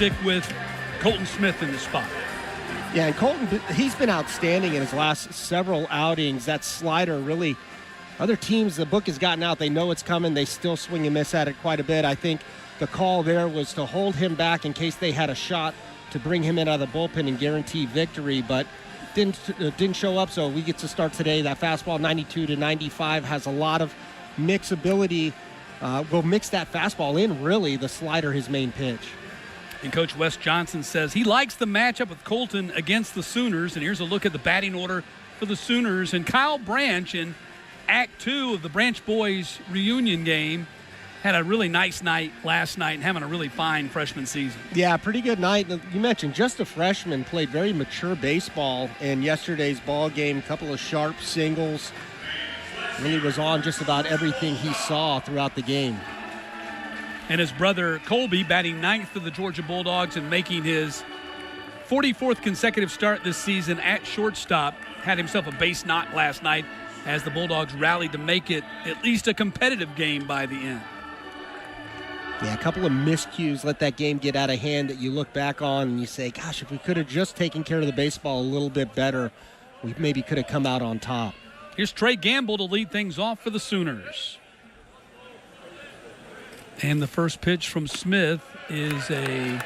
stick with Colton Smith in the spot. Yeah, and Colton, he's been outstanding in his last several outings. That slider really, other teams, the book has gotten out. They know it's coming. They still swing and miss at it quite a bit. I think the call there was to hold him back in case they had a shot to bring him in out of the bullpen and guarantee victory, but didn't show up, so we get to start today. That fastball, 92 to 95, has a lot of mixability. We'll mix that fastball in, really, the slider, his main pitch. And Coach Wes Johnson says he likes the matchup with Colton against the Sooners. And here's a look at the batting order for the Sooners. And Kyle Branch in Act 2 of the Branch Boys reunion game had a really nice night last night and having a really fine freshman season. Yeah, pretty good night. You mentioned just a freshman, played very mature baseball in yesterday's ball game. A couple of sharp singles. Really was on just about everything he saw throughout the game. And his brother Colby batting ninth for the Georgia Bulldogs and making his 44th consecutive start this season at shortstop. Had himself a base knock last night as the Bulldogs rallied to make it at least a competitive game by the end. Yeah, a couple of miscues let that game get out of hand that you look back on and you say, gosh, if we could have just taken care of the baseball a little bit better, we maybe could have come out on top. Here's Trey Gamble to lead things off for the Sooners. And the first pitch from Smith is a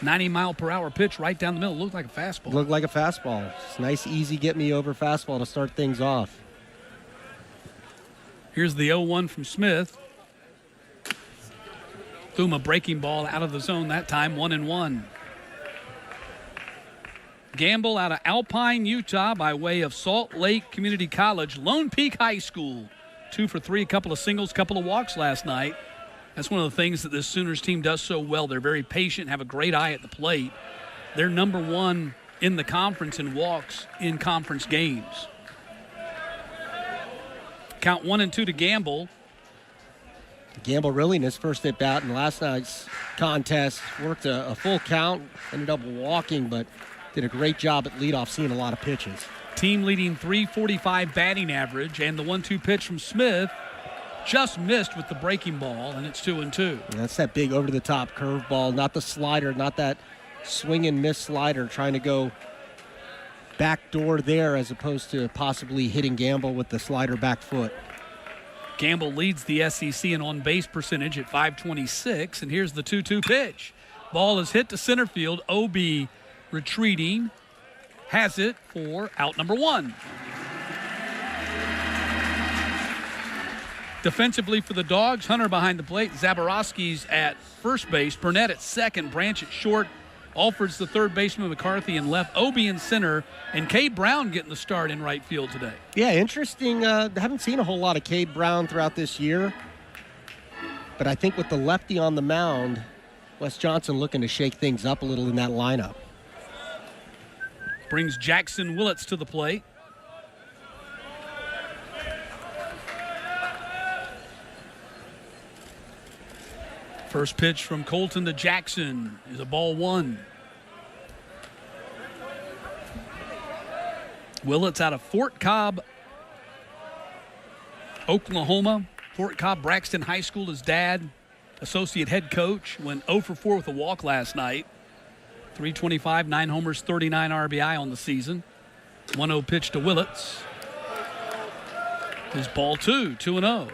90-mile-per-hour pitch right down the middle. Looked like a fastball. Looked like a fastball. It's nice, easy, get-me-over fastball to start things off. Here's the 0-1 from Smith. Threw him a breaking ball out of the zone that time, 1-1. Gamble out of Alpine, Utah by way of Salt Lake Community College, Lone Peak High School. 2 for 3, a couple of singles, couple of walks last night. That's one of the things that this Sooners team does so well. They're very patient, have a great eye at the plate. They're number 1 in the conference in walks in conference games. Count 1-2 to Gamble. Gamble really in his first at bat in last night's contest worked a full count, ended up walking, but did a great job at leadoff, seeing a lot of pitches. Team leading .345 batting average, and the 1-2 pitch from Smith just missed with the breaking ball, and it's 2-2. That's that big over-the-top curveball, not the slider, not that swing and miss slider, trying to go backdoor there as opposed to possibly hitting Gamble with the slider back foot. Gamble leads the SEC in on-base percentage at .526, and here's the 2-2 pitch. Ball is hit to center field. OB retreating, has it for out number 1. Defensively for the Dogs, Hunter behind the plate, Zaborowski's at first base, Burnett at second, Branch at short, Alford's the third baseman, McCarthy in left, Obi in center, and Cade Brown getting the start in right field today. Yeah, interesting. Haven't seen a whole lot of Cade Brown throughout this year, but I think with the lefty on the mound, Wes Johnson looking to shake things up a little in that lineup. Brings Jackson Willits to the plate. First pitch from Colton to Jackson is a ball 1. Willits out of Fort Cobb, Oklahoma. Fort Cobb Braxton High School, his dad, associate head coach, went 0 for 4 with a walk last night. 325, 9 homers, 39 RBI on the season. 1-0 pitch to Willits. His ball 2, 2-0.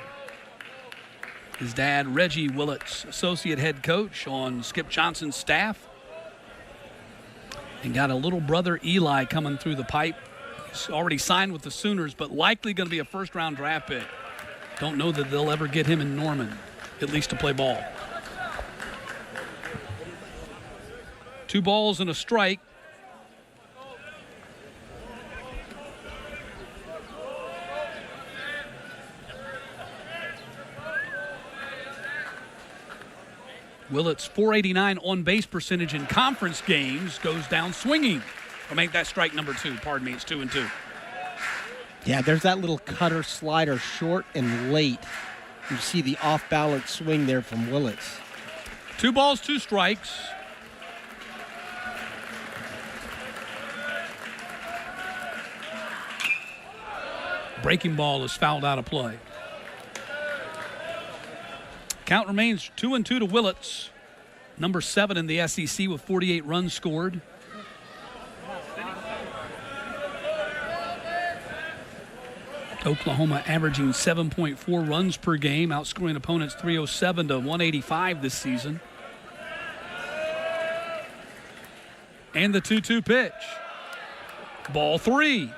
His dad, Reggie Willits, associate head coach on Skip Johnson's staff. And got a little brother, Eli, coming through the pipe. He's already signed with the Sooners, but likely going to be a first-round draft pick. Don't know that they'll ever get him in Norman, at least to play ball. 2 balls and a strike. Willits' .489 on-base percentage in conference games goes down swinging. I'll make that strike number 2. Pardon me, it's 2-2. Yeah, there's that little cutter slider short and late. You see the off-balance swing there from Willits. 2 balls, 2 strikes. Breaking ball is fouled out of play. Count remains 2-2 to Willits, number 7 in the SEC with 48 runs scored. Oklahoma averaging 7.4 runs per game, outscoring opponents 307 to 185 this season. And the 2-2 pitch. Ball 3.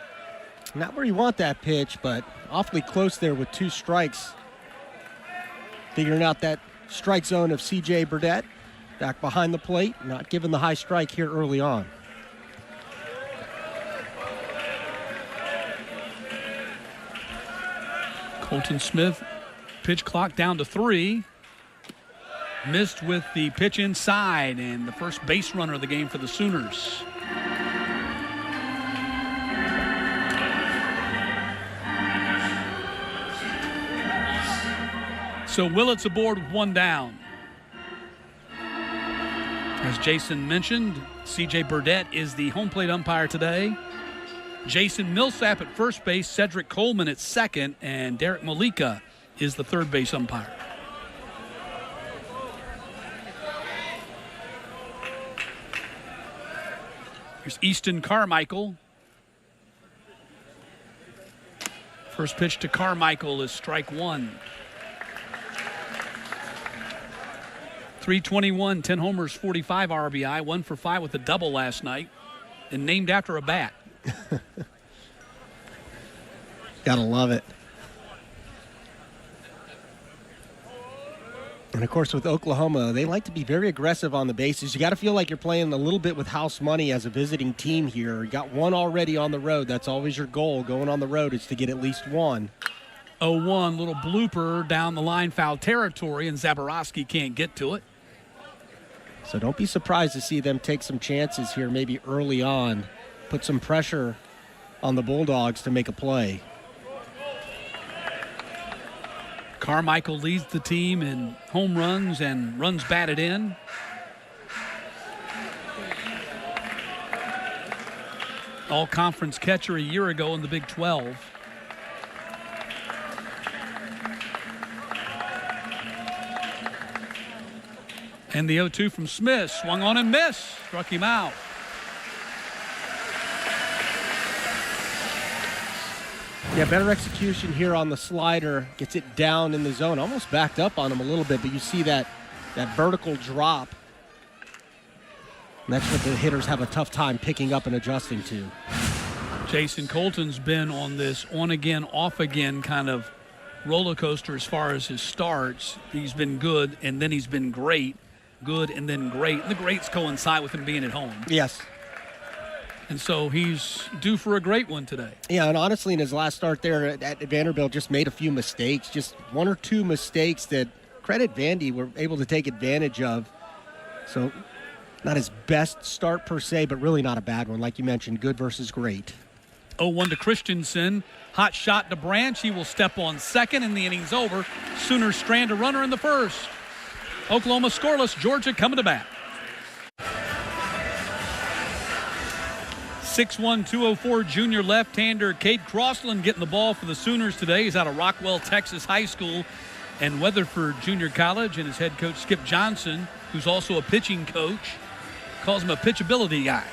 Not where you want that pitch, but awfully close there with 2 strikes. Figuring out that strike zone of C.J. Burdett back behind the plate, not given the high strike here early on. Colton Smith, pitch clock down to 3. Missed with the pitch inside, and the first base runner of the game for the Sooners. So Willits aboard with 1 down. As Jason mentioned, C.J. Burdett is the home plate umpire today. Jason Millsap at first base, Cedric Coleman at second, and Derek Malika is the third base umpire. Here's Easton Carmichael. First pitch to Carmichael is strike 1. 321, 10 homers, 45 RBI, 1 for 5 with a double last night, and named after a bat. Gotta love it. And of course, with Oklahoma, they like to be very aggressive on the bases. You got to feel like you're playing a little bit with house money as a visiting team here. You got 1 already on the road. That's always your goal going on the road, is to get at least 1. 0-1, little blooper down the line, foul territory, and Zaborowski can't get to it. So don't be surprised to see them take some chances here, maybe early on. Put some pressure on the Bulldogs to make a play. Carmichael leads the team in home runs and runs batted in. All-conference catcher a year ago in the Big 12. And the 0-2 from Smith, swung on and missed, struck him out. Yeah, better execution here on the slider. Gets it down in the zone. Almost backed up on him a little bit, but you see that vertical drop. And that's what the hitters have a tough time picking up and adjusting to. Jason Colton's been on this on-again, off-again kind of roller coaster as far as his starts. He's been good, and then he's been great. Good, and then great. And the greats coincide with him being at home. Yes. And so he's due for a great one today. Yeah, and honestly, in his last start there at Vanderbilt, just made a few mistakes. Just 1 or 2 mistakes that, credit Vandy, were able to take advantage of. So not his best start per se, but really not a bad one. Like you mentioned, good versus great. 0-1 to Christensen. Hot shot to Branch. He will step on second, and the inning's over. Sooners strand a runner in the first. Oklahoma scoreless. Georgia coming to bat. 6'1", 204 junior left-hander Cade Crossland getting the ball for the Sooners today. He's out of Rockwell, Texas High School and Weatherford Junior College, and his head coach Skip Johnson, who's also a pitching coach, calls him a pitchability guy.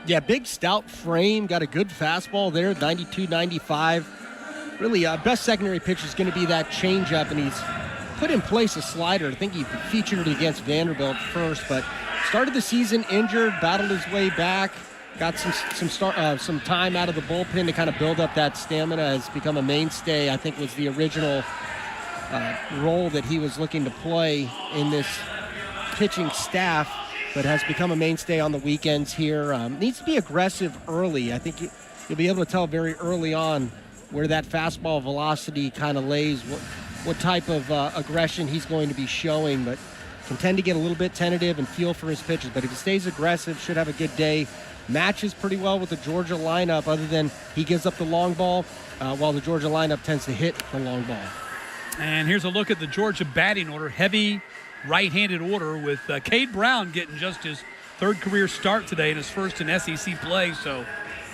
Yeah, big stout frame, got a good fastball there, 92, 95. Really, best secondary pitch is going to be that changeup, and he's put in place a slider. I think he featured it against Vanderbilt first, but started the season injured, battled his way back, got some time out of the bullpen to kind of build up that stamina. Has become a mainstay. I think was the original role that he was looking to play in this pitching staff, but has become a mainstay on the weekends here. Needs to be aggressive early. I think you'll be able to tell very early on where that fastball velocity kind of lays, what type of aggression he's going to be showing, but can tend to get a little bit tentative and feel for his pitches. But if he stays aggressive, should have a good day. Matches pretty well with the Georgia lineup, other than he gives up the long ball, while the Georgia lineup tends to hit the long ball. And here's a look at the Georgia batting order. Heavy right-handed order with Cade Brown getting just his third career start today and his first in SEC play. So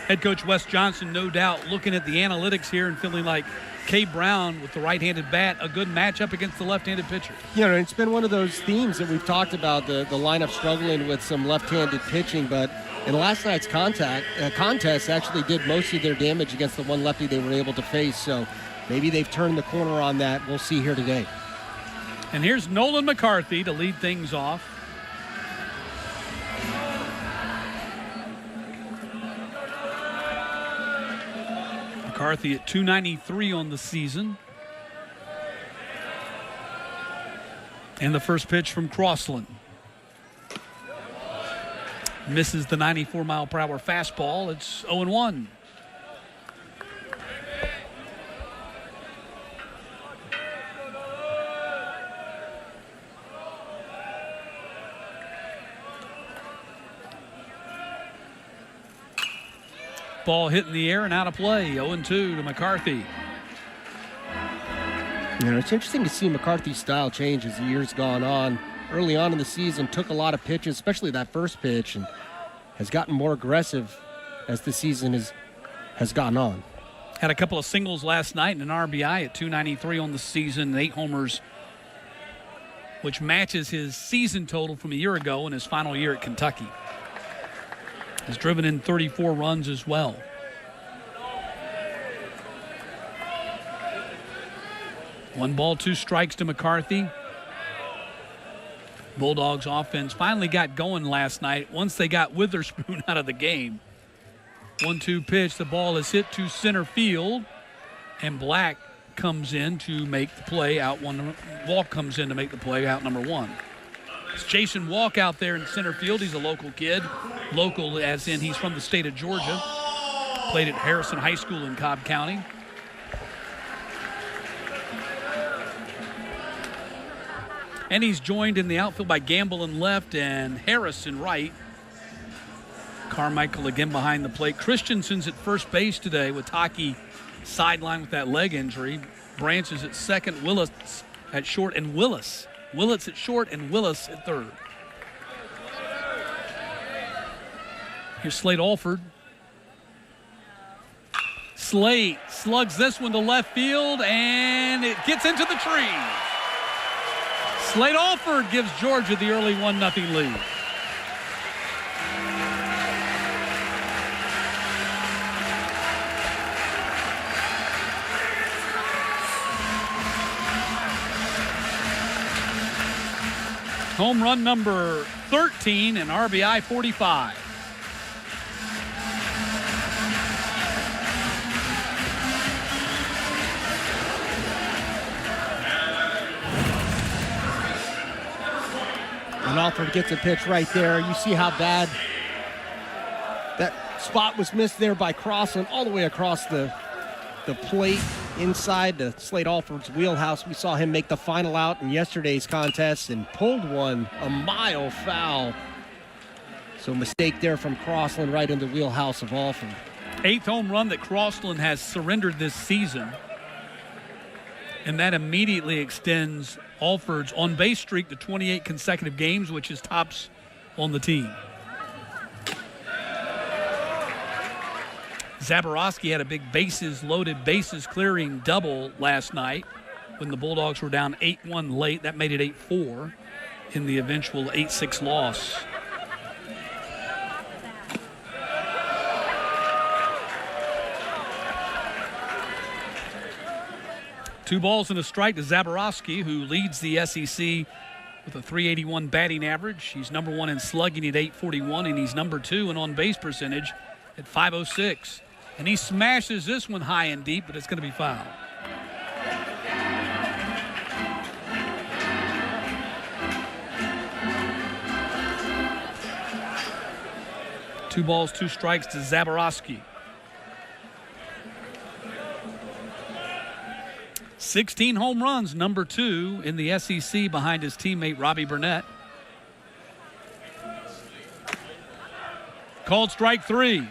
head coach Wes Johnson, no doubt, looking at the analytics here and feeling like Cade Brown with the right-handed bat, a good matchup against the left-handed pitcher. It's been one of those themes that we've talked about, the lineup struggling with some left-handed pitching, but in last night's contest actually did most of their damage against the one lefty they were able to face, so maybe they've turned the corner on that. We'll see here today. And here's Nolan McCarthy to lead things off. McCarthy at .293 on the season. And the first pitch from Crossland. Misses the 94-mile-per-hour fastball. It's 0-1. Ball hit in the air and out of play. 0-2 to McCarthy. It's interesting to see McCarthy's style change as the year's gone on. Early on in the season, took a lot of pitches, especially that first pitch, and has gotten more aggressive as the season has gone on. Had a couple of singles last night and an RBI at .293 on the season, 8 homers, which matches his season total from a year ago in his final year at Kentucky. Has driven in 34 runs as well. One ball, 2 strikes to McCarthy. Bulldogs offense finally got going last night once they got Witherspoon out of the game. 1-2 pitch. The ball is hit to center field, and Black comes in to make the play out. Walk comes in to make the play out number 1. It's Jason Walk out there in center field. He's a local kid. Local as in he's from the state of Georgia. Played at Harrison High School in Cobb County. And he's joined in the outfield by Gamble in left and Harris in right. Carmichael again behind the plate. Christensen's at first base today with Taki sidelined with that leg injury. Branch is at second, Willis at short, and Willis at short and Willis at third. Here's Slade Alford. Slade slugs this one to left field, and it gets into the tree. Slade Alford gives Georgia the early 1-0 lead. Home run number 13 and RBI 45. And Alford gets a pitch right there. You see how bad that spot was missed there by Crossland all the way across the plate inside the Slade Alford's wheelhouse. We saw him make the final out in yesterday's contest and pulled one a mile foul. So mistake there from Crossland right in the wheelhouse of Alford. 8th home run that Crossland has surrendered this season. And that immediately extends Alford's on-base streak to 28 consecutive games, which is tops on the team. Zaborowski had a big bases-loaded, bases-clearing double last night when the Bulldogs were down 8-1 late. That made it 8-4 in the eventual 8-6 loss. Two balls and a strike to Zaborowski, who leads the SEC with a .381 batting average. He's number 1 in slugging at .841, and he's number 2 in on-base percentage at .506. And he smashes this one high and deep, but it's going to be foul. Two balls, 2 strikes to Zaborowski. 16 home runs, number 2 in the SEC behind his teammate Robbie Burnett. Called strike 3.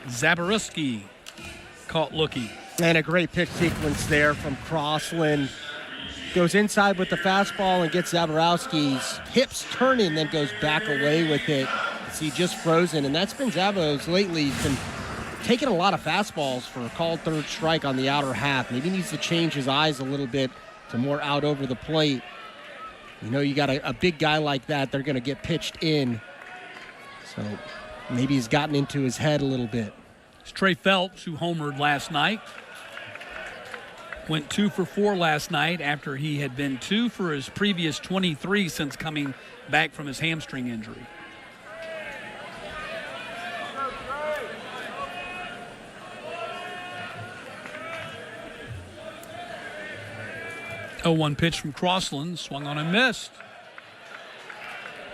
Zaborowski caught looking. And a great pitch sequence there from Crossland. Goes inside with the fastball and gets Zaborowski's hips turning, then goes back away with it. See, just frozen, and that's been Zabo's lately. He's been taking a lot of fastballs for a called third strike on the outer half. Maybe he needs to change his eyes a little bit to more out over the plate. You know, you got a big guy like that, they're going to get pitched in. So maybe he's gotten into his head a little bit. It's Trey Phelps, who homered last night. Went 2 for 4 last night after he had been 2 for his previous 23 since coming back from his hamstring injury. Oh, 1 pitch from Crossland, swung on and missed.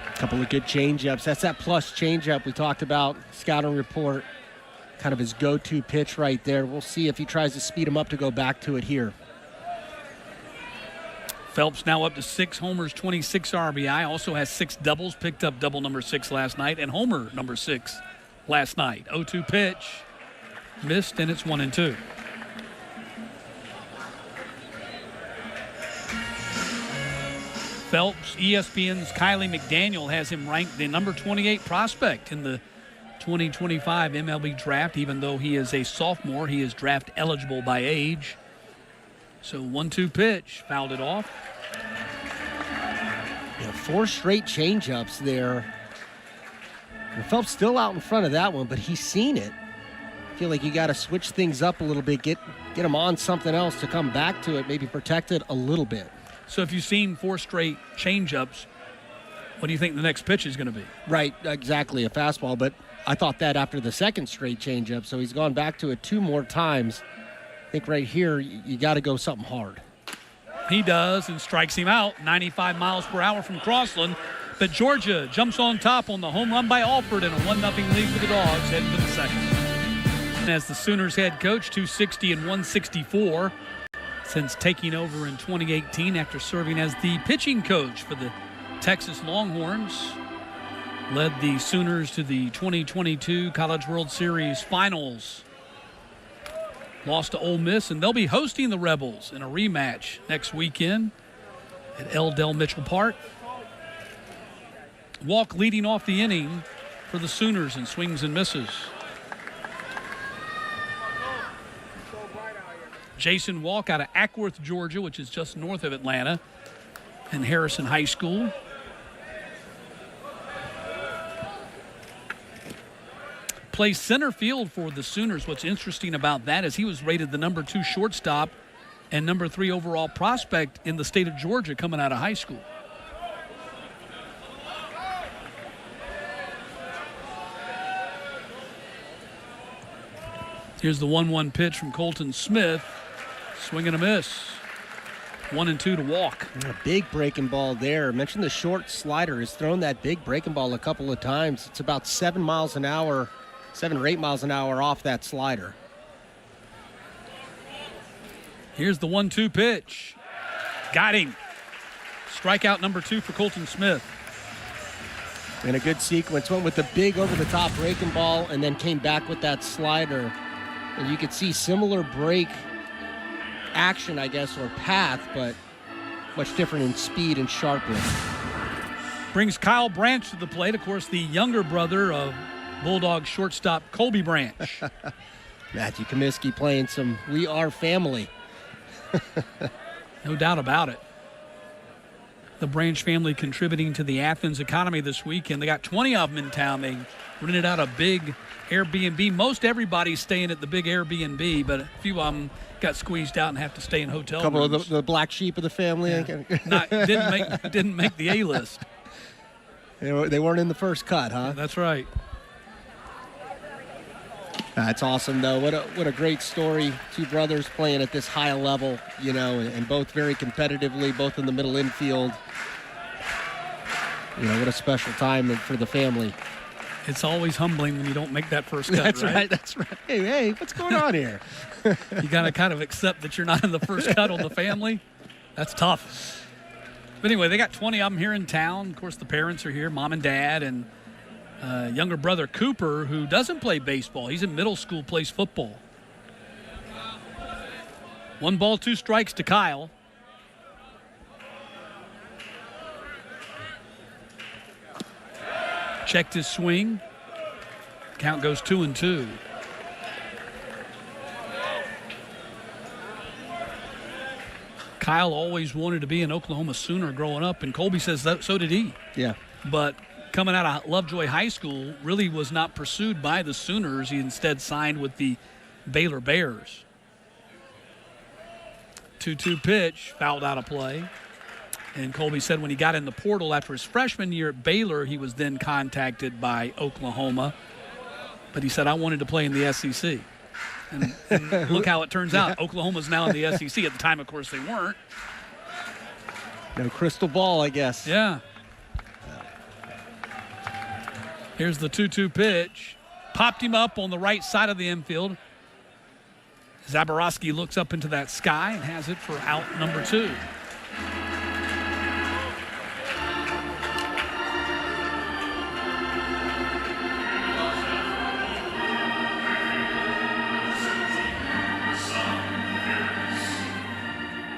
A couple of good changeups. That's that plus changeup we talked about, scouting report. Kind of his go-to pitch right there. We'll see if he tries to speed him up to go back to it here. Phelps now up to 6 homers, 26 RBI. Also has 6 doubles, picked up double number 6 last night, and homer number 6 last night. 0-2 pitch, missed, and it's 1-2. Phelps, ESPN's Kylie McDaniel has him ranked the number 28 prospect in the 2025 MLB draft. Even though he is a sophomore, he is draft eligible by age. So 1-2 pitch, fouled it off. Yeah, 4 straight changeups there. And Phelps still out in front of that one, but he's seen it. I feel like you got to switch things up a little bit, get him on something else to come back to it, maybe protect it a little bit. So if you've seen 4 straight changeups, what do you think the next pitch is going to be? Right, exactly, a fastball. But I thought that after the second straight changeup, so he's gone back to it 2 more times. I think right here you got to go something hard. He does and strikes him out. 95 miles per hour from Crossland. But Georgia jumps on top on the home run by Alford in a 1-0 lead for the Dogs heading to the second. And as the Sooners head coach, 260 and 164 since taking over in 2018 after serving as the pitching coach for the Texas Longhorns. Led the Sooners to the 2022 College World Series Finals. Lost to Ole Miss, and they'll be hosting the Rebels in a rematch next weekend at L. Del Mitchell Park. Walk leading off the inning for the Sooners and swings and misses. Jason Walk out of Ackworth, Georgia, which is just north of Atlanta, and Harrison High School. Plays center field for the Sooners. What's interesting about that is he was rated the number 2 shortstop and number 3 overall prospect in the state of Georgia coming out of high school. Here's the 1-1 pitch from Colton Smith. Swing and a miss. 1-2 to Walk. A big breaking ball there. I mentioned the short slider. Has thrown that big breaking ball a couple of times. It's about 7 miles an hour, 7 or 8 miles an hour off that slider. Here's the 1-2 pitch. Got him. Strikeout number 2 for Colton Smith. And a good sequence. Went with the big over-the-top breaking ball and then came back with that slider. And you could see similar break action, I guess, or path, but much different in speed and sharpness. Brings Kyle Branch to the plate. Of course, the younger brother of Bulldog shortstop Colby Branch. Matthew Comiskey playing some We Are Family. No doubt about it. The Branch family contributing to the Athens economy this weekend. They got 20 of them in town. They rented out a big Airbnb. Most everybody's staying at the big Airbnb, but a few of them got squeezed out and have to stay in hotel Couple rooms. of the black sheep of the family. Yeah. Didn't make the A-list. They weren't in the first cut, huh? That's right. That's awesome, though. What a great story. 2 brothers playing at this high level, you know, and both very competitively, both in the middle infield. You know, what a special time for the family. It's always humbling when you don't make that first cut, That's right? That's right. Hey, what's going on here? You got to kind of accept that you're not in the first cut on the family. That's tough. But anyway, they got 20 of them here in town. Of course, the parents are here, mom and dad, and younger brother Cooper, who doesn't play baseball. He's in middle school, plays football. 1 ball, 2 strikes to Kyle. Checked his swing. Count goes 2-2. Kyle always wanted to be an Oklahoma Sooner growing up, and Colby says so did he. Yeah. But coming out of Lovejoy High School, really was not pursued by the Sooners. He instead signed with the Baylor Bears. 2-2 pitch, fouled out of play. And Colby said when he got in the portal after his freshman year at Baylor, he was then contacted by Oklahoma. But he said, I wanted to play in the SEC. And look how it turns out. Oklahoma's now in the SEC. At the time, of course, they weren't. No crystal ball, I guess. Yeah. Here's the 2-2 pitch. Popped him up on the right side of the infield. Zaborowski looks up into that sky and has it for out number 2.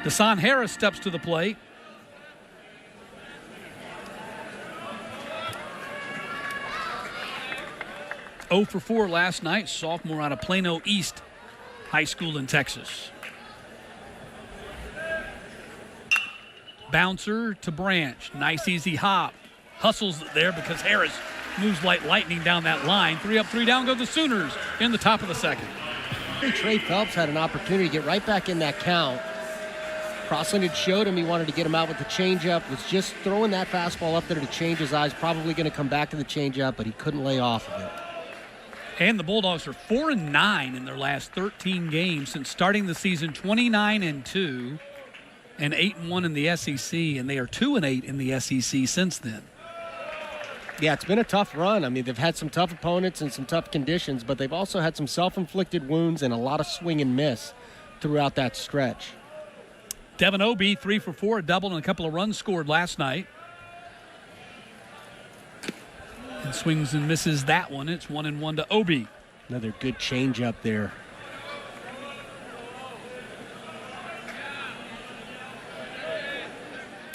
Desan Harris steps to the plate. Oh for 4 last night, sophomore out of Plano East High School in Texas. Bouncer to Branch. Nice easy hop. Hustles it there because Harris moves like lightning down that line. 3 up, 3 down go the Sooners in the top of the second. Trey Phelps had an opportunity to get right back in that count. Crossland had showed him he wanted to get him out with the changeup, was just throwing that fastball up there to change his eyes, probably going to come back to the changeup, but he couldn't lay off of it. And the Bulldogs are 4-9 in their last 13 games since starting the season, 29-2 and 8-1 in the SEC, and they are 2-8 in the SEC since then. Yeah, it's been a tough run. I mean, they've had some tough opponents and some tough conditions, but they've also had some self-inflicted wounds and a lot of swing and miss throughout that stretch. Devin Obie, 3 for 4, a double and a couple of runs scored last night. And swings and misses that one. It's 1-1 to Obie. Another good changeup there.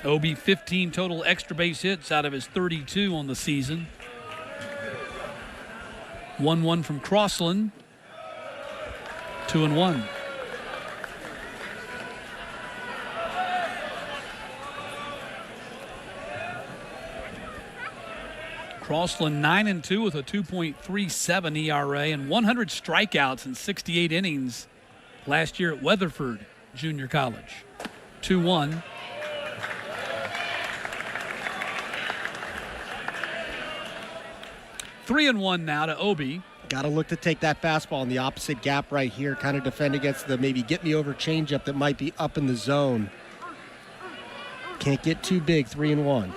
Obie, 15 total extra base hits out of his 32 on the season. 1-1 from Crossland. 2-1. Crossland 9-2 with a 2.37 ERA and 100 strikeouts in 68 innings last year at Weatherford Junior College. 2-1. Three and 1 now to Obie. Got to look to take that fastball in the opposite gap right here, kind of defend against the maybe get me over changeup that might be up in the zone. Can't get too big, 3-1.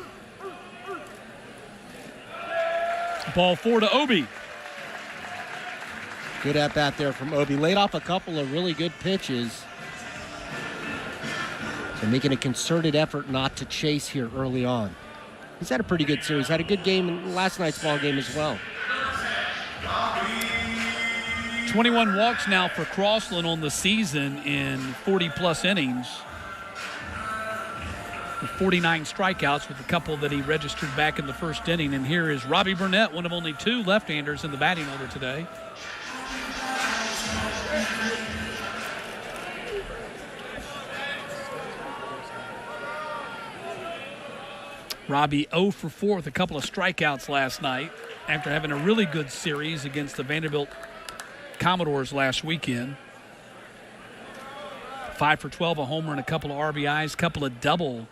Ball 4 to Obie. Good at bat there from Obie. Laid off a couple of really good pitches. So making a concerted effort not to chase here early on. He's had a pretty good series. Had a good game in last night's ball game as well. 21 walks now for Crossland on the season in 40-plus innings. 49 strikeouts with a couple that he registered back in the first inning. And here is Robbie Burnett, one of only 2 left-handers in the batting order today. Robbie 0 for 4 with a couple of strikeouts last night after having a really good series against the Vanderbilt Commodores last weekend. 5 for 12, a homer and a couple of RBIs, couple of double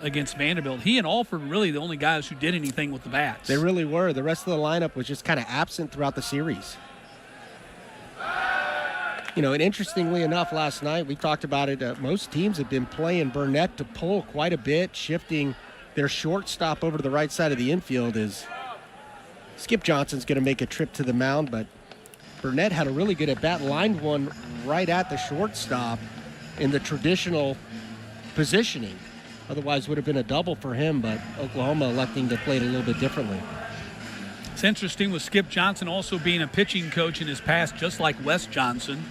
against Vanderbilt. He and Alford really the only guys who did anything with the bats. They really were. The rest of the lineup was just kind of absent throughout the series. You know, and interestingly enough, last night, we talked about it, most teams have been playing Burnett to pull quite a bit, shifting their shortstop over to the right side of the infield. Is Skip Johnson's going to make a trip to the mound, but Burnett had a really good at-bat, lined one right at the shortstop in the traditional positioning. Otherwise would have been a double for him, but Oklahoma electing to play it a little bit differently. It's interesting with Skip Johnson also being a pitching coach in his past, just like Wes Johnson.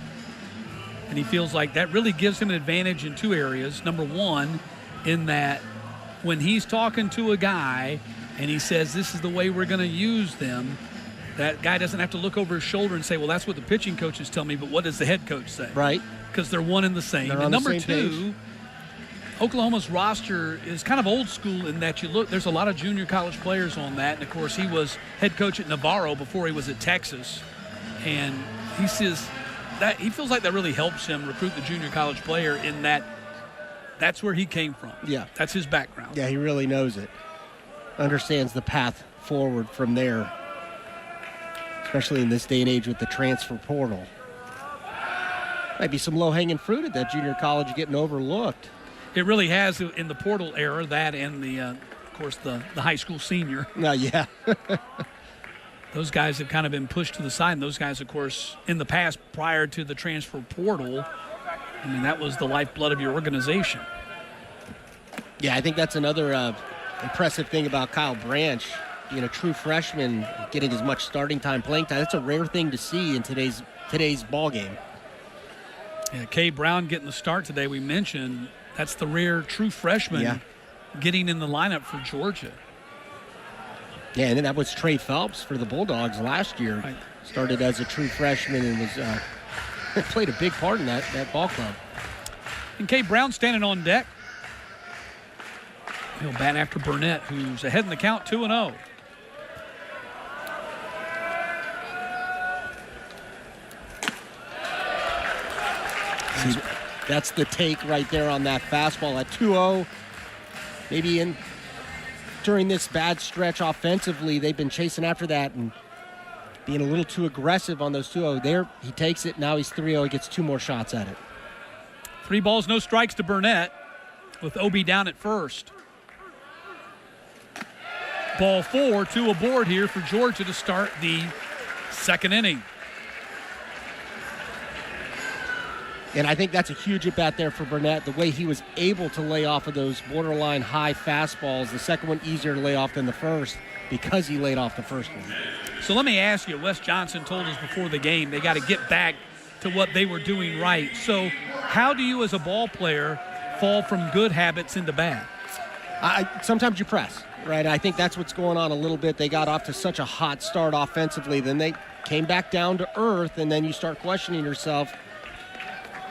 And he feels like that really gives him an advantage in 2 areas. Number one, in that when he's talking to a guy and he says, this is the way we're going to use them, that guy doesn't have to look over his shoulder and say, well, that's what the pitching coaches tell me, but what does the head coach say? Right. Because they're one and the same. They're and on number the same 2, Oklahoma's roster is kind of old school in that you look, there's a lot of junior college players on that. And, of course, he was head coach at Navarro before he was at Texas. And he says that he feels like that really helps him recruit the junior college player in that that's where he came from. Yeah. That's his background. Yeah, he really knows it. Understands the path forward from there, especially in this day and age with the transfer portal. Might be some low-hanging fruit at that junior college getting overlooked. It really has in the portal era, that and the, of course, the high school senior. Yeah. Those guys have kind of been pushed to the side. And those guys, of course, in the past, prior to the transfer portal, I mean, that was the lifeblood of your organization. Yeah, I think that's another impressive thing about Kyle Branch. Being a true freshman, getting as much starting time, playing time. That's a rare thing to see in today's ball game. Yeah, Cade Brown getting the start today. We mentioned that's the rare true freshman getting in the lineup for Georgia. Yeah, and then that was Trey Phelps for the Bulldogs last year. Right. Started as a true freshman and was played a big part in that ball club. And Cade Brown standing on deck. He'll bat after Burnett, who's ahead in the count 2-0. See, that's the take right there on that fastball at 2-0. Maybe during this bad stretch offensively, they've been chasing after that and being a little too aggressive on those 2-0. There, he takes it. Now he's 3-0. He gets 2 more shots at it. 3 balls, no strikes to Burnett with Obi down at first. Ball 4, 2 aboard here for Georgia to start the second inning. And I think that's a huge at-bat there for Burnett, the way he was able to lay off of those borderline high fastballs. The second one easier to lay off than the first because he laid off the first one. So let me ask you, Wes Johnson told us before the game they got to get back to what they were doing right. So how do you as a ball player fall from good habits into bad? Sometimes you press, right? I think that's what's going on a little bit. They got off to such a hot start offensively. Then they came back down to earth, and then you start questioning yourself.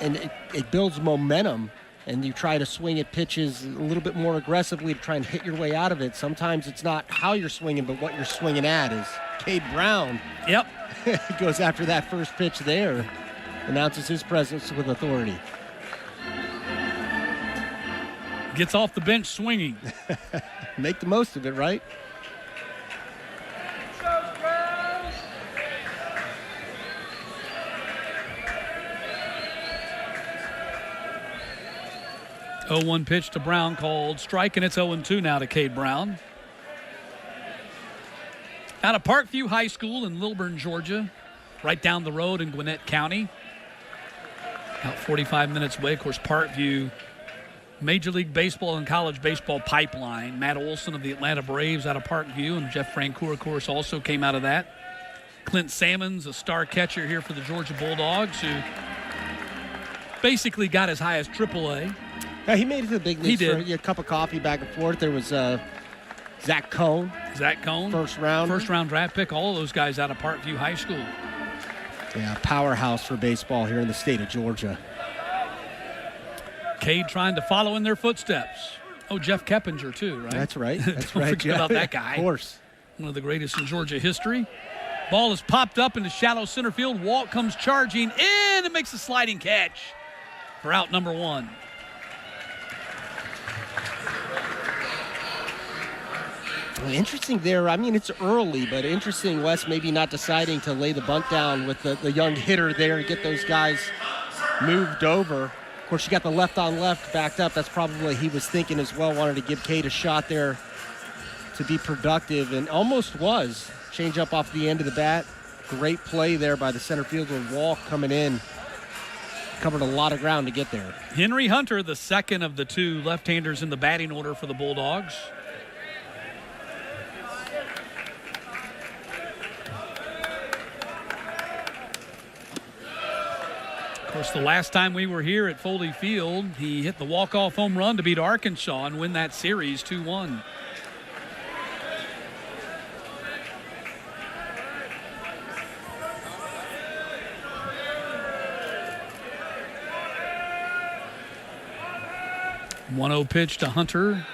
And it builds momentum, and you try to swing at pitches a little bit more aggressively to try and hit your way out of it. Sometimes it's not how you're swinging, but what you're swinging at. Is Cade Brown. Yep. Goes after that first pitch there, announces his presence with authority. Gets off the bench swinging. Make the most of it, right? Oh, 1 pitch to Brown called strike, and it's 0-2 now to Cade Brown. Out of Parkview High School in Lilburn, Georgia, right down the road in Gwinnett County. About 45 minutes away. Of course, Parkview, Major League Baseball and college baseball pipeline. Matt Olson of the Atlanta Braves out of Parkview, and Jeff Francoeur, of course, also came out of that. Clint Salmons, a star catcher here for the Georgia Bulldogs, who basically got as high as AAA. Yeah, he made it to the big leagues. He did. For a cup of coffee back and forth. There was Zach Cohn. Zach Cohn. First round draft pick. All of those guys out of Parkview High School. Yeah, powerhouse for baseball here in the state of Georgia. Cade trying to follow in their footsteps. Oh, Jeff Keppinger, too, right? That's right. That's Don't right. forget about that guy. Of course. One of the greatest in Georgia history. Ball is popped up into shallow center field. Walt comes charging in and makes a sliding catch for out number 1. Interesting there. I mean, it's early, but interesting, Wes, maybe not deciding to lay the bunt down with the young hitter there and get those guys moved over. Of course, you got the left on left backed up. That's probably what he was thinking as well. Wanted to give Cade a shot there to be productive, and almost was. Change up off the end of the bat. Great play there by the center fielder, Wall, coming in. Covered a lot of ground to get there. Henry Hunter, the second of the 2 left-handers in the batting order for the Bulldogs. Of course, the last time we were here at Foley Field, he hit the walk-off home run to beat Arkansas and win that series 2-1. 1-0 pitch to Hunter.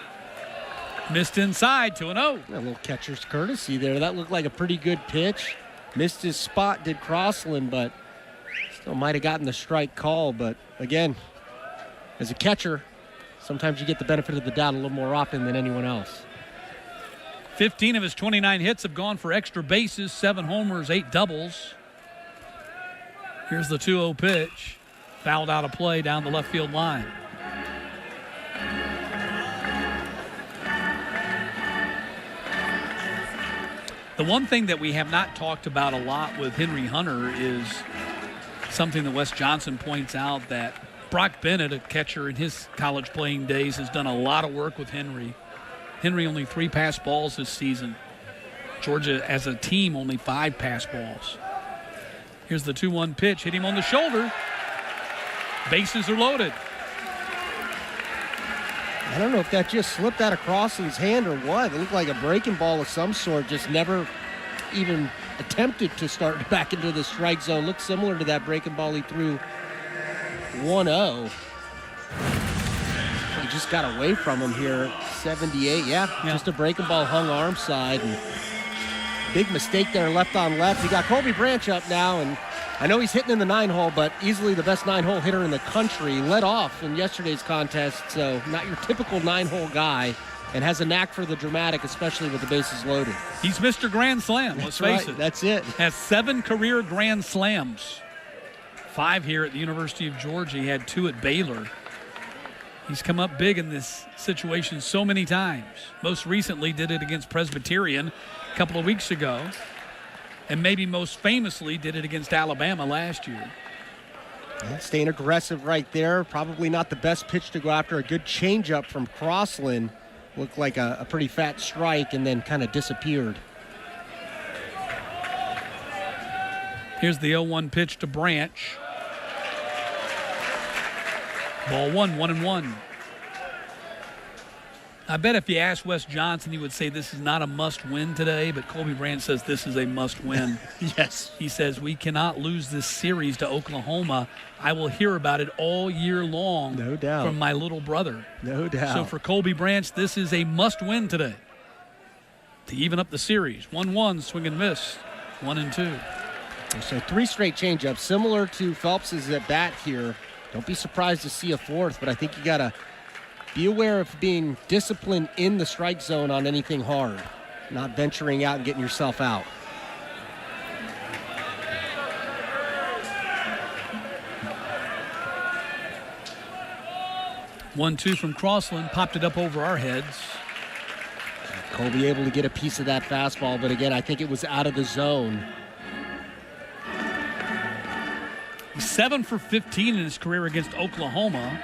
Missed inside, 2-0. A little catcher's courtesy there. That looked like a pretty good pitch. Missed his spot, did Crossland, but still might have gotten the strike call. But again, as a catcher, sometimes you get the benefit of the doubt a little more often than anyone else. 15 of his 29 hits have gone for extra bases, 7 homers, 8 doubles. Here's the 2-0 pitch. Fouled out of play down the left field line. The one thing that we have not talked about a lot with Henry Hunter is something that Wes Johnson points out, that Brock Bennett, a catcher in his college playing days, has done a lot of work with Henry. Henry only 3 pass balls this season. Georgia as a team only 5 pass balls. Here's the 2-1 pitch. Hit him on the shoulder. Bases are loaded. I don't know if that just slipped out of Crossland's hand or what. It looked like a breaking ball of some sort, just never even attempted to start back into the strike zone. Looked similar to that breaking ball he threw 1-0. He just got away from him here, 78. Yeah, just a breaking ball hung arm side. And big mistake there, left on left. You got Colby Branch up now, and I know he's hitting in the 9-hole, but easily the best 9-hole hitter in the country. Led off in yesterday's contest, so not your typical 9-hole guy, and has a knack for the dramatic, especially with the bases loaded. He's Mr. Grand Slam, let's face it. That's it. Has 7 career Grand Slams. 5 here at the University of Georgia. He had 2 at Baylor. He's come up big in this situation so many times. Most recently did it against Presbyterian a couple of weeks ago. And maybe most famously did it against Alabama last year. Yeah, staying aggressive right there. Probably not the best pitch to go after. A good changeup from Crossland. Looked like a pretty fat strike and then kind of disappeared. Here's the 0-1 pitch to Branch. Ball 1-1. I bet if you asked Wes Johnson, he would say this is not a must-win today, but Colby Branch says this is a must-win. Yes. He says, we cannot lose this series to Oklahoma. I will hear about it all year long. No doubt. From my little brother. No doubt. So for Colby Branch, this is a must-win today to even up the series. 1-1, swing and miss. 1-2. So 3 straight changeups, similar to Phelps's at bat here. Don't be surprised to see a 4th, but I think you got to be aware of being disciplined in the strike zone on anything hard, not venturing out and getting yourself out. One-two from Crossland, popped it up over our heads. Colby able to get a piece of that fastball, but again, I think it was out of the zone. He's 7 for 15 in his career against Oklahoma.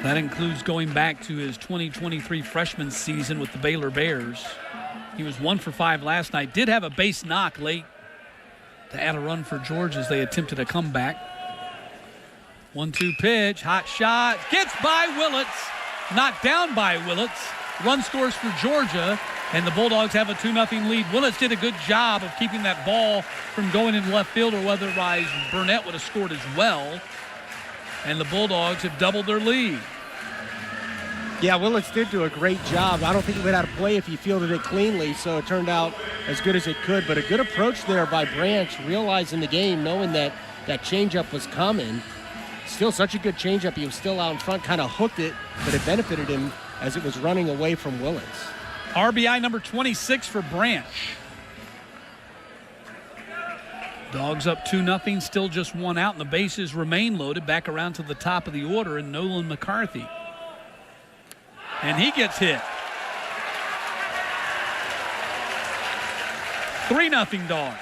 That includes going back to his 2023 freshman season with the Baylor Bears. He was 1 for 5 last night. Did have a base knock late to add a run for Georgia as they attempted a comeback. 1-2 pitch, hot shot, gets by Willits, knocked down by Willits. Run scores for Georgia, and the Bulldogs have a 2-0 lead. Willits did a good job of keeping that ball from going into left field, or otherwise Burnett would have scored as well. And the Bulldogs have doubled their lead. Yeah, Willits did do a great job. I don't think he went out of play if he fielded it cleanly, so it turned out as good as it could. But a good approach there by Branch, realizing the game, knowing that that changeup was coming. Still such a good changeup. He was still out in front, kind of hooked it, but it benefited him as it was running away from Willits. RBI number 26 for Branch. Dogs up 2-0, still just 1 out, and the bases remain loaded. Back around to the top of the order, and Nolan McCarthy. And he gets hit. 3-0 Dogs.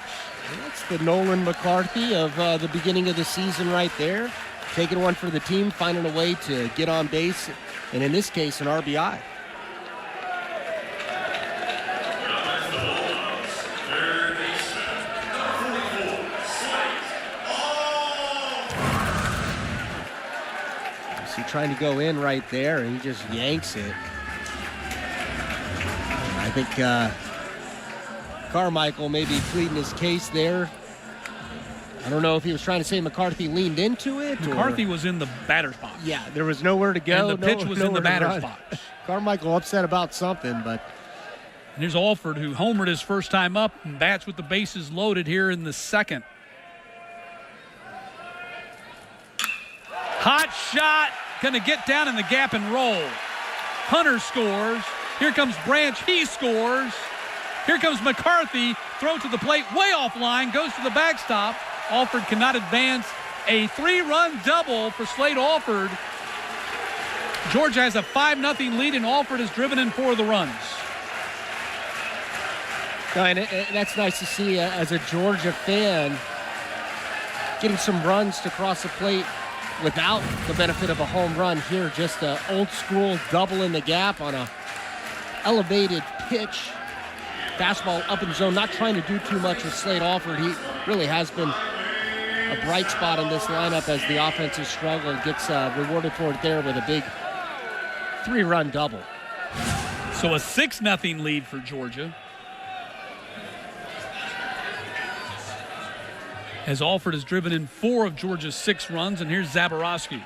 That's the Nolan McCarthy of the beginning of the season right there. Taking one for the team, finding a way to get on base, and in this case, an RBI. So trying to go in right there, and he just yanks it. I think Carmichael may be pleading his case there. I don't know if he was trying to say McCarthy leaned into it. McCarthy was in the batter's box. Yeah, there was nowhere to go. And the pitch was in the batter's box. Carmichael upset about something, but. And here's Alford, who homered his first time up and bats with the bases loaded here in the second. Hot shot, going to get down in the gap and roll. Hunter scores. Here comes Branch, he scores. Here comes McCarthy, throw to the plate, way off line, goes to the backstop. Alford cannot advance. A 3-run double for Slade Alford. Georgia has a 5-0 lead, and Alford has driven in 4 of the runs. And that's nice to see as a Georgia fan, getting some runs to cross the plate without the benefit of a home run here. Just an old school double in the gap on a elevated pitch. Fastball up in the zone, not trying to do too much with Slade Alford. He really has been a bright spot in this lineup as the offense has struggled. Gets rewarded for it there with a big 3-run double. So a 6-0 lead for Georgia. As Alford has driven in 4 of Georgia's 6 runs, and here's Zaborowski.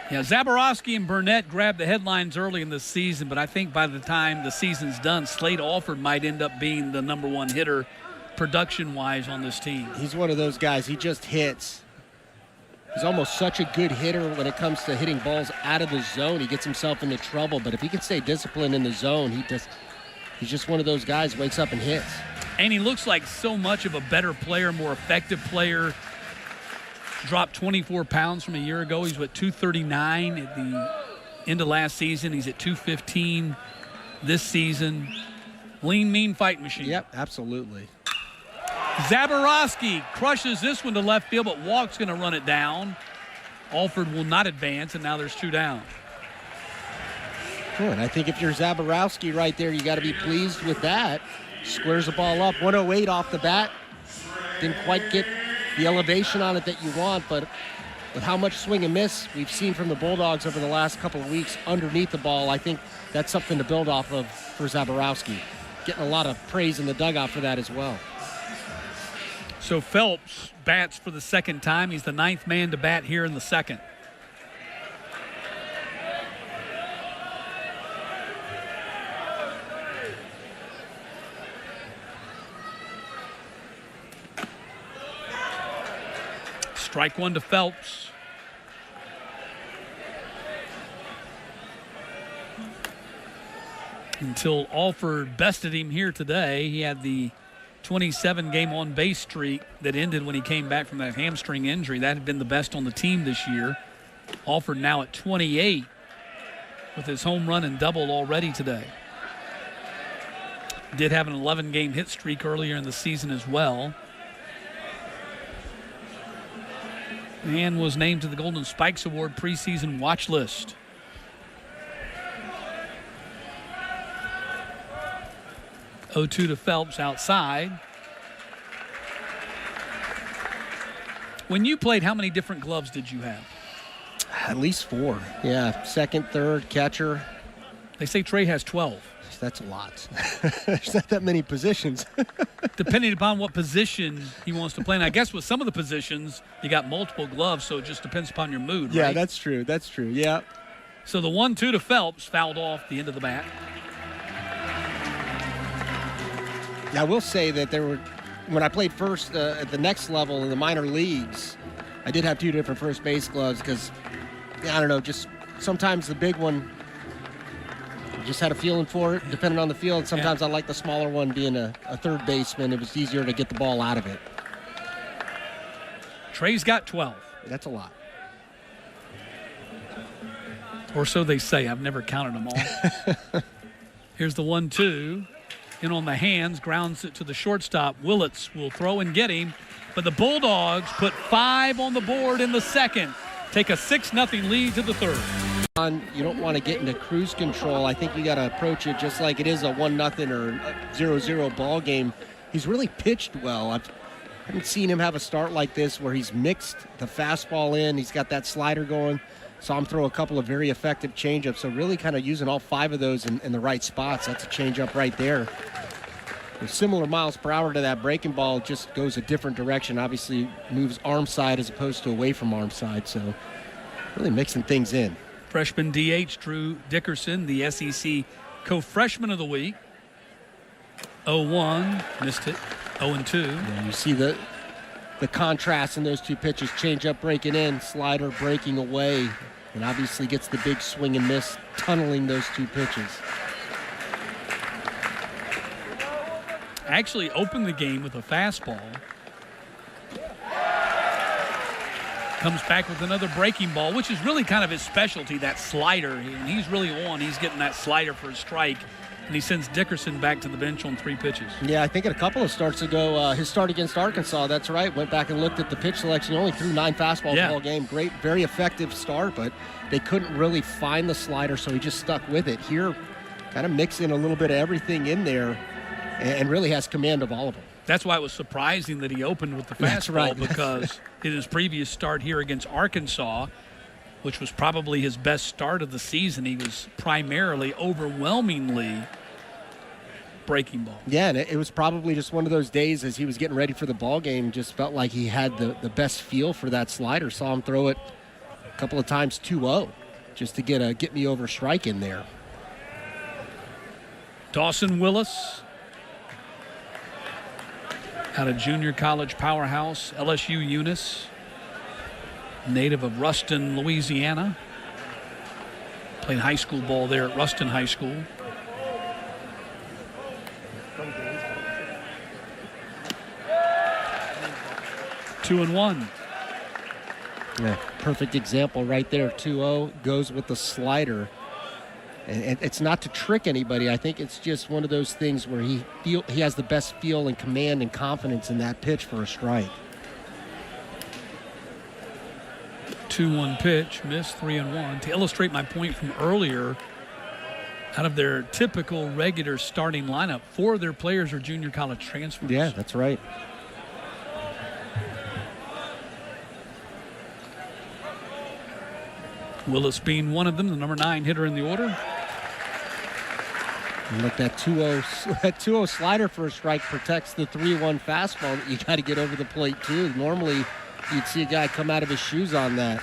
Yeah, Zaborowski and Burnett grabbed the headlines early in the season, but I think by the time the season's done, Slade Alford might end up being the number 1 hitter production-wise on this team. He's one of those guys, he just hits. He's almost such a good hitter when it comes to hitting balls out of the zone. He gets himself into trouble, but if he can stay disciplined in the zone, he's just one of those guys who wakes up and hits. And he looks like so much of a better player, more effective player. Dropped 24 pounds from a year ago. He's at 239 at the end of last season. He's at 215 this season. Lean, mean fight machine. Yep, absolutely. Zaborowski crushes this one to left field, but Walk's going to run it down. Alford will not advance, and now there's 2 down. Good. I think if you're Zaborowski right there, you got to be pleased with that. Squares the ball up, 108 off the bat. Didn't quite get the elevation on it that you want, but with how much swing and miss we've seen from the Bulldogs over the last couple of weeks underneath the ball, I think that's something to build off of for Zaborowski. Getting a lot of praise in the dugout for that as well. So Phelps bats for the second time. He's the 9th man to bat here in the second. Strike 1 to Phelps. Until Alford bested him here today. He had the 27-game on-base streak that ended when he came back from that hamstring injury. That had been the best on the team this year. Alford now at 28 with his home run and double already today. Did have an 11-game hit streak earlier in the season as well. And was named to the Golden Spikes Award preseason watch list. (0-2) to Phelps outside. When you played, how many different gloves did you have? At least 4. Yeah, second, third, catcher. They say Trey has 12. That's a lot. There's not that many positions. Depending upon what position he wants to play. And I guess with some of the positions, you got multiple gloves, so it just depends upon your mood, yeah, right? That's true. That's true. Yeah. So the 1-2 to Phelps fouled off the end of the bat. Yeah, I will say that when I played first at the next level in the minor leagues, I did have 2 different first base gloves because, I don't know, just sometimes the big one, just had a feeling for it, depending on the field. Sometimes I like the smaller one being a third baseman. It was easier to get the ball out of it. Trey's got 12. That's a lot. Or so they say. I've never counted them all. Here's the 1-2. In on the hands, grounds it to the shortstop. Willits will throw and get him. But the Bulldogs put 5 on the board in the second. Take a 6-0 lead to the third. You don't want to get into cruise control. I think you got to approach it just like it is a 1-0 or 0-0 ball game. He's really pitched well. I haven't seen him have a start like this where he's mixed the fastball in. He's got that slider going. Saw him throw a couple of very effective changeups. So really kind of using all 5 of those in the right spots. That's a changeup right there. similar miles per hour to that breaking ball, just goes a different direction. Obviously moves arm side as opposed to away from arm side, so really mixing things in. Freshman DH Drew Dickerson, the SEC co-freshman of the week. 0-1, missed it. 0-2. Yeah, you see the contrast in those two pitches. Changeup breaking in, slider breaking away, and obviously gets the big swing and miss, tunneling those two pitches. Actually opened the game with a fastball. Comes back with another breaking ball, which is really kind of his specialty, that slider. And he's really on. He's getting that slider for a strike. And he sends Dickerson back to the bench on 3 pitches. Yeah, I think a couple of starts ago, his start against Arkansas, that's right, went back and looked at the pitch selection. He only threw 9 fastballs all game. Great, very effective start, but they couldn't really find the slider, so he just stuck with it. Here, kind of mixing a little bit of everything in there and really has command of all of them. That's why it was surprising that he opened with the fastball, because in his previous start here against Arkansas, which was probably his best start of the season, he was primarily, overwhelmingly breaking ball. Yeah, and it was probably just one of those days as he was getting ready for the ball game, just felt like he had the best feel for that slider. Saw him throw it a couple of times 2-0 just to get a get me over strike in there. Dawson Willis, out of junior college powerhouse LSU Eunice, native of Ruston, Louisiana. Played high school ball there at Ruston High School. Two and one. Yeah, perfect example right there. 2-0 goes with the slider. And it's not to trick anybody. I think it's just one of those things where he has the best feel and command and confidence in that pitch for a strike. 2-1 pitch, missed. 3-1. To illustrate my point from earlier, out of their typical regular starting lineup, 4 of their players are junior college transfers. Yeah, that's right. Willis being one of them, the number 9 hitter in the order. And look, that 2-0 slider for a strike protects the 3-1 fastball that you got to get over the plate too. Normally, you'd see a guy come out of his shoes on that.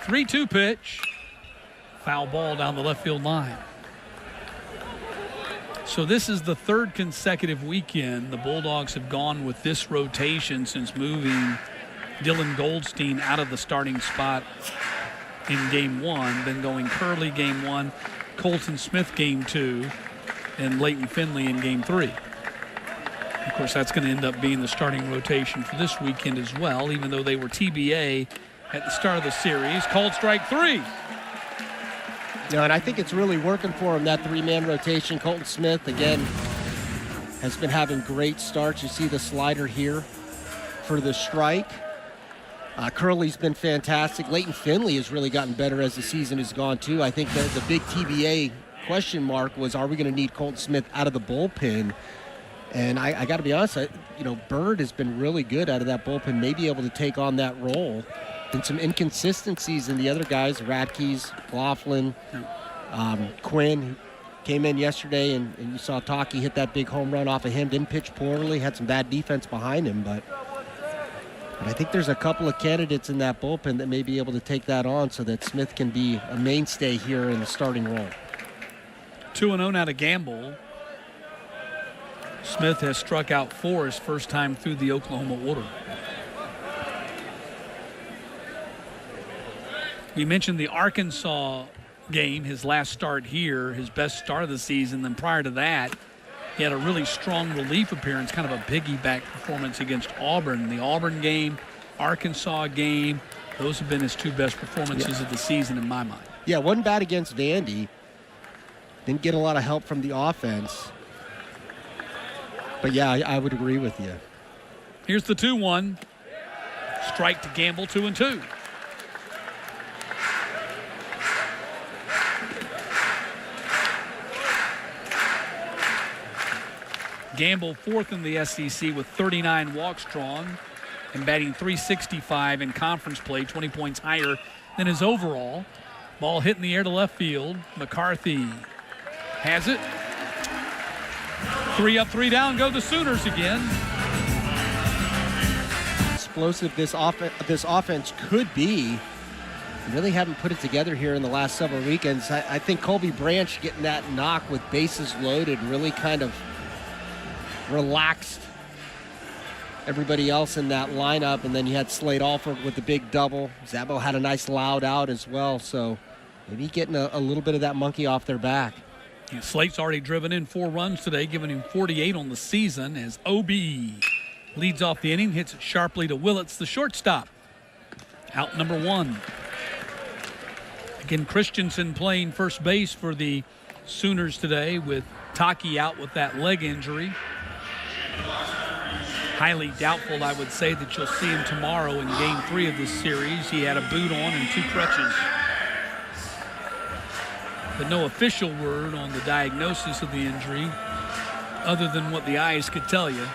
3-2 pitch. Foul ball down the left field line. So this is the 3rd consecutive weekend the Bulldogs have gone with this rotation since moving Dylan Goldstein out of the starting spot in game 1, then going Curley game 1, Colton Smith game 2, and Leighton Finley in game 3. Of course, that's going to end up being the starting rotation for this weekend as well, even though they were TBA at the start of the series. Called strike 3. And I think it's really working for him, that 3-man rotation. Colton Smith, again, has been having great starts. You see the slider here for the strike. Curley's been fantastic. Leighton Finley has really gotten better as the season has gone, too. I think the big TBA question mark was, are we going to need Colton Smith out of the bullpen? And I got to be honest, Bird has been really good out of that bullpen, maybe able to take on that role. And some inconsistencies in the other guys, Radke's, Laughlin, Quinn, who came in yesterday, and you saw Taki hit that big home run off of him. Didn't pitch poorly, had some bad defense behind him, but I think there's a couple of candidates in that bullpen that may be able to take that on so that Smith can be a mainstay here in the starting role. 2-0 now to Gamble. Smith has struck out 4 his first time through the Oklahoma order. We mentioned the Arkansas game, his last start here, his best start of the season. Then prior to that, he had a really strong relief appearance, kind of a piggyback performance against Auburn. The Auburn game, Arkansas game, those have been his 2 best performances of the season in my mind. Yeah, wasn't bad against Vandy. Didn't get a lot of help from the offense. But yeah, I would agree with you. Here's the 2-1. Strike to Gamble, 2-2. Gamble 4th in the SEC with 39 walks drawn and batting .365 in conference play, 20 points higher than his overall. Ball hit in the air to left field. McCarthy has it. 3 up, 3 down, go the Sooners again. Explosive this offense could be. Really haven't put it together here in the last several weekends. I think Colby Branch getting that knock with bases loaded really kind of relaxed everybody else in that lineup, and then you had Slade Alford with the big double. Zabo had a nice loud out as well, so maybe getting a little bit of that monkey off their back. Yeah, Slate's already driven in 4 runs today, giving him 48 on the season as O.B. leads off the inning, hits it sharply to Willits, the shortstop. Out number 1. Again, Christensen playing first base for the Sooners today with Taki out with that leg injury. Highly doubtful, I would say, that you'll see him tomorrow in Game 3 of this series. He had a boot on and 2 crutches. But no official word on the diagnosis of the injury other than what the eyes could tell you.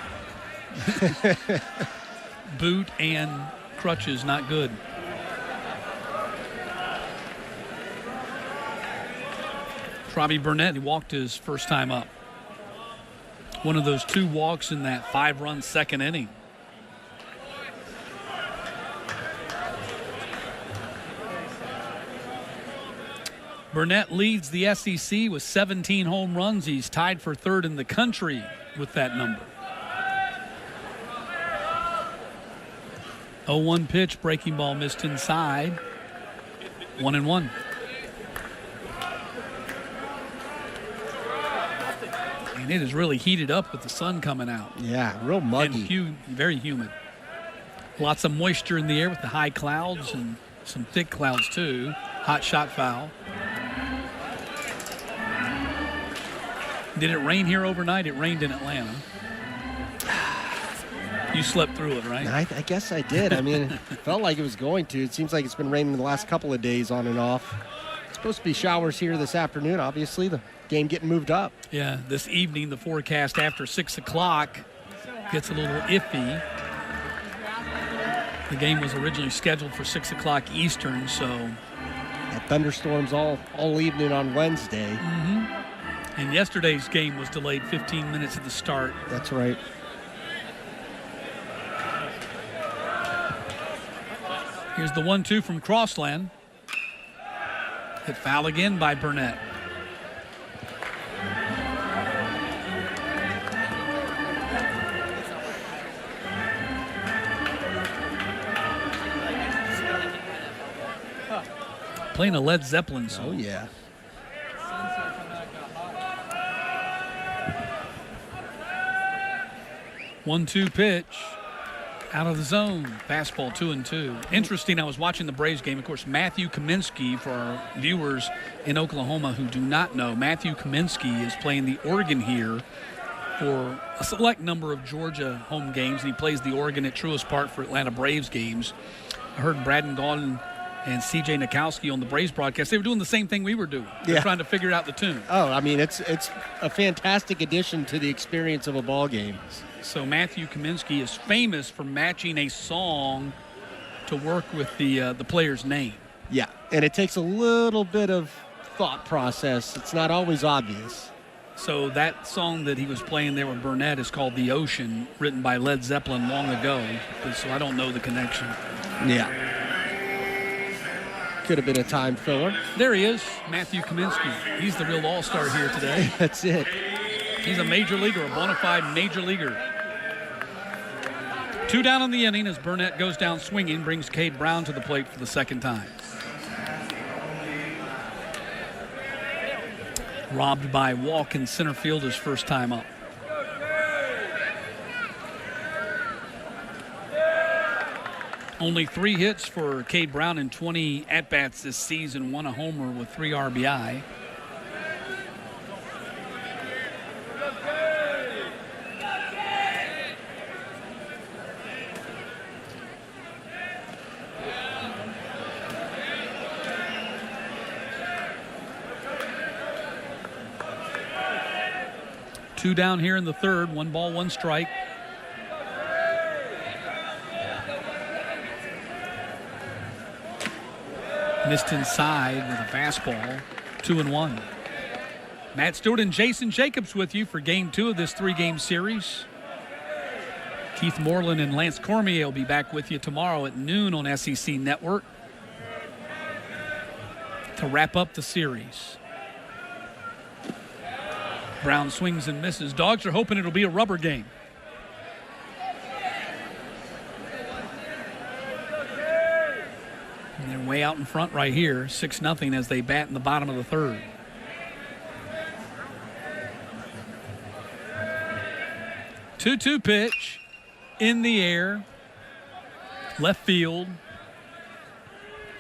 Boot and crutches, not good. Robbie Burnett, he walked his first time up. One of those 2 walks in that 5-run second inning. Burnett leads the SEC with 17 home runs. He's tied for 3rd in the country with that number. 0-1 pitch, breaking ball missed inside. 1-1. And it is really heated up with the sun coming out. Yeah, real muggy. And very humid. Lots of moisture in the air with the high clouds and some thick clouds too. Hot shot foul. Did it rain here overnight? It rained in Atlanta. You slept through it, right? I guess I did. I mean, it felt like it was going to. It seems like it's been raining the last couple of days on and off. It's supposed to be showers here this afternoon, obviously. The game getting moved up. Yeah, this evening, the forecast after 6 o'clock gets a little iffy. The game was originally scheduled for 6 o'clock Eastern, so. And thunderstorms all evening on Wednesday. Mm-hmm. And yesterday's game was delayed 15 minutes at the start. That's right. Here's the 1-2 from Crossland. Hit foul again by Burnett. Playing a Led Zeppelin song. Oh, yeah. One-two pitch. Out of the zone. Fastball 2-2. Interesting, I was watching the Braves game. Of course, Matthew Kaminsky, for our viewers in Oklahoma who do not know, Matthew Kaminsky is playing the organ here for a select number of Georgia home games, and he plays the organ at Truist Park for Atlanta Braves games. I heard Braden Gaudin and C.J. Nikowski on the Braves broadcast. They were doing the same thing we were doing. They're trying to figure out the tune. Oh, I mean, it's a fantastic addition to the experience of a ball game. So Matthew Kaminsky is famous for matching a song to work with the player's name. Yeah, and it takes a little bit of thought process. It's not always obvious. So that song that he was playing there with Burnett is called The Ocean, written by Led Zeppelin long ago. So I don't know the connection. Yeah. Could have been a time filler. There he is, Matthew Kaminsky. He's the real all-star here today. That's it. He's a major leaguer, a bona fide major leaguer. 2 down in the inning as Burnett goes down swinging, brings Cade Brown to the plate for the second time. Robbed by walk in center field his first time up. Only 3 hits for Cade Brown in 20 at-bats this season, 1 a homer with 3 RBI. Two down here in the third, 1 ball, 1 strike. Missed inside with a fastball. 2-1. Matt Stewart and Jason Jacobs with you for game 2 of this 3-game series. Keith Moreland and Lance Cormier will be back with you tomorrow at noon on SEC Network to wrap up the series. Brown swings and misses. Dogs are hoping it'll be a rubber game. And they're way out in front right here, 6-0 as they bat in the bottom of the third. Two-two pitch in the air, left field.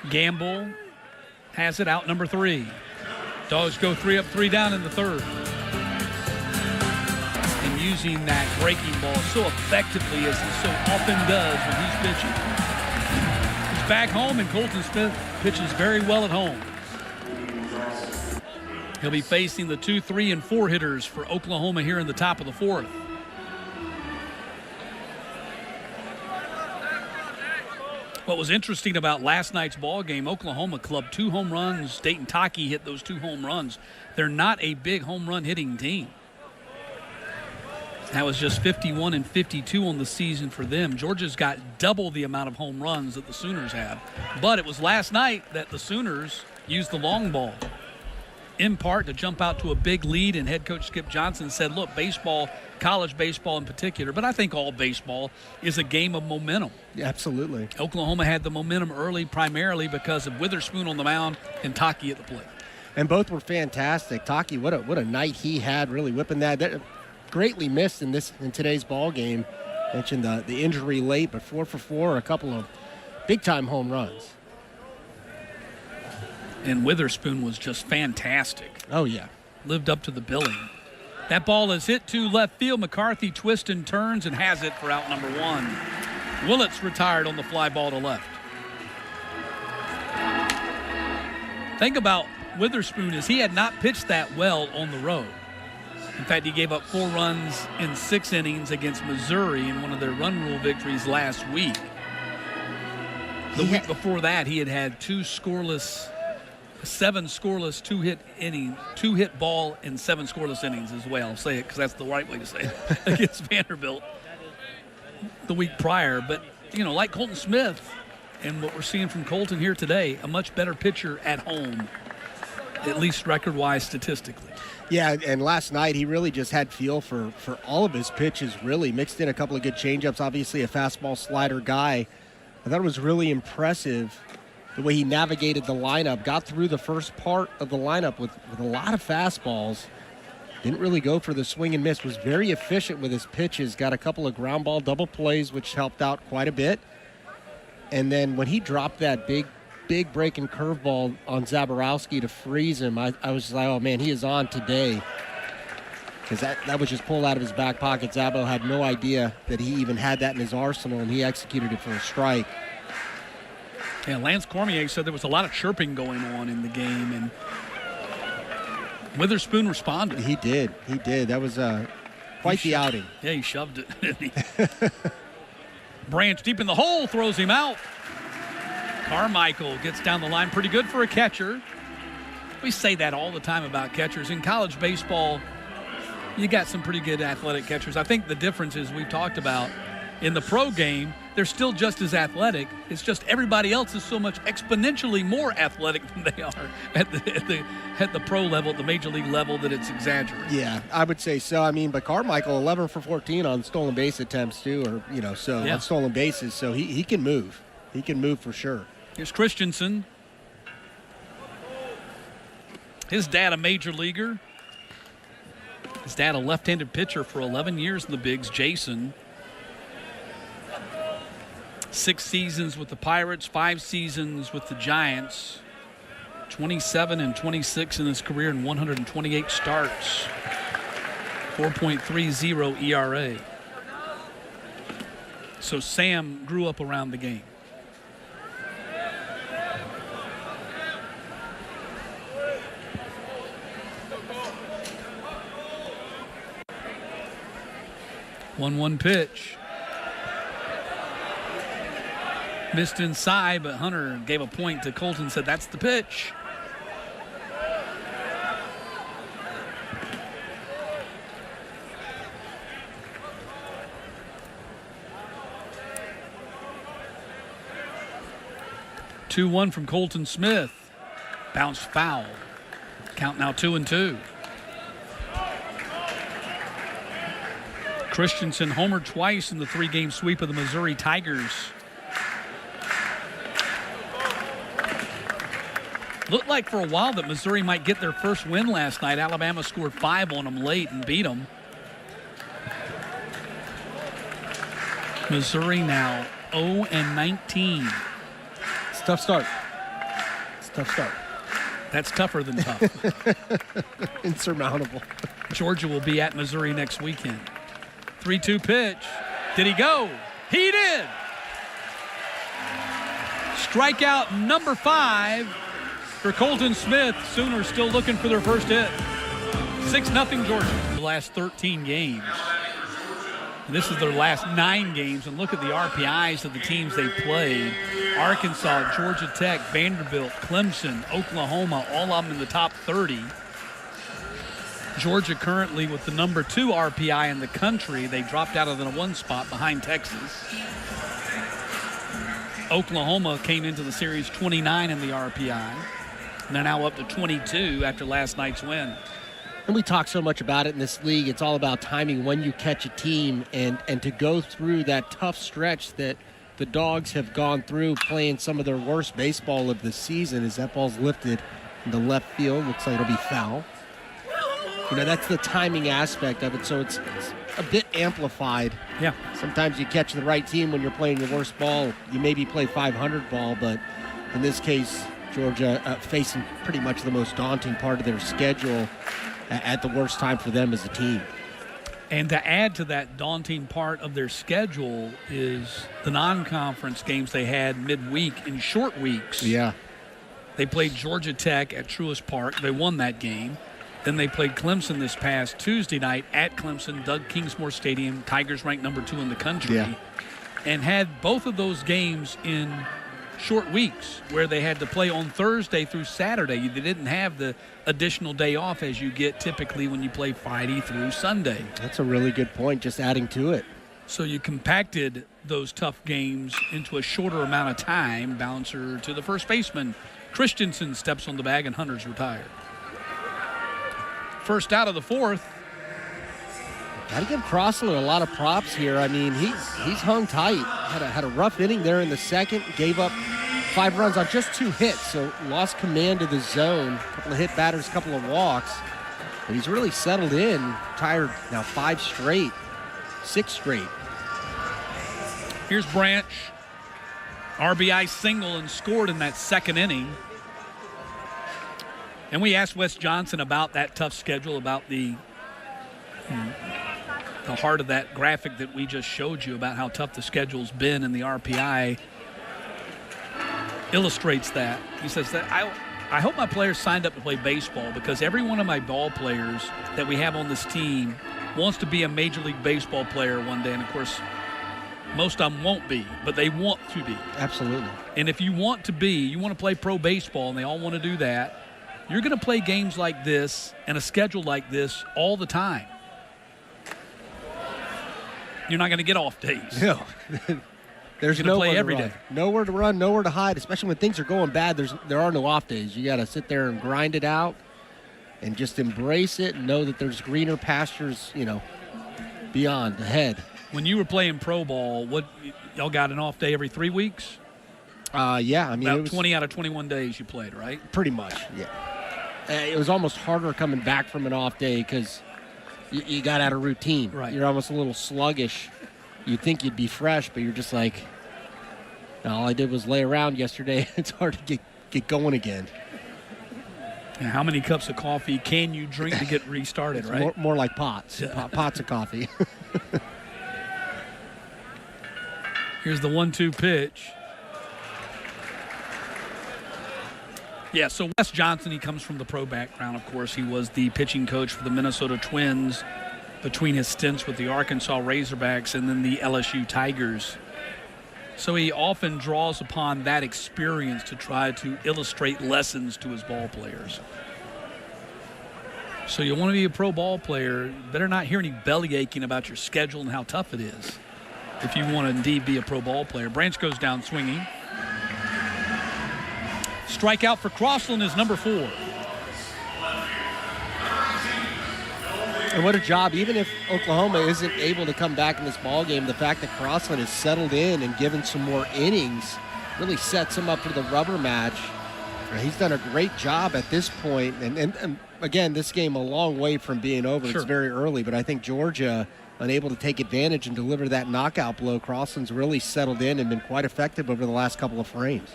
Gamble has it out, number 3. Dogs go 3 up, 3 down in the third. And using that breaking ball so effectively as he so often does when he's pitching. He's back home, and Colton Smith pitches very well at home. He'll be facing the 2, 3, and 4 hitters for Oklahoma here in the top of the 4th. What was interesting about last night's ball game, Oklahoma clubbed 2 home runs. Dayton Taki hit those 2 home runs. They're not a big home run hitting team. That was just 51 and 52 on the season for them. Georgia's got double the amount of home runs that the Sooners have. But it was last night that the Sooners used the long ball, in part to jump out to a big lead, and head coach Skip Johnson said, look, baseball, college baseball in particular, but I think all baseball is a game of momentum. Yeah, absolutely. Oklahoma had the momentum early primarily because of Witherspoon on the mound and Taki at the plate. And both were fantastic. Taki, what a night he had, really whipping that greatly missed in today's ball game. Mentioned the injury late, but 4 for 4, a couple of big-time home runs. And Witherspoon was just fantastic. Oh, yeah. Lived up to the billing. That ball is hit to left field. McCarthy twists and turns and has it for out number 1. Willits retired on the fly ball to left. Thing about Witherspoon is he had not pitched that well on the road. In fact, he gave up 4 runs in 6 innings against Missouri in one of their run rule victories last week. The week before that, he had 7 scoreless 2-hit ball in 7 scoreless innings as well. I'll say it because that's the right way to say it against Vanderbilt the week prior. But, like Colton Smith and what we're seeing from Colton here today, a much better pitcher at home, at least record-wise statistically. Yeah, and last night he really just had feel for all of his pitches, really. Mixed in a couple of good changeups, obviously a fastball slider guy. I thought it was really impressive the way he navigated the lineup, got through the first part of the lineup with a lot of fastballs. Didn't really go for the swing and miss, was very efficient with his pitches, got a couple of ground ball double plays, which helped out quite a bit. And then when he dropped that big breaking curveball on Zaborowski to freeze him, I was just like, oh man, he is on today. Because that was just pulled out of his back pocket. Zabo had no idea that he even had that in his arsenal, and he executed it for a strike. Yeah, Lance Cormier said there was a lot of chirping going on in the game, and Witherspoon responded. He did. That was quite the outing. Yeah, he shoved it, didn't he? Branch deep in the hole, throws him out. Carmichael gets down the line pretty good for a catcher. We say that all the time about catchers. In college baseball, you got some pretty good athletic catchers. I think the difference is we've talked about in the pro game, they're still just as athletic. It's just everybody else is so much exponentially more athletic than they are at the pro level, at the major league level, that it's exaggerated. Yeah, I would say so. I mean, but Carmichael, 11 for 14 on stolen base attempts too, on stolen bases. So he can move. He can move for sure. Here's Christensen. His dad, a major leaguer. His dad, a left-handed pitcher for 11 years in the bigs, Jason. 6 seasons with the Pirates, 5 seasons with the Giants. 27 and 26 in his career and 128 starts. 4.30 ERA. So Sam grew up around the game. One pitch. Missed inside, but Hunter gave a point to Colton, said that's the pitch. Two-1 from Colton Smith. Bounced foul. Count now 2-2. Christensen homered twice in the 3-game sweep of the Missouri Tigers. Looked like for a while that Missouri might get their first win last night. Alabama scored 5 on them late and beat them. Missouri now 0-19. It's a tough start. It's a tough start. That's tougher than tough. Insurmountable. Georgia will be at Missouri next weekend. 3-2 pitch. Did he go? He did. Strikeout number 5 for Colton Smith. Sooners still looking for their first hit. 6-0 Georgia. The last 13 games. And this is their last 9 games. And look at the RPIs of the teams they played. Arkansas, Georgia Tech, Vanderbilt, Clemson, Oklahoma, all of them in the top 30. Georgia currently with the number 2 RPI in the country. They dropped out of the 1 spot behind Texas. Oklahoma came into the series 29 in the RPI. And they're now up to 22 after last night's win. And we talk so much about it in this league. It's all about timing when you catch a team and to go through that tough stretch that the Dogs have gone through playing some of their worst baseball of the season as that ball's lifted in the left field. Looks like it'll be foul. You know, that's the timing aspect of it, so it's a bit amplified. Yeah. Sometimes you catch the right team when you're playing your worst ball. You maybe play 500 ball, but in this case, Georgia facing pretty much the most daunting part of their schedule at the worst time for them as a team. And to add to that daunting part of their schedule is the non-conference games they had midweek in short weeks. Yeah. They played Georgia Tech at Truist Park. They won that game. Then they played Clemson this past Tuesday night at Clemson, Doug Kingsmore Stadium. Tigers ranked number 2 in the country. Yeah. And had both of those games in short weeks where they had to play on Thursday through Saturday. They didn't have the additional day off as you get typically when you play Friday through Sunday. That's a really good point, just adding to it. So you compacted those tough games into a shorter amount of time. Bouncer to the first baseman. Christensen steps on the bag and Hunter's retired. First out of the 4th. Got to give Crossland a lot of props here. I mean, he's hung tight. Had a rough inning there in the second. Gave up 5 runs on just 2 hits, so lost command of the zone. A couple of hit batters, a couple of walks. But he's really settled in. Tired now 5 straight, 6 straight. Here's Branch. RBI single and scored in that second inning. And we asked Wes Johnson about that tough schedule, about the heart of that graphic that we just showed you about how tough the schedule's been, and the RPI illustrates that. He says that I hope my players signed up to play baseball because every one of my ball players that we have on this team wants to be a Major League Baseball player one day. And, of course, most of them won't be, but they want to be. Absolutely. And if you want to be, you want to play pro baseball, and they all want to do that, you're going to play games like this and a schedule like this all the time. You're not going to get off days. No. There's no play to every run. day. Nowhere to run, nowhere to hide, especially when things are going bad. There are no off days. You got to sit there and grind it out and just embrace it and know that there's greener pastures, beyond, ahead. When you were playing pro ball, y'all got an off day every 3 weeks? Yeah. I mean, About it was 20 out of 21 days you played, right? pretty much, yeah. It was almost harder coming back from an off day because you got out of routine. Right. You're almost a little sluggish. You'd think you'd be fresh, but you're just like, all I did was lay around yesterday. It's hard to get going again. Now, how many cups of coffee can you drink to get restarted, right? More like pots. Yeah. Pots of coffee. Here's the 1-2 pitch. Yeah, so Wes Johnson, he comes from the pro background, of course. He was the pitching coach for the Minnesota Twins between his stints with the Arkansas Razorbacks and then the LSU Tigers. So he often draws upon that experience to try to illustrate lessons to his ball players. So you want to be a pro ball player, you better not hear any belly aching about your schedule and how tough it is if you want to indeed be a pro ball player. Branch goes down swinging. Strikeout for Crossland is number 4. And what a job. Even if Oklahoma isn't able to come back in this ball game, the fact that Crossland has settled in and given some more innings really sets him up for the rubber match. He's done a great job at this point. And again, this game a long way from being over. Sure. It's very early, but I think Georgia unable to take advantage and deliver that knockout blow. Crossland's really settled in and been quite effective over the last couple of frames.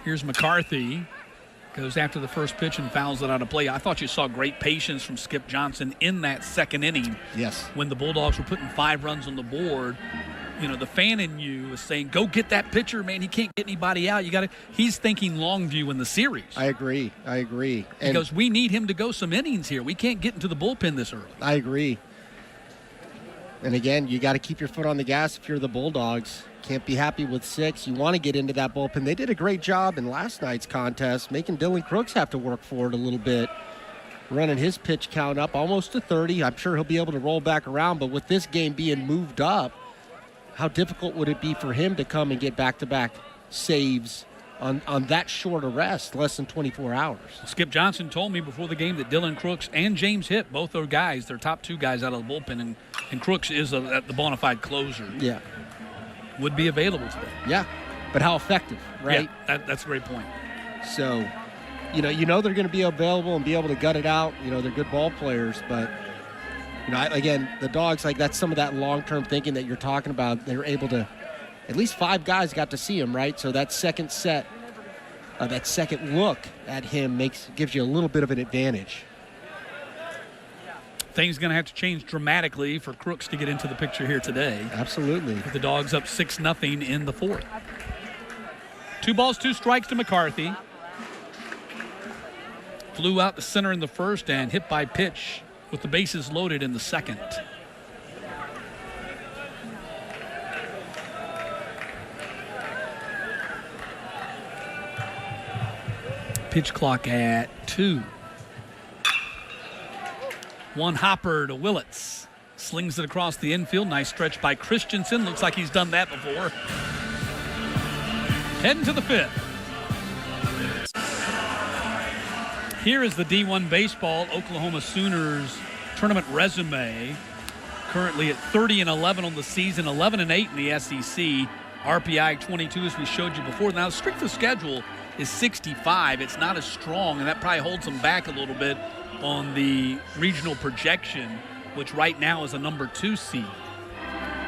Here's McCarthy. Goes after the first pitch and fouls it out of play. I thought you saw great patience from Skip Johnson in that second inning. Yes. When the Bulldogs were putting 5 runs on the board. You know, the fan in you was saying, go get that pitcher, man. He can't get anybody out. He's thinking long view in the series. I agree. He goes, we need him to go some innings here. We can't get into the bullpen this early. I agree. And again, you got to keep your foot on the gas if you're the Bulldogs. Can't be happy with 6. You want to get into that bullpen. They did a great job in last night's contest, making Dylan Crooks have to work for it a little bit. Running his pitch count up almost to 30. I'm sure he'll be able to roll back around, but with this game being moved up, how difficult would it be for him to come and get back-to-back saves on that short a rest, less than 24 hours? Skip Johnson told me before the game that Dylan Crooks and James Hitt, both are guys, they're top 2 guys out of the bullpen, and Crooks is the bona fide closer. Yeah. Would be available today. Yeah, but how effective, right? Yeah, that's a great point. So, you know they're going to be available and be able to gut it out. You know, they're good ball players, but, again, the Dogs, that's some of that long-term thinking that you're talking about. They're able to, at least 5 guys got to see him, right? So that second set, that second look at him gives you a little bit of an advantage. Things going to have to change dramatically for Crooks to get into the picture here today. Absolutely. With the Dogs up 6-0 in the 4th. 2 balls, 2 strikes to McCarthy. Flew out the center in the first and hit by pitch with the bases loaded in the second. Pitch clock at 2. One hopper to Willits. Slings it across the infield. Nice stretch by Christensen. Looks like he's done that before. Heading to the 5th. Here is the D1 Baseball Oklahoma Sooners tournament resume. Currently at 30-11 on the season, 11-8 in the SEC. RPI 22, as we showed you before. Now, the strength of schedule is 65. It's not as strong, and that probably holds them back a little bit on the regional projection, which right now is a number 2 seed.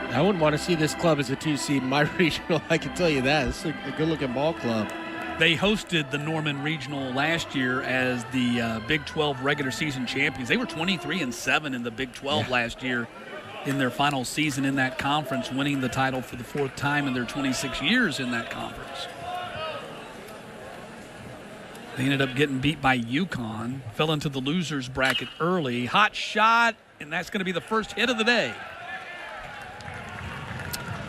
I wouldn't want to see this club as a 2 seed in my regional, I can tell you that. It's a good-looking ball club. They hosted the Norman Regional last year as the Big 12 regular season champions. They were 23-7 in the Big 12 last year in their final season in that conference, winning the title for the 4th time in their 26 years in that conference. They ended up getting beat by UConn, fell into the losers bracket early. Hot shot, and that's going to be the first hit of the day.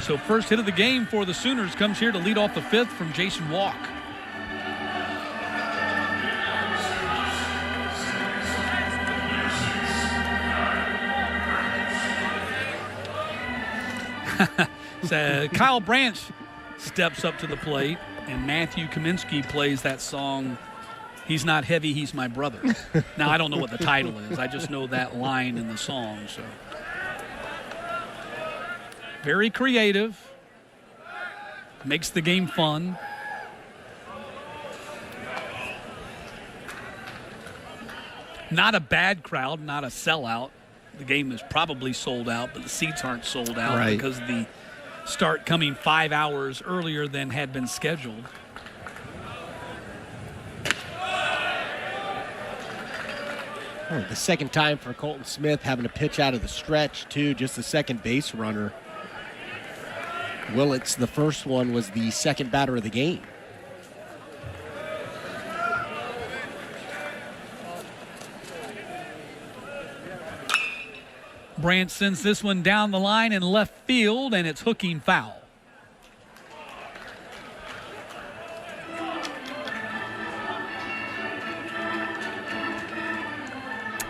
So first hit of the game for the Sooners comes here to lead off the 5th from Jason Walk. So Kyle Branch steps up to the plate, and Matthew Kaminsky plays that song, "He's Not Heavy, He's My Brother." Now, I don't know what the title is. I just know that line in the song. So very creative. Makes the game fun. Not a bad crowd, not a sellout. The game is probably sold out, but the seats aren't sold out because of the start coming 5 hours earlier than had been scheduled. The second time for Colton Smith having to pitch out of the stretch, too, just the second base runner. Willits, the first one, was the second batter of the game. Branch sends this one down the line in left field, and it's hooking foul.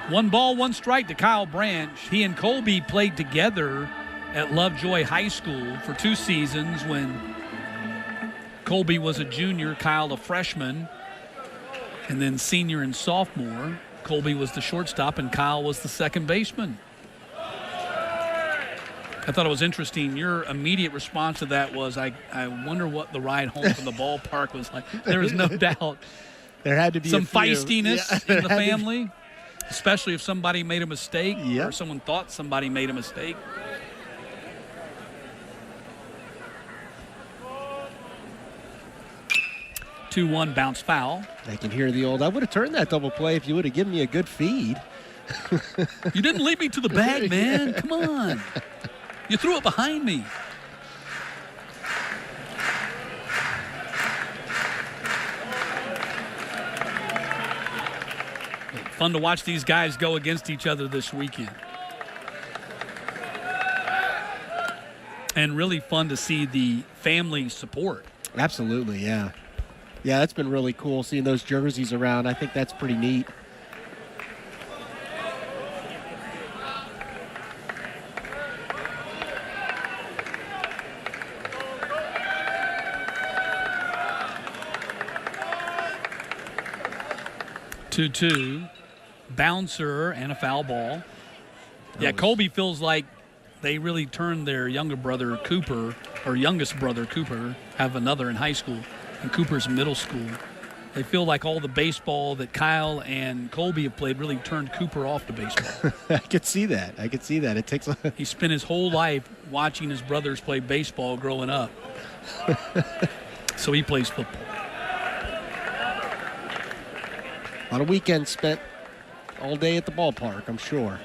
1 ball, 1 strike to Kyle Branch. He and Colby played together at Lovejoy High School for 2 seasons when Colby was a junior, Kyle a freshman, and then senior and sophomore. Colby was the shortstop and Kyle was the second baseman. I thought it was interesting. Your immediate response to that was, I wonder what the ride home from the ballpark was like. There was no doubt. There had to be some feistiness in the family, especially if somebody made a mistake or someone thought somebody made a mistake. Two 2-1 bounce foul. I can hear the old, I would have turned that double play if you would have given me a good feed. You didn't lead me to the bag, man. Come on. You threw it behind me. Fun to watch these guys go against each other this weekend. And really fun to see the family support. Absolutely, yeah. Yeah, that's been really cool seeing those jerseys around. I think that's pretty neat. Two, bouncer and a foul ball. Yeah, Colby feels like they really turned their younger brother Cooper, or youngest brother Cooper, have another in high school, and Cooper's in middle school. They feel like all the baseball that Kyle and Colby have played really turned Cooper off to baseball. I could see that. It takes He spent his whole life watching his brothers play baseball growing up. So he plays football. On a weekend spent all day at the ballpark, I'm sure.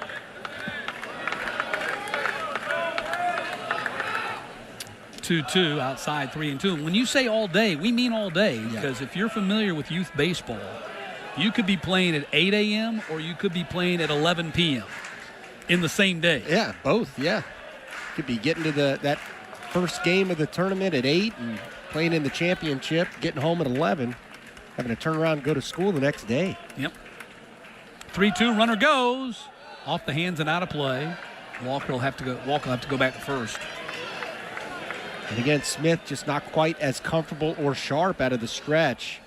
2-2 outside, 3-2. And when you say all day, we mean all day, because if you're familiar with youth baseball, you could be playing at 8 a.m. or you could be playing at 11 p.m. in the same day. Yeah, both, yeah. Could be getting to that first game of the tournament at 8 and playing in the championship, getting home at 11, having to turn around and go to school the next day. Yep. 3-2, runner goes. Off the hands and out of play. Walker will have to go back to first. And again, Smith just not quite as comfortable or sharp out of the stretch.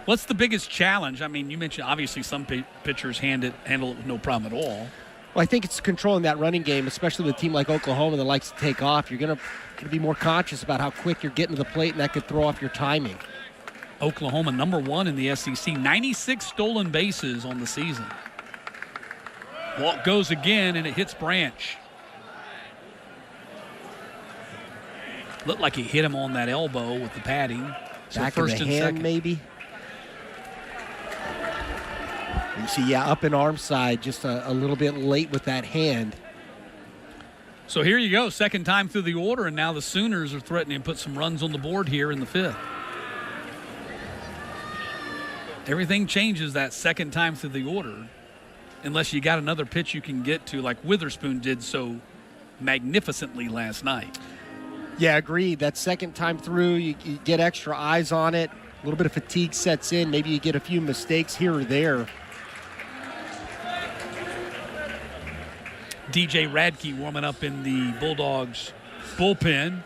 What's the biggest challenge? I mean, you mentioned obviously some pitchers handle it with no problem at all. Well, I think it's controlling that running game, especially with a team like Oklahoma that likes to take off. You're going to be more conscious about how quick you're getting to the plate, and that could throw off your timing. Oklahoma, number 1 in the SEC, 96 stolen bases on the season. Walk goes again, and it hits Branch. Looked like he hit him on that elbow with the padding. So Back first of the and hand, second. maybe. You see, up in arm side, just a little bit late with that hand. So here you go, second time through the order, and now the Sooners are threatening to put some runs on the board here in the 5th. Everything changes that second time through the order, unless you got another pitch you can get to, like Witherspoon did so magnificently last night. Yeah, agreed. That second time through, you get extra eyes on it. A little bit of fatigue sets in. Maybe you get a few mistakes here or there. DJ Radke warming up in the Bulldogs bullpen.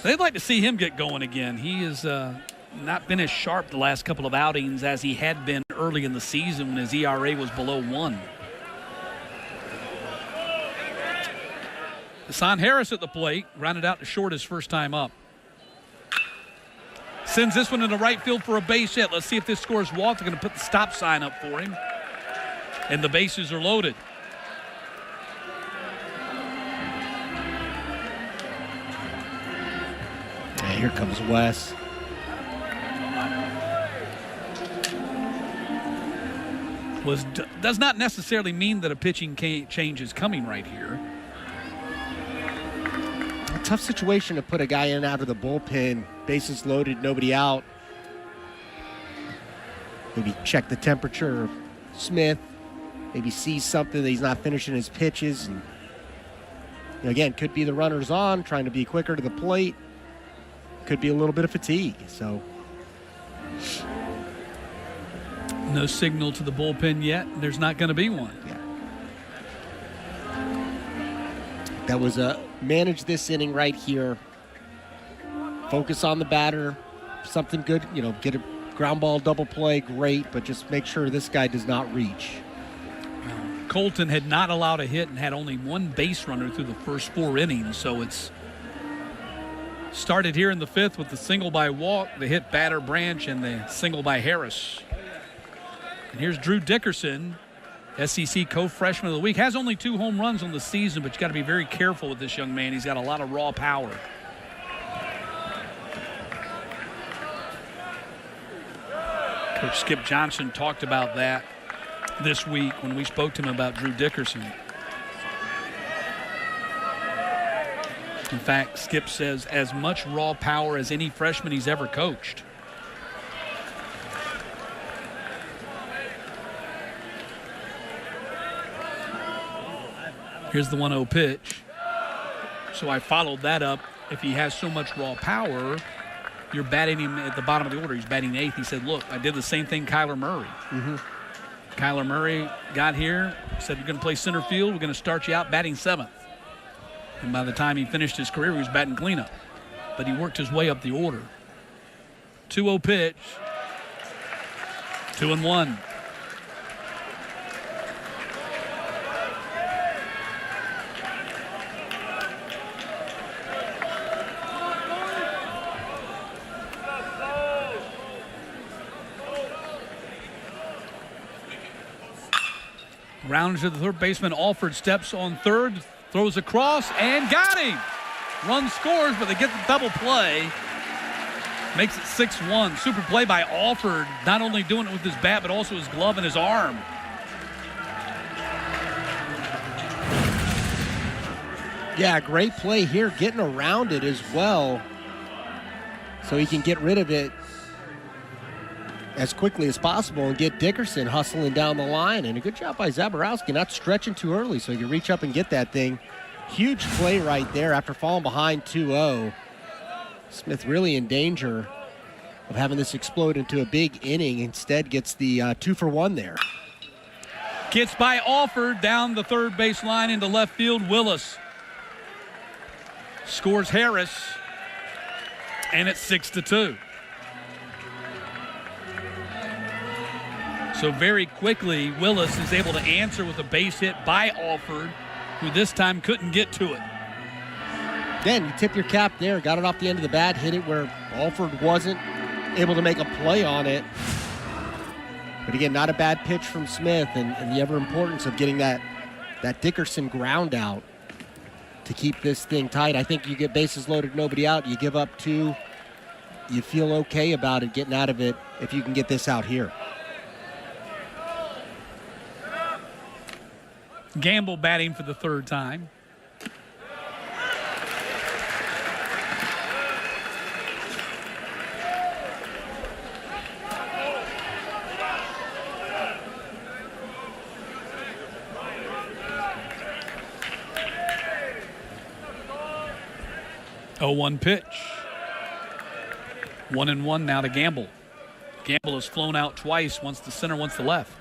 They'd like to see him get going again. He has not been as sharp the last couple of outings as he had been early in the season when his ERA was below 1. Hassan Harris at the plate, rounded out to short his first time up. Sends this one into right field for a base hit. Let's see if this scores walk. They're going to put the stop sign up for him. And the bases are loaded. Yeah, here comes Wes. Does not necessarily mean that a pitching change is coming right here. A tough situation to put a guy in and out of the bullpen. Bases loaded, nobody out. Maybe check the temperature of Smith. Maybe see something that he's not finishing his pitches. And again, could be the runners on, trying to be quicker to the plate. Could be a little bit of fatigue. So No signal to the bullpen yet. There's not going to be one. Yeah. That was a manage this inning right here. Focus on the batter. Something good, get a ground ball double play, great, but just make sure this guy does not reach. Colton had not allowed a hit and had only one base runner through the first 4 innings, so it's started here in the 5th with the single by Walk, the hit batter Branch, and the single by Harris. And here's Drew Dickerson, SEC co-freshman of the week. Has only 2 home runs on the season, but you got to be very careful with this young man. He's got a lot of raw power. Coach Skip Johnson talked about that this week when we spoke to him about Drew Dickerson. In fact, Skip says as much raw power as any freshman he's ever coached. Here's the 1-0 pitch. So I followed that up. If he has so much raw power, you're batting him at the bottom of the order. He's batting 8th. He said, look, I did the same thing Kyler Murray. Mm-hmm. Kyler Murray got here, said, you're going to play center field. We're going to start you out batting 7th. And by the time he finished his career, he was batting cleanup. But he worked his way up the order. 2-0 pitch. 2-1. Round to the third baseman. Alford steps on third, throws across, and got him. Run scores, but they get the double play. Makes it 6-1. Super play by Alford, not only doing it with his bat, but also his glove and his arm. Yeah, great play here, getting around it as well, so he can get rid of it as quickly as possible and get Dickerson hustling down the line. And a good job by Zaborowski, not stretching too early so he can reach up and get that thing. Huge play right there after falling behind 2-0. Smith really in danger of having this explode into a big inning. Instead gets the 2-for-1 there. Gets by Alford down the third base line into left field. Willis scores Harris, and it's 6-2. So very quickly, Willis is able to answer with a base hit by Alford, who this time couldn't get to it. Again, you tip your cap there. Got it off the end of the bat, hit it where Alford wasn't able to make a play on it. But again, not a bad pitch from Smith, and the ever importance of getting that Dickerson ground out to keep this thing tight. I think you get bases loaded, nobody out. You give up 2. You feel okay about it, getting out of it if you can get this out here. Gamble batting for the 3rd time. Oh, 1 pitch. 1-1 now to Gamble. Gamble has flown out twice, once to center, once to left.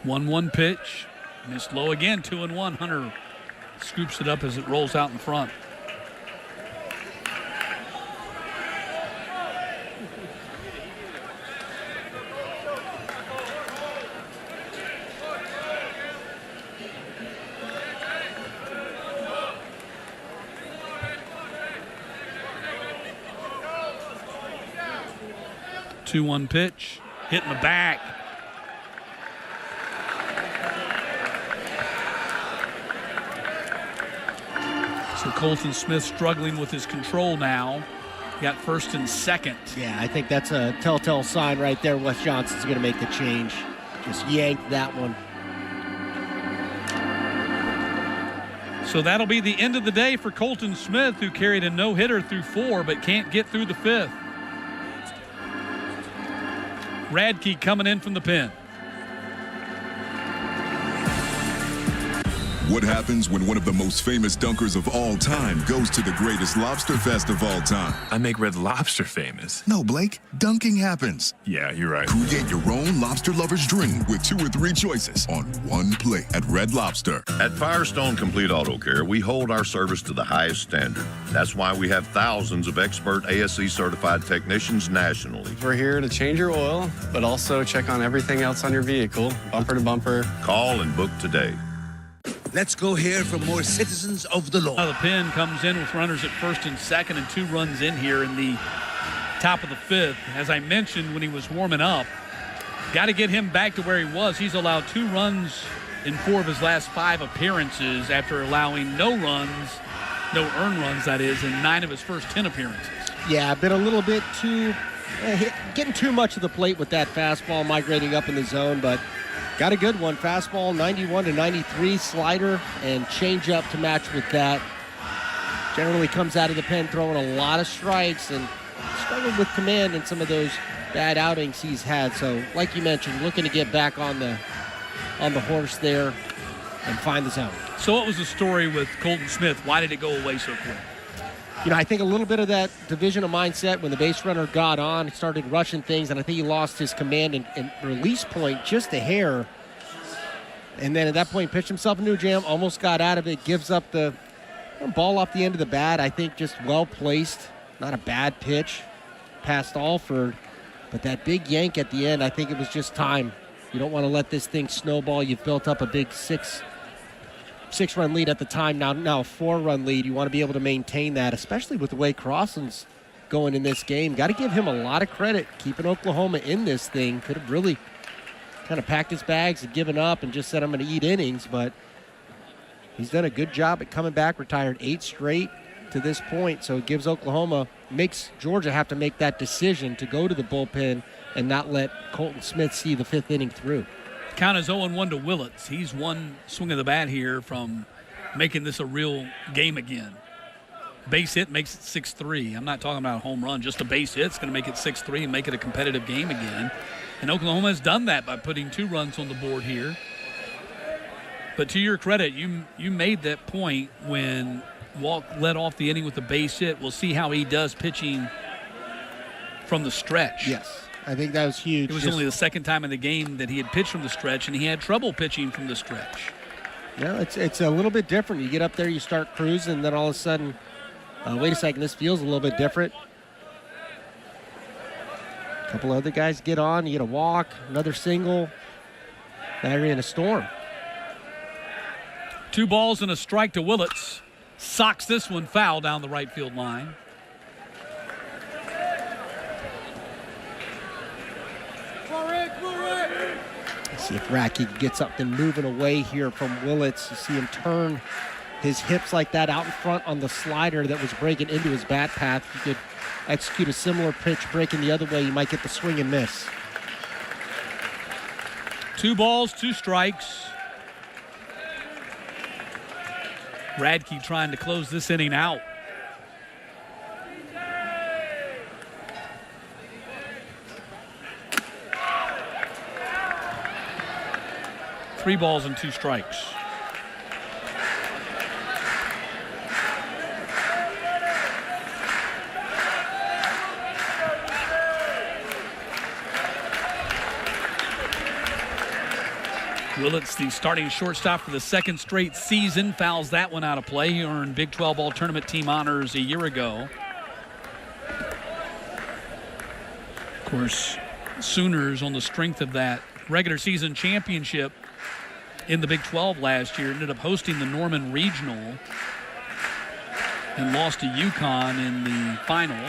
One pitch, missed low again. 2-1. Hunter scoops it up as it rolls out in front. Two-one pitch, hit in the back. So Colton Smith struggling with his control now. Got first and second. Yeah, I think that's a telltale sign right there. Wes Johnson's going to make the change. Just yanked that one. So that'll be the end of the day for Colton Smith, who carried a no-hitter through 4 but can't get through the 5th. Radke coming in from the pen. What happens when one of the most famous dunkers of all time goes to the greatest lobster fest of all time? I make Red Lobster famous. No, Blake. Dunking happens. Yeah, you're right. Create your own lobster lover's dream with 2 or 3 choices on one plate at Red Lobster. At Firestone Complete Auto Care, we hold our service to the highest standard. That's why we have thousands of expert ASE certified technicians nationally. We're here to change your oil, but also check on everything else on your vehicle, bumper to bumper. Call and book today. Let's go here for more citizens of the law. The pen comes in with runners at first and second and 2 runs in here in the top of the 5th. As I mentioned when he was warming up, got to get him back to where he was. He's allowed 2 runs in 4 of his last 5 appearances after allowing no runs, no earned runs that is, in 9 of his first 10 appearances. Yeah, been a little bit too, getting too much of the plate with that fastball migrating up in the zone, but got a good one. Fastball 91 to 93, slider and changeup to match with that. Generally comes out of the pen throwing a lot of strikes and struggled with command in some of those bad outings he's had. So, like you mentioned, looking to get back on the horse there and find the zone. So what was the story with Colton Smith? Why did it go away so quick? You know, I think a little bit of that division of mindset when the base runner got on, he started rushing things, and I think he lost his command and release point just a hair. And then at that point, pitched himself into a jam, almost got out of it, gives up the ball off the end of the bat. I think just well placed, not a bad pitch, past Alford. But that big yank at the end, I think it was just time. You don't want to let this thing snowball. You've built up a big six-run lead at the time, now a 4-run lead. You want to be able to maintain that, especially with the way Crossland's going in this game. Got to give him a lot of credit keeping Oklahoma in this thing. Could have really kind of packed his bags and given up and just said, I'm going to eat innings, but he's done a good job at coming back, retired 8 straight to this point, so it gives Oklahoma, makes Georgia have to make that decision to go to the bullpen and not let Colton Smith see the 5th inning through. Count is 0-1 to Willits. He's one swing of the bat here from making this a real game again. Base hit makes it 6-3. I'm not talking about a home run, just a base hit's going to make it 6-3 and make it a competitive game again. And Oklahoma has done that by putting 2 runs on the board here. But to your credit, you made that point when Walk led off the inning with the base hit. We'll see how he does pitching from the stretch. Yes. I think that was huge. It was only the second time in the game that he had pitched from the stretch, and he had trouble pitching from the stretch. No, it's a little bit different. You get up there, you start cruising, and then all of a sudden, wait a second, this feels a little bit different. A couple other guys get on, you get a walk, another single. Now you're in a storm. 2 balls and a strike to Willits. Socks this one foul down the right field line. See if Radke gets up and moving away here from Willits. You see him turn his hips like that out in front on the slider that was breaking into his bat path. He could execute a similar pitch breaking the other way. You might get the swing and miss. 2 balls, 2 strikes. Radke trying to close this inning out. Three balls and 2 strikes. Willits, the starting shortstop for the 2nd straight season, fouls that one out of play. He earned Big 12 All-Tournament team honors a year ago. Of course, Sooners, on the strength of that regular season championship in the Big 12 last year, ended up hosting the Norman Regional and lost to UConn in the final.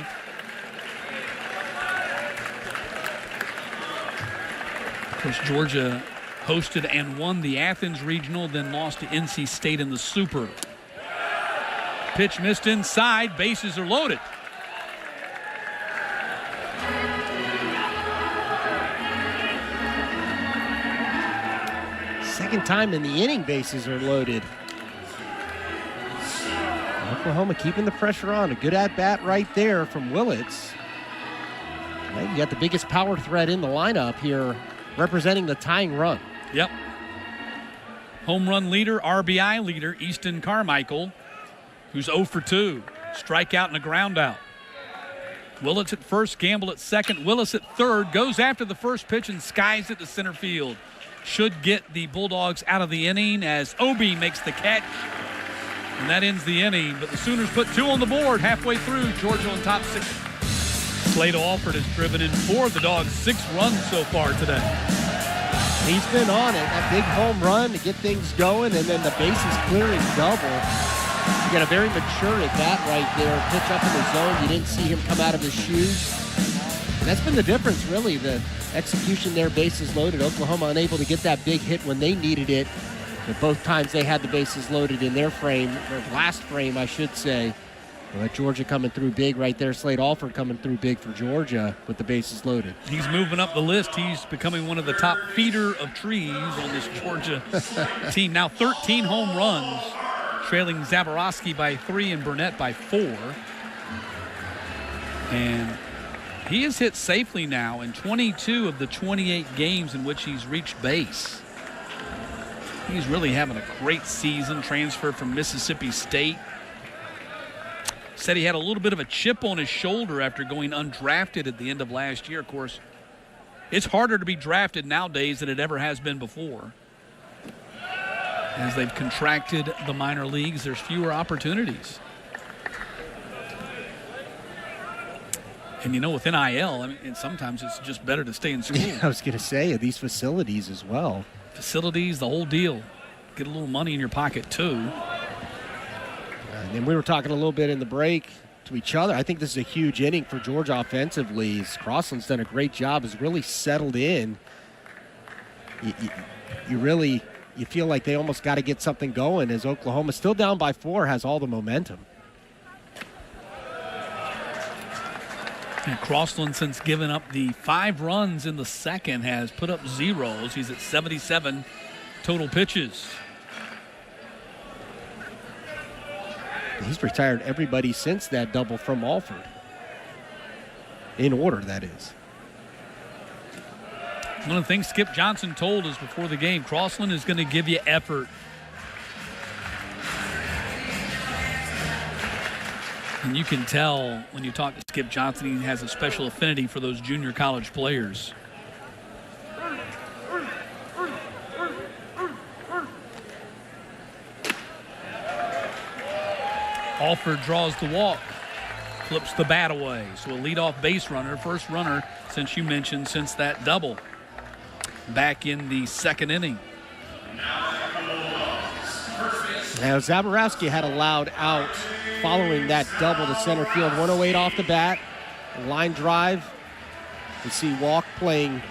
Of course, Georgia hosted and won the Athens Regional, then lost to NC State in the Super. Pitch missed inside, bases are loaded. Second time in the inning, bases are loaded. Oklahoma keeping the pressure on. A good at-bat right there from Willits. You got the biggest power threat in the lineup here, representing the tying run. Yep. Home run leader, RBI leader, Easton Carmichael, who's 0 for 2. Strikeout and a ground out. Willis at first, Gamble at second, Willis at third, goes after the first pitch and skies it to center field. Should get the Bulldogs out of the inning as Obi makes the catch. And that ends the inning, but the Sooners put 2 on the board halfway through. Georgia on top 6. Slade Alford has driven in 4 of the Dogs' 6 runs so far today. He's been on it. That big home run to get things going, and then the bases clearing double. You got a very mature at bat right there. Pitch up in the zone. You didn't see him come out of his shoes. And that's been the difference, really. The execution there, bases loaded. Oklahoma unable to get that big hit when they needed it. But both times they had the bases loaded in their frame, or last frame, I should say. But Georgia coming through big right there. Slade Alford coming through big for Georgia with the bases loaded. He's moving up the list. He's becoming one of the top feeder of trees on this Georgia team. Now 13 home runs, trailing Zaborowski by 3 and Burnett by 4. And he has hit safely now in 22 of the 28 games in which he's reached base. He's really having a great season. Transferred from Mississippi State. Said he had a little bit of a chip on his shoulder after going undrafted at the end of last year. Of course, it's harder to be drafted nowadays than it ever has been before. As they've contracted the minor leagues, there's fewer opportunities. And, you know, with NIL, I mean, and sometimes it's just better to stay in school. I was going to say, these facilities as well. Facilities, the whole deal. Get a little money in your pocket, too. And then we were talking a little bit in the break to each other. I think this is a huge inning for Georgia offensively. Crossland's done a great job, has really settled in. You feel like they almost got to get something going as Oklahoma, still down by 4, has all the momentum. And Crossland, since giving up the 5 runs in the second, has put up zeros. He's at 77 total pitches. He's retired everybody since that double from Alford. In order, that is. One of the things Skip Johnson told us before the game, Crossland is going to give you effort. And you can tell when you talk to Skip Johnson, he has a special affinity for those junior college players. Alford draws the walk, flips the bat away. So a leadoff base runner, first runner, since you mentioned, since that double. Back in the second inning. Now, Zaborowski had allowed out following that double to center field. 108 off the bat, line drive. You see Walk playing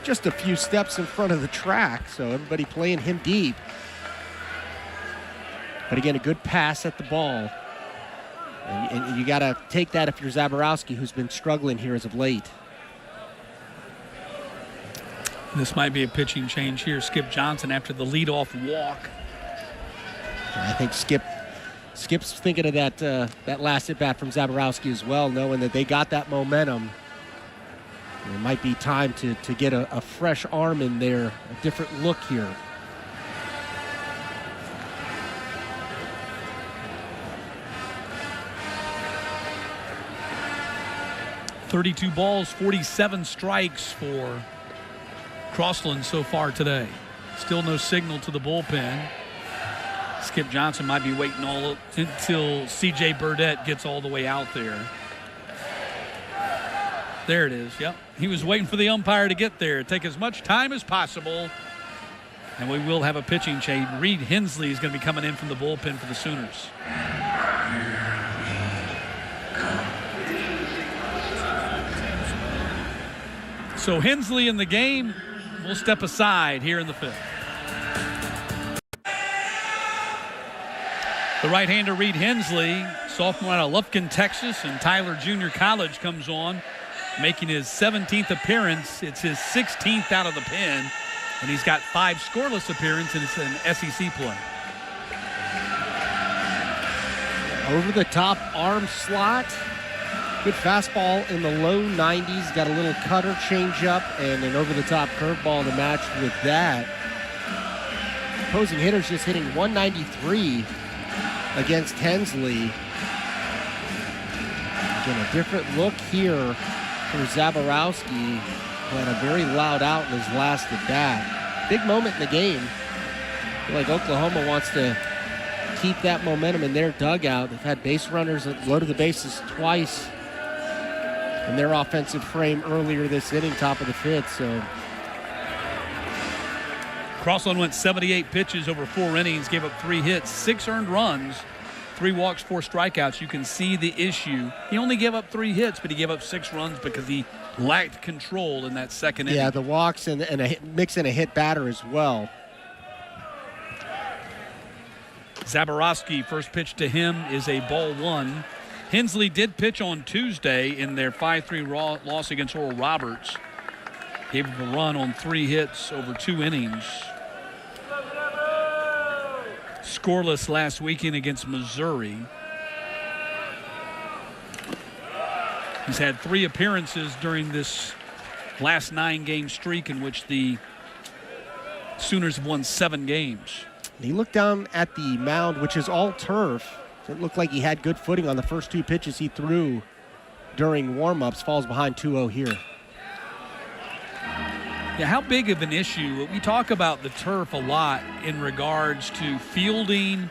just a few steps in front of the track, so everybody playing him deep. But again, a good pass at the ball. And you got to take that if you're Zaborowski, who's been struggling here as of late. This might be a pitching change here. Skip Johnson after the leadoff walk. I think Skip's thinking of that last at-bat from Zaborowski as well, knowing that they got that momentum. It might be time to get a fresh arm in there, a different look here. .32 balls, 47 strikes for Crossland so far today. Still no signal to the bullpen. Skip Johnson might be waiting until C.J. Burdett gets all the way out there. There it is, yep. He was waiting for the umpire to get there. Take as much time as possible. And we will have a pitching change. Reed Hensley is going to be coming in from the bullpen for the Sooners. So Hensley in the game. We'll step aside here in the fifth. The right-hander Reed Hensley, sophomore out of Lufkin, Texas, and Tyler Junior College comes on, making his 17th appearance. It's his 16th out of the pen, and he's got 5 scoreless appearances in SEC play. Over the top arm slot. Good fastball in the low 90s. Got a little cutter changeup and an over-the-top curveball to match with that. Opposing hitters just hitting 193 against Hensley. Again, a different look here for Zaborowski, who had a very loud out in his last at-bat. Big moment in the game. I feel like Oklahoma wants to keep that momentum in their dugout. They've had base runners that loaded the bases twice in their offensive frame earlier this inning, top of the fifth. So Crossland went 78 pitches over 4 innings, gave up 3 hits, 6 earned runs, 3 walks, 4 strikeouts. You can see the issue. He only gave up 3 hits, but he gave up 6 runs because he lacked control in that second inning. Yeah, the walks and mix in a hit batter as well. Zaborowski, first pitch to him is a ball 1. Hensley did pitch on Tuesday in their 5-3 loss against Oral Roberts. Gave up a run on 3 hits over 2 innings. Scoreless last weekend against Missouri. He's had 3 appearances during this last 9-game streak in which the Sooners have won 7 games. He looked down at the mound, which is all turf. It looked like he had good footing on the first 2 pitches he threw during warm-ups. Falls behind 2-0 here. Yeah, how big of an issue? We talk about the turf a lot in regards to fielding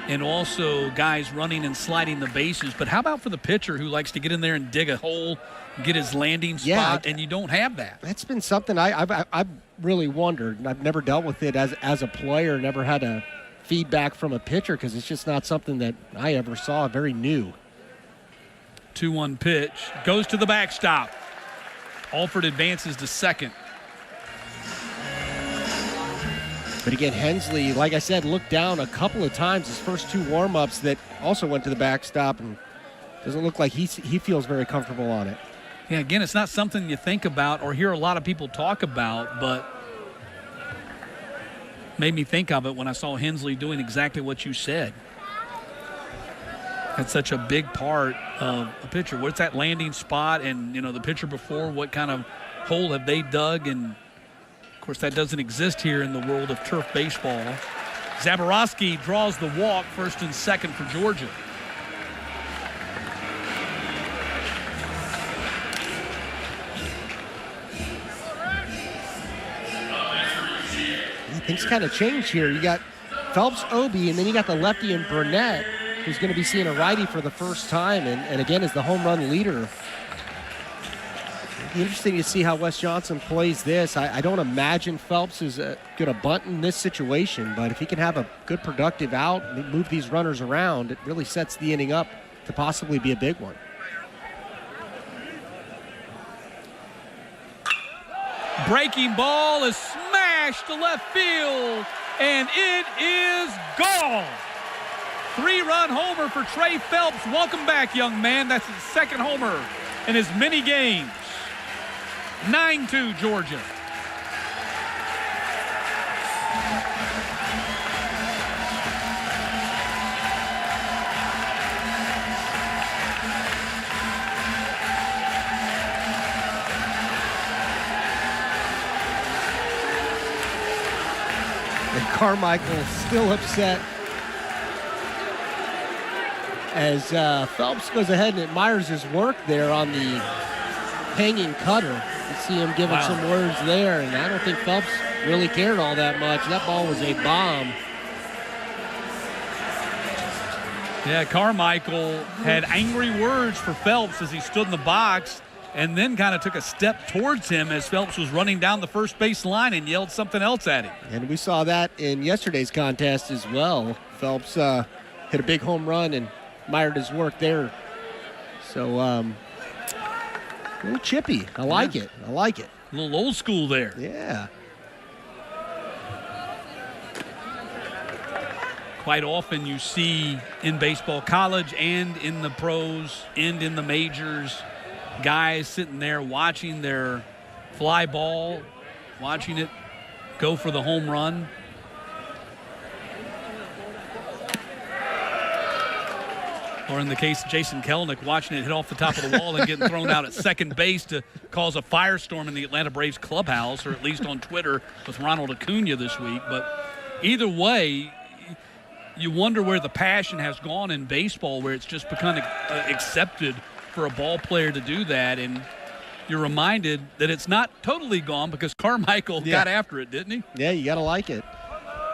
and also guys running and sliding the bases. But how about for the pitcher who likes to get in there and dig a hole, get his landing spot, and you don't have that? That's been something I've really wondered. I've never dealt with it as a player, never had a feedback from a pitcher because it's just not something that I ever saw, very new. 2-1 pitch, goes to the backstop. Alford advances to second. But again, Hensley, like I said, looked down a couple of times his first 2 warm-ups that also went to the backstop, and doesn't look like he feels very comfortable on it. Yeah, again, it's not something you think about or hear a lot of people talk about, but made me think of it when I saw Hensley doing exactly what you said. That's such a big part of a pitcher. What's that landing spot? And, you know, the pitcher before, what kind of hole have they dug? And, of course, that doesn't exist here in the world of turf baseball. Zaborowski draws the walk, first and second for Georgia. Things kind of changed here. You got Phelps, Obi, and then you got the lefty and Burnett, who's going to be seeing a righty for the first time, and again is the home run leader. It'll be interesting to see how Wes Johnson plays this. I don't imagine Phelps is going to bunt in this situation, but if he can have a good productive out and move these runners around, it really sets the inning up to possibly be a big one. Breaking ball is smashed to left field, and it is gone. 3-run homer for Trey Phelps. Welcome back, young man. That's his second homer in as many games. 9-2 Georgia. And Carmichael still upset as Phelps goes ahead and admires his work there on the hanging cutter. You see him giving some words there, and I don't think Phelps really cared all that much. That ball was a bomb. Yeah, Carmichael had angry words for Phelps as he stood in the box and then kind of took a step towards him as Phelps was running down the first base line and yelled something else at him. And we saw that in yesterday's contest as well. Phelps hit a big home run and admired his work there. So, a little chippy. I like it. I like it. A little old school there. Yeah. Quite often you see in baseball, college and in the pros and in the majors, guys sitting there watching their fly ball, watching it go for the home run. Or in the case of Jason Kelnick, watching it hit off the top of the wall and getting thrown out at second base to cause a firestorm in the Atlanta Braves clubhouse, or at least on Twitter with Ronald Acuna this week. But either way, you wonder where the passion has gone in baseball, where it's just become accepted for a ball player to do that. And you're reminded that it's not totally gone because Carmichael got after it, didn't he? Yeah, you got to like it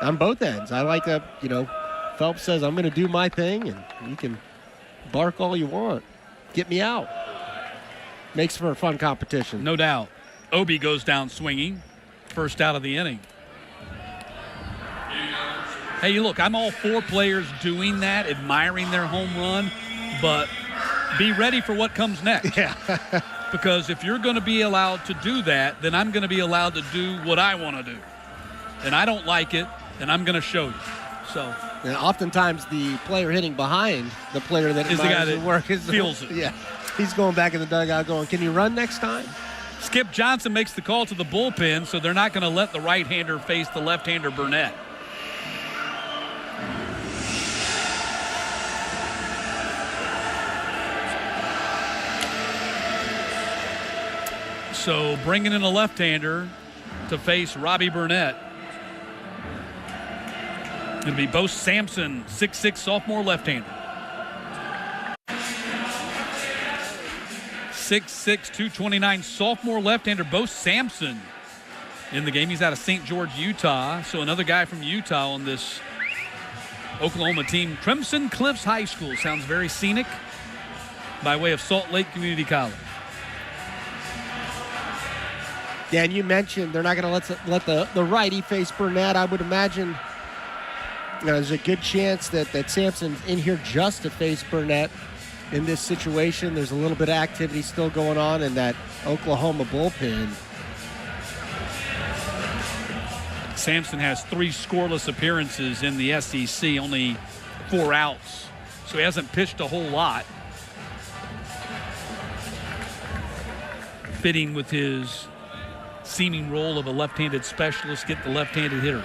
on both ends. I like that, Phelps says, I'm going to do my thing, and you can bark all you want. Get me out. Makes for a fun competition. No doubt. Obi goes down swinging. First out of the inning. Hey, look, I'm all for players doing that, admiring their home run, but be ready for what comes next. Yeah. Because if you're going to be allowed to do that, then I'm going to be allowed to do what I want to do. And I don't like it, and I'm going to show you. So, and oftentimes the player hitting behind the player that is the guy that work feels it. Yeah, he's going back in the dugout going, can you run next time? Skip Johnson makes the call to the bullpen, so they're not going to let the right-hander face the left-hander Burnett. So bringing in a left-hander to face Robbie Burnett. It'll be Bo Sampson, 6'6", sophomore left-hander. 6'6", 229, sophomore left-hander Bo Sampson in the game. He's out of St. George, Utah. So another guy from Utah on this Oklahoma team. Crimson Cliffs High School. Sounds very scenic by way of Salt Lake Community College. Dan, you mentioned they're not going to let the righty face Burnett. I would imagine there's a good chance that Sampson's in here just to face Burnett in this situation. There's a little bit of activity still going on in that Oklahoma bullpen. Sampson has 3 scoreless appearances in the SEC, only 4 outs. So he hasn't pitched a whole lot. Fitting with his seeming role of a left-handed specialist, get the left-handed hitter.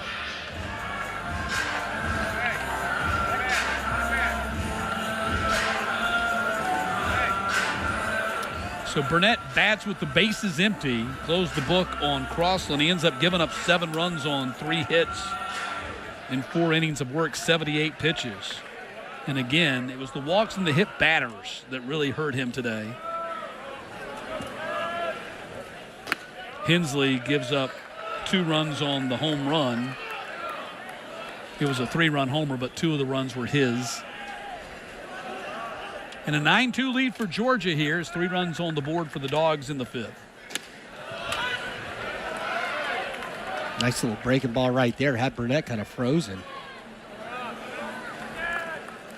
So Burnett bats with the bases empty, closed the book on Crossland. He ends up giving up 7 runs on 3 hits in 4 innings of work, 78 pitches. And again, it was the walks and the hit batters that really hurt him today. Hensley gives up 2 runs on the home run. It was a 3-run homer, but 2 of the runs were his. And a 9-2 lead for Georgia here is 3 runs on the board for the Dogs in the 5th. Nice little breaking ball right there. Had Burnett kind of frozen.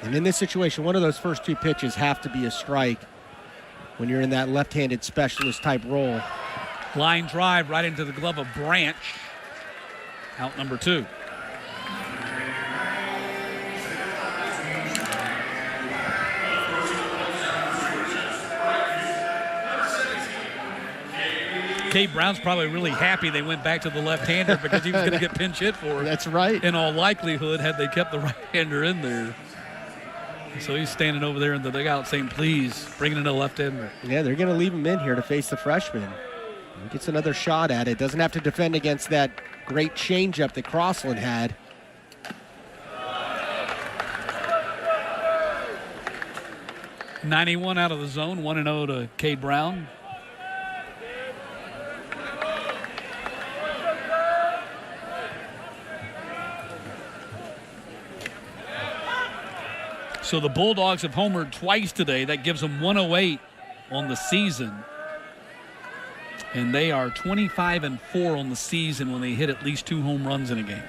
And in this situation, one of those first 2 pitches have to be a strike when you're in that left-handed specialist type role. Line drive right into the glove of Branch. Out number 2. Cade Brown's probably really happy they went back to the left-hander because he was going to get pinch hit for it. That's right. In all likelihood, had they kept the right-hander in there. So he's standing over there in the dugout saying, please, bring in a left-hander. Yeah, they're going to leave him in here to face the freshman. He gets another shot at it. Doesn't have to defend against that great changeup that Crossland had. .91 out of the zone, 1-0 to Cade Brown. So the Bulldogs have homered twice today. That gives them 108 on the season. And they are 25-4 on the season when they hit at least 2 home runs in a game.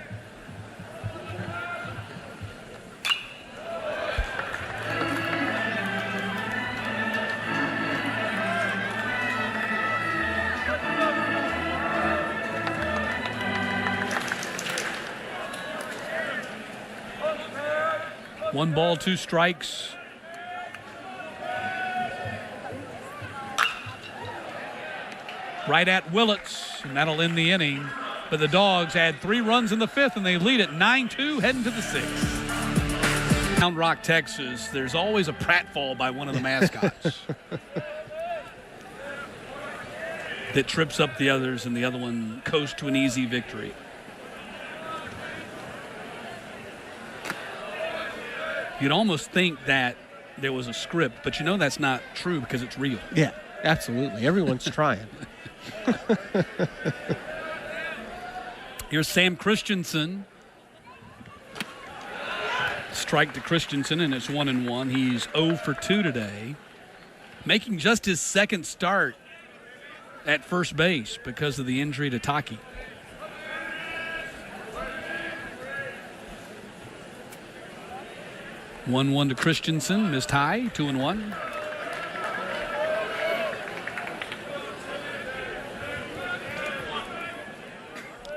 One ball, 2 strikes. Right at Willits, and that'll end the inning. But the Dogs had 3 runs in the 5th, and they lead at 9-2, heading to the 6th. Round Rock, Texas, there's always a pratfall by one of the mascots that trips up the others, and the other one coasts to an easy victory. You'd almost think that there was a script, but you know that's not true because it's real. Yeah, absolutely. Everyone's trying. Here's Sam Christensen. Strike to Christensen, and it's 1-1. He's 0 for 2 today, making just his second start at first base because of the injury to Taki. One to Christensen, missed high, 2-1.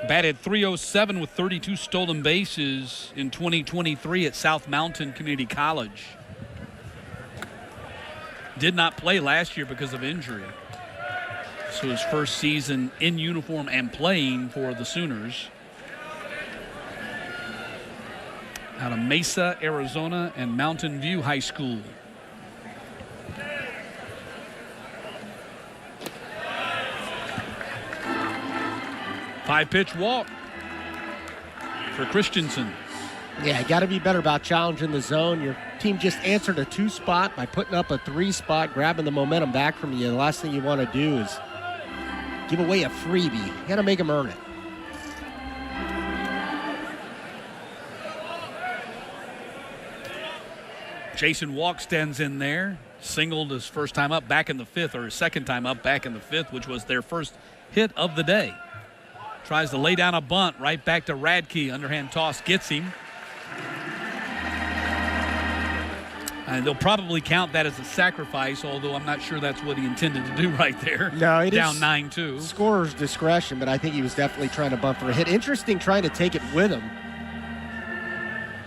Batted .307 with 32 stolen bases in 2023 at South Mountain Community College. Did not play last year because of injury. So his first season in uniform and playing for the Sooners. Out of Mesa, Arizona, and Mountain View High School. Five-pitch walk for Christensen. Yeah, got to be better about challenging the zone. Your team just answered a 2 spot by putting up a 3 spot, grabbing the momentum back from you. The last thing you want to do is give away a freebie. You got to make them earn it. Jason Walk stands in there, singled his first time up back in the 5th, or his second time up back in the 5th, which was their first hit of the day. Tries to lay down a bunt right back to Radke. Underhand toss gets him. And they'll probably count that as a sacrifice, although I'm not sure that's what he intended to do right there. No, it down is 9-2. Scorer's discretion, but I think he was definitely trying to bunt for a hit. Interesting trying to take it with him.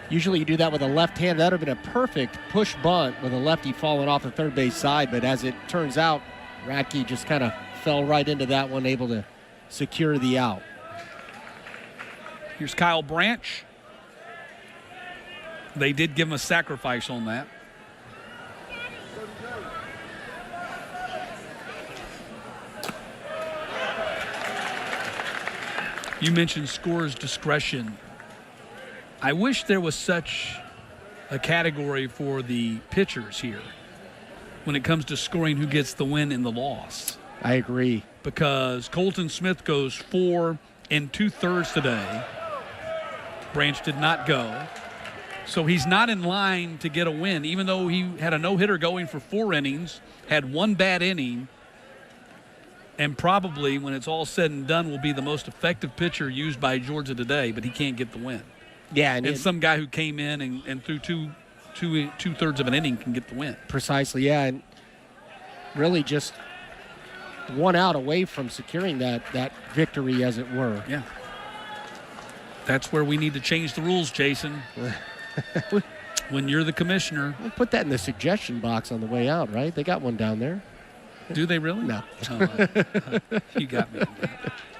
Usually you do that with a left hand. That would have been a perfect push bunt with a lefty falling off the third base side, but as it turns out, Radke just kind of fell right into that one, able to secure the out. Here's Kyle Branch. They did give him a sacrifice on that. You mentioned scorer's discretion. I wish there was such a category for the pitchers here when it comes to scoring who gets the win and the loss. I agree. Because Colton Smith goes 4 2/3 today. Branch did not go. So he's not in line to get a win, even though he had a no-hitter going for 4 innings, had 1 bad inning, and probably, when it's all said and done, will be the most effective pitcher used by Georgia today, but he can't get the win. Yeah, and some guy who came in and threw two-thirds of an inning can get the win. Precisely, yeah, and really just 1 out away from securing that victory, as it were. Yeah. That's where we need to change the rules, Jason. When you're the commissioner. We'll put that in the suggestion box on the way out, right? They got one down there. Do they really? No. You got me.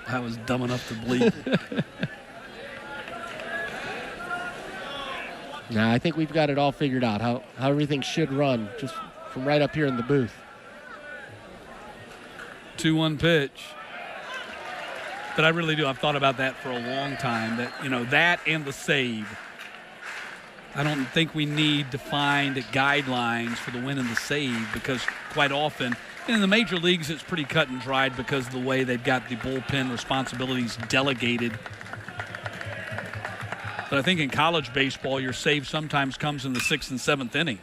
I was dumb enough to believe. Nah, I think we've got it all figured out, how everything should run, just from right up here in the booth. 2-1 pitch. But I really do. I've thought about that for a long time. That and the save. I don't think we need defined guidelines for the win and the save, because quite often in the major leagues it's pretty cut and dried because of the way they've got the bullpen responsibilities delegated. But I think in college baseball, your save sometimes comes in the 6th and 7th inning.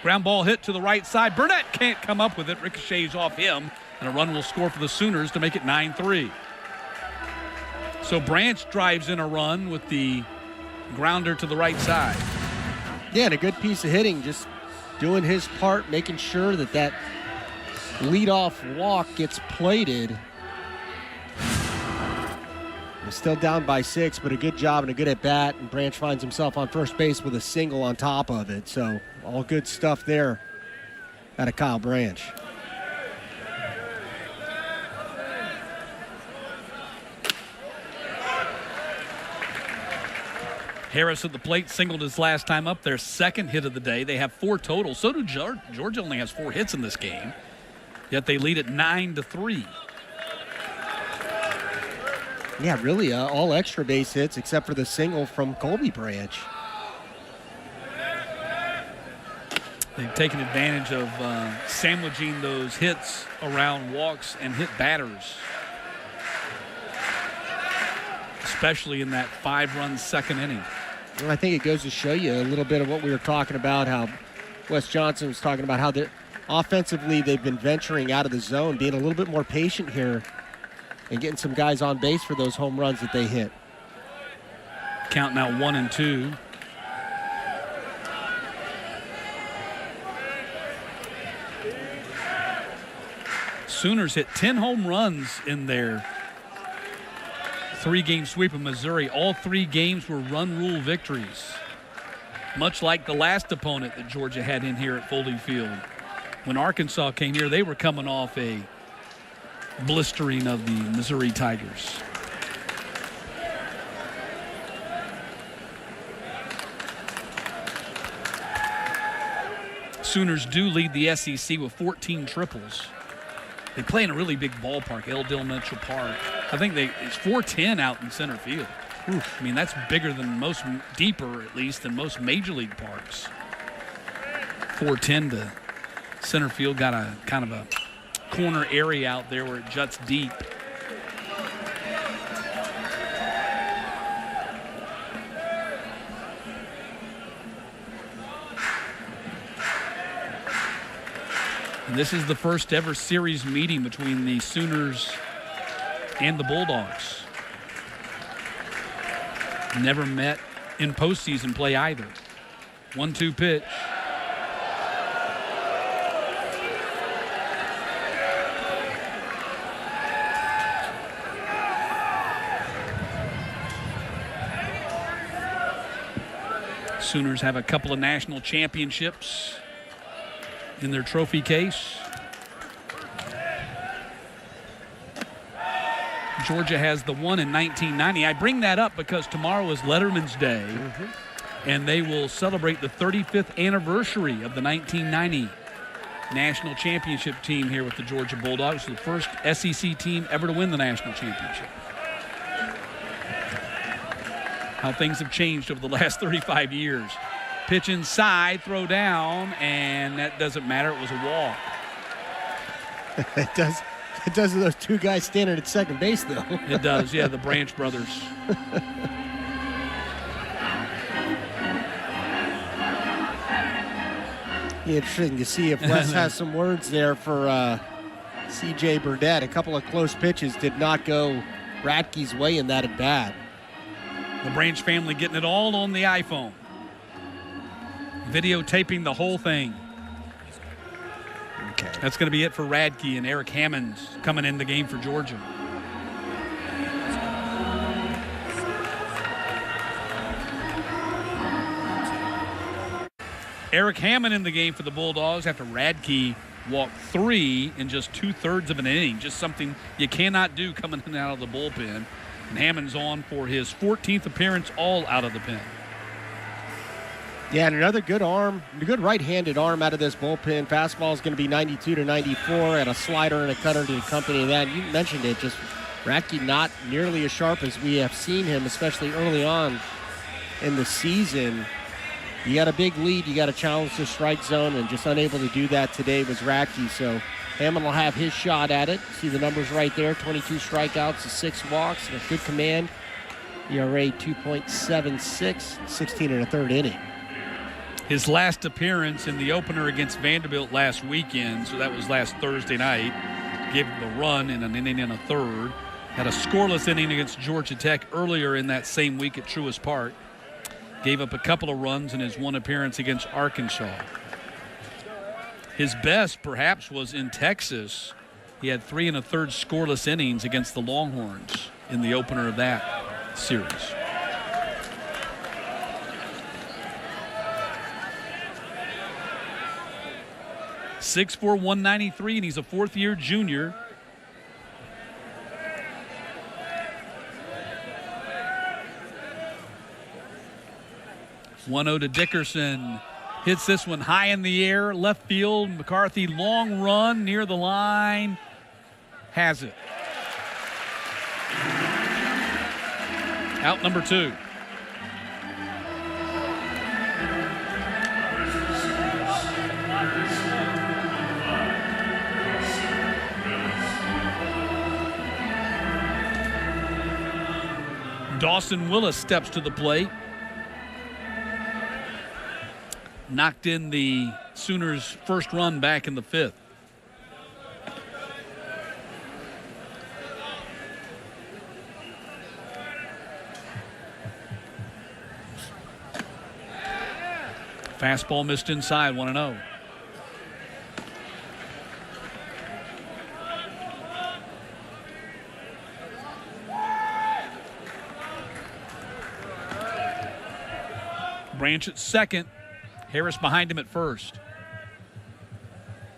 Ground ball hit to the right side. Burnett can't come up with it. Ricochets off him, and a run will score for the Sooners to make it 9-3. So Branch drives in a run with the grounder to the right side. Yeah, and a good piece of hitting, just doing his part, making sure that leadoff walk gets plated. We're still down by 6, but a good job and a good at-bat, and Branch finds himself on first base with a single on top of it. So all good stuff there out of Kyle Branch. Harris at the plate singled his last time up, their second hit of the day. They have 4 total. So do Georgia only has 4 hits in this game, yet they lead at 9-3. Yeah, really, all extra base hits except for the single from Colby Branch. They've taken advantage of sandwiching those hits around walks and hit batters, especially in that 5-run second inning. Well, I think it goes to show you a little bit of what we were talking about, how Wes Johnson was talking about how offensively they've been venturing out of the zone, being a little bit more patient here and getting some guys on base for those home runs that they hit. Count now 1-2. Sooners hit 10 home runs in their 3-game sweep of Missouri. All 3 games were run rule victories, much like the last opponent that Georgia had in here at Foley Field. When Arkansas came here, they were coming off a blistering of the Missouri Tigers. Sooners do lead the SEC with 14 triples. They play in a really big ballpark, L. Dill Mitchell Park. I think it's 410 out in center field. Oof. I mean, that's bigger than most, deeper at least, than most major league parks. 410 to center field, got a kind of a corner area out there where it juts deep. And this is the first ever series meeting between the Sooners and the Bulldogs. Never met in postseason play either. 1-2 pitch. Sooners have a couple of national championships in their trophy case. Georgia has the one in 1990. I bring that up because tomorrow is Letterman's Day, and they will celebrate the 35th anniversary of the 1990 national championship team here with the Georgia Bulldogs, the first SEC team ever to win the national championship. How things have changed over the last 35 years. Pitch inside, throw down, and that doesn't matter. It was a walk. It does. It does to those 2 guys standing at second base, though. It does, yeah, the Branch brothers. Interesting to see if Wes has some words there for C.J. Burdett. A couple of close pitches did not go Radke's way in that at bat. The Branch family getting it all on the iPhone. Videotaping the whole thing. Okay. That's going to be it for Radke and Eric Hammonds coming in the game for Georgia. Eric Hammond in the game for the Bulldogs after Radke walked 3 in just 2/3 of an inning. Just something you cannot do coming in and out of the bullpen. And Hammond's on for his 14th appearance, all out of the pen. Yeah, and another good arm, a good right-handed arm out of this bullpen. Fastball is going to be 92 to 94, and a slider and a cutter to accompany that. You mentioned it, just Radke not nearly as sharp as we have seen him, especially early on in the season. You got a big lead, you got to challenge the strike zone, and just unable to do that today was Radke. So Hammond will have his shot at it. See the numbers right there, 22 strikeouts to 6 walks, and a good command. ERA 2.76, 16 and a third inning. His last appearance in the opener against Vanderbilt last weekend, so that was last Thursday night, gave him the run in an inning and a third. Had a scoreless inning against Georgia Tech earlier in that same week at Truist Park. Gave up a couple of runs in his one appearance against Arkansas. His best, perhaps, was in Texas. He had 3 1/3 scoreless innings against the Longhorns in the opener of that series. .6'4", 193, and he's a 4th-year junior. 1-0 to Dickerson. Hits this one high in the air, left field. McCarthy, long run near the line. Has it. Out number 2. Dawson Willis steps to the plate. Knocked in the Sooners' first run back in the 5th. Fastball missed inside, 1-0. Branch at second. Harris behind him at first.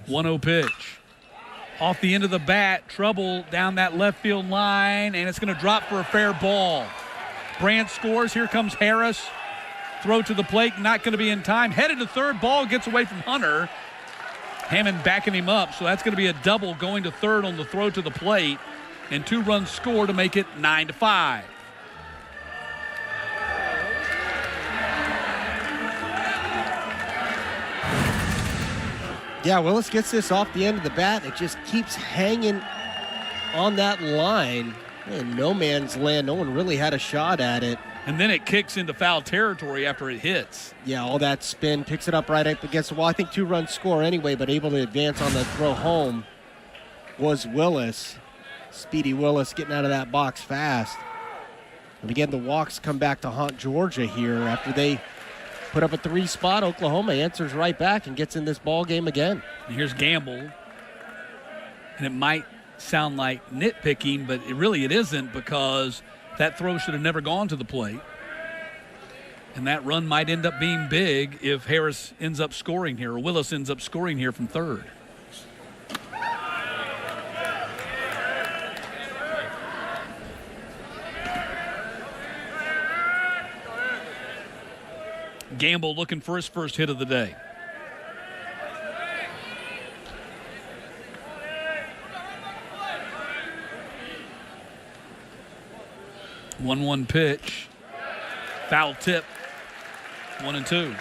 1-0 pitch. Off the end of the bat, trouble down that left field line, and it's going to drop for a fair ball. Branch scores. Here comes Harris. Throw to the plate, not going to be in time. Headed to third, ball gets away from Hunter. Hammond backing him up, so that's going to be a double going to third on the throw to the plate, and 2 runs score to make it 9-5. Yeah, Willis gets this off the end of the bat. It just keeps hanging on that line. In no man's land. No one really had a shot at it. And then it kicks into foul territory after it hits. Yeah, all that spin, picks it up right up against the wall. I think 2 runs score anyway, but able to advance on the throw home was Willis. Speedy Willis getting out of that box fast. And again, the walks come back to haunt Georgia here after they put up a 3 spot. Oklahoma answers right back and gets in this ball game again. And here's Gamble. And it might sound like nitpicking, but it isn't, because that throw should have never gone to the plate. And that run might end up being big if Harris ends up scoring here, or Willis ends up scoring here from third. Gamble looking for his first hit of the day. One pitch. Foul tip. 1-2.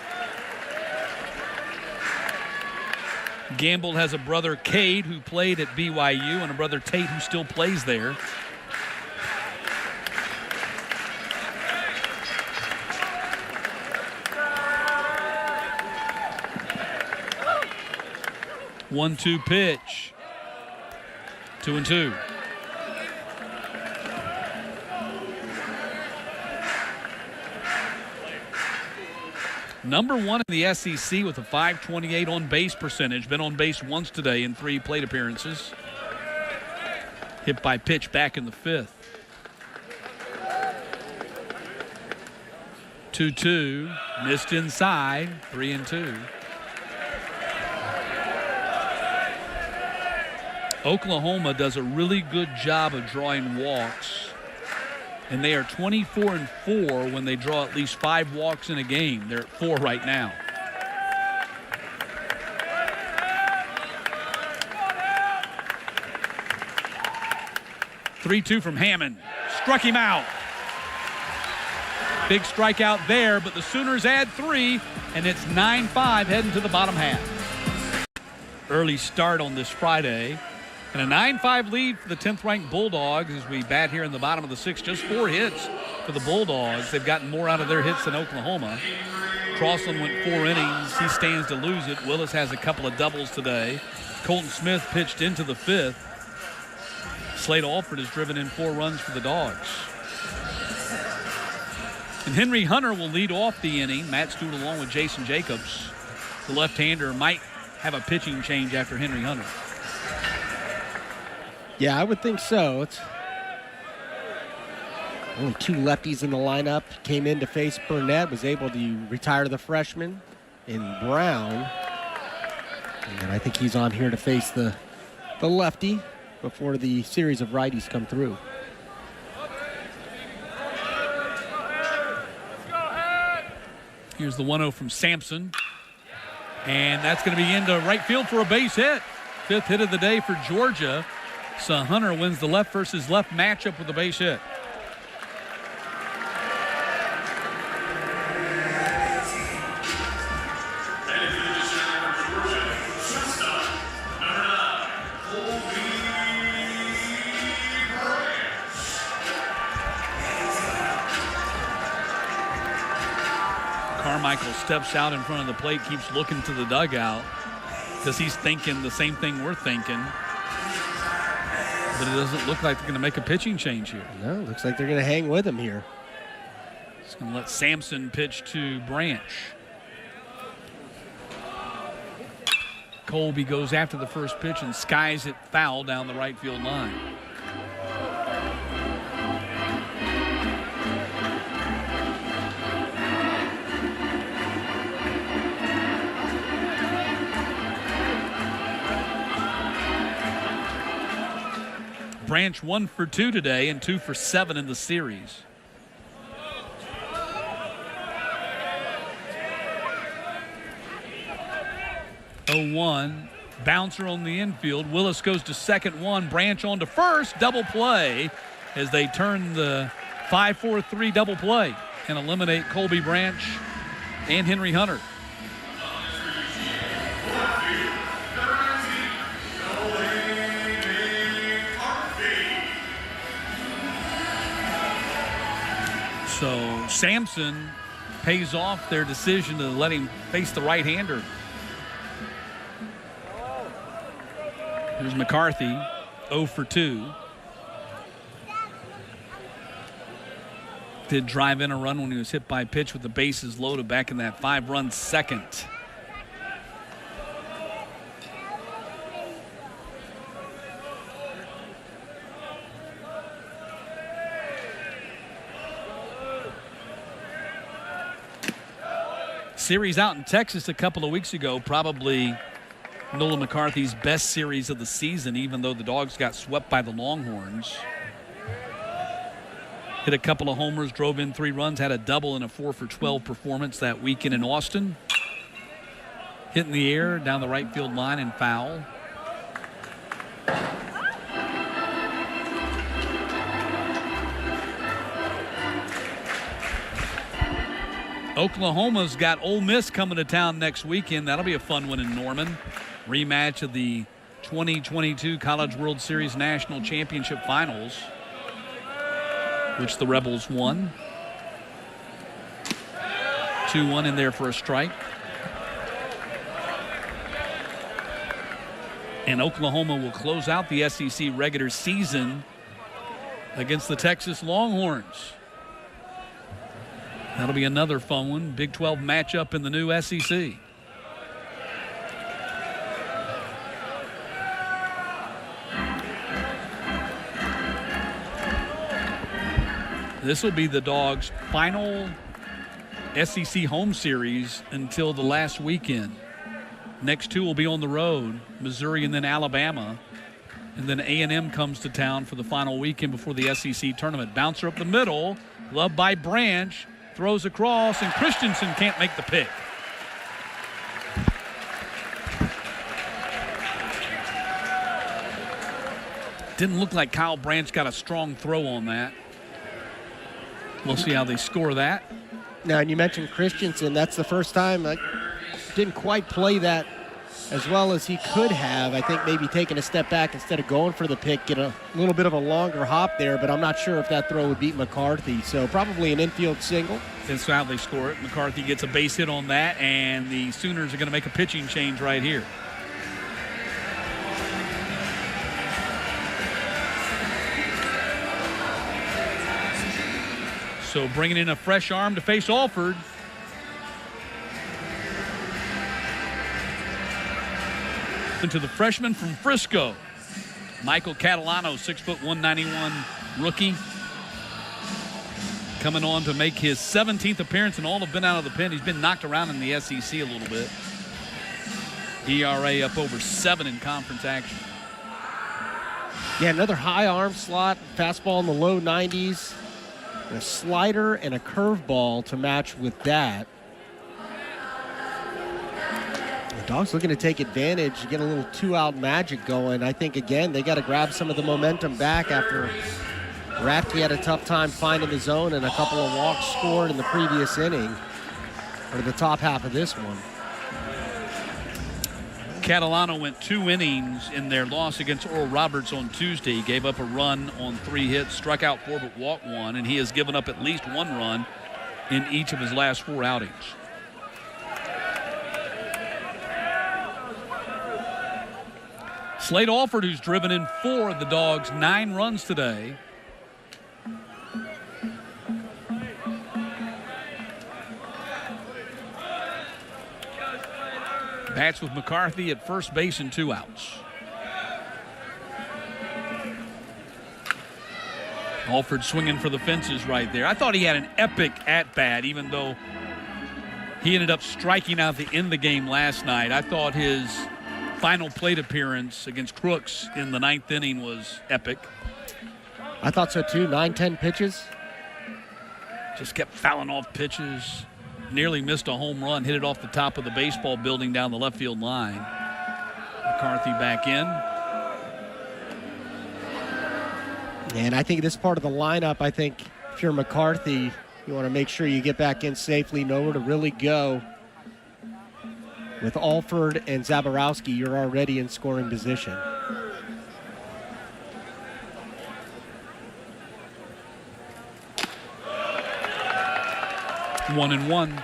Gamble has a brother, Cade, who played at BYU, and a brother, Tate, who still plays there. One-two pitch. 2-2. Number 1 in the SEC with a .528 on-base percentage. Been on base once today in 3 plate appearances. Hit by pitch back in the 5th. 2-2. Missed inside. 3-2. Oklahoma does a really good job of drawing walks. And they are 24-4 when they draw at least 5 walks in a game. They're at 4 right now. Three-two from Hammond. Struck him out. Big strikeout there, but the Sooners add 3, and it's 9-5 heading to the bottom half. Early start on this Friday. And a 9-5 lead for the 10th-ranked Bulldogs as we bat here in the bottom of the 6th. Just 4 hits for the Bulldogs. They've gotten more out of their hits than Oklahoma. Crossland went 4 innings. He stands to lose it. Willis has a couple of doubles today. Colton Smith pitched into the 5th. Slade Alford has driven in 4 runs for the Dogs. And Henry Hunter will lead off the inning. Matt Stewart along with Jason Jacobs. The left-hander might have a pitching change after Henry Hunter. Yeah, I would think so. It's only 2 lefties in the lineup. Came in to face Burnett, was able to retire the freshman in Brown. And I think he's on here to face the lefty before the series of righties come through. Here's the 1-0 from Sampson. And that's going to be into right field for a base hit. 5th hit of the day for Georgia. So Hunter wins the left versus left matchup with a base hit. Carmichael steps out in front of the plate, keeps looking to the dugout because he's thinking the same thing we're thinking. But it doesn't look like they're going to make a pitching change here. No, looks like they're going to hang with him here. It's going to let Sampson pitch to Branch. Colby goes after the first pitch and skies it foul down the right field line. Branch 1 for 2 today and 2 for 7 in the series. Oh, 1 bouncer on the infield. Willis goes to second, 1 Branch on to first. Double play as they turn the 5-4-3 double play and eliminate Colby Branch and Henry Hunter. So Sampson pays off their decision to let him face the right-hander. Here's McCarthy, 0 for 2. Did drive in a run when he was hit by a pitch with the bases loaded back in that 5-run second. Series out in Texas a couple of weeks ago, probably Nolan McCarthy's best series of the season, even though the Dogs got swept by the Longhorns. Hit a couple of homers, drove in 3 runs, had a double and a 4 for 12 performance that weekend in Austin. Hit in the air down the right field line and foul. Oklahoma's got Ole Miss coming to town next weekend. That'll be a fun one in Norman. Rematch of the 2022 College World Series National Championship Finals, which the Rebels won. 2-1 in there for a strike. And Oklahoma will close out the SEC regular season against the Texas Longhorns. That'll be another fun one. Big 12 matchup in the new SEC. This will be the Dogs' final SEC home series until the last weekend. Next 2 will be on the road, Missouri and then Alabama. And then A&M comes to town for the final weekend before the SEC tournament. Bouncer up the middle, loved by Branch. Throws across, and Christensen can't make the pick. Didn't look like Kyle Branch got a strong throw on that. We'll see how they score that. Now, and you mentioned Christensen. That's the first time I didn't quite play that as well as he could have. I think maybe taking a step back instead of going for the pick, get a little bit of a longer hop there, but I'm not sure if that throw would beat McCarthy. So probably an infield single. That's how they score it. McCarthy gets a base hit on that, and the Sooners are going to make a pitching change right here. So bringing in a fresh arm to face Alford. To the freshman from Frisco, Michael Catalano, 6'1", 191 rookie, coming on to make his 17th appearance and all have been out of the pen. He's been knocked around in the SEC a little bit. ERA up over 7 in conference action. Yeah, another high arm slot, fastball in the low 90s, a slider and a curveball to match with that. Dogs looking to take advantage, get a little two-out magic going. I think, again, they got to grab some of the momentum back after Ratke had a tough time finding the zone and a couple of walks scored in the previous inning, or the top half of this one. Catalano went 2 innings in their loss against Oral Roberts on Tuesday. He gave up a run on 3 hits, struck out 4 but walked 1, and he has given up at least 1 run in each of his last 4 outings. Slade Alford, who's driven in 4 of the Dogs' 9 runs today. Bats with McCarthy at first base and 2 outs. Alford swinging for the fences right there. I thought he had an epic at-bat, even though he ended up striking out the end of the game last night. I thought his final plate appearance against Crooks in the 9th inning was epic. I thought so too. 9-10 pitches. Just kept fouling off pitches. Nearly missed a home run, hit it off the top of the baseball building down the left field line. McCarthy back in. And I think this part of the lineup, I think if you're McCarthy, you want to make sure you get back in safely, know where to really go. With Alford and Zaborowski, you're already in scoring position. One and one.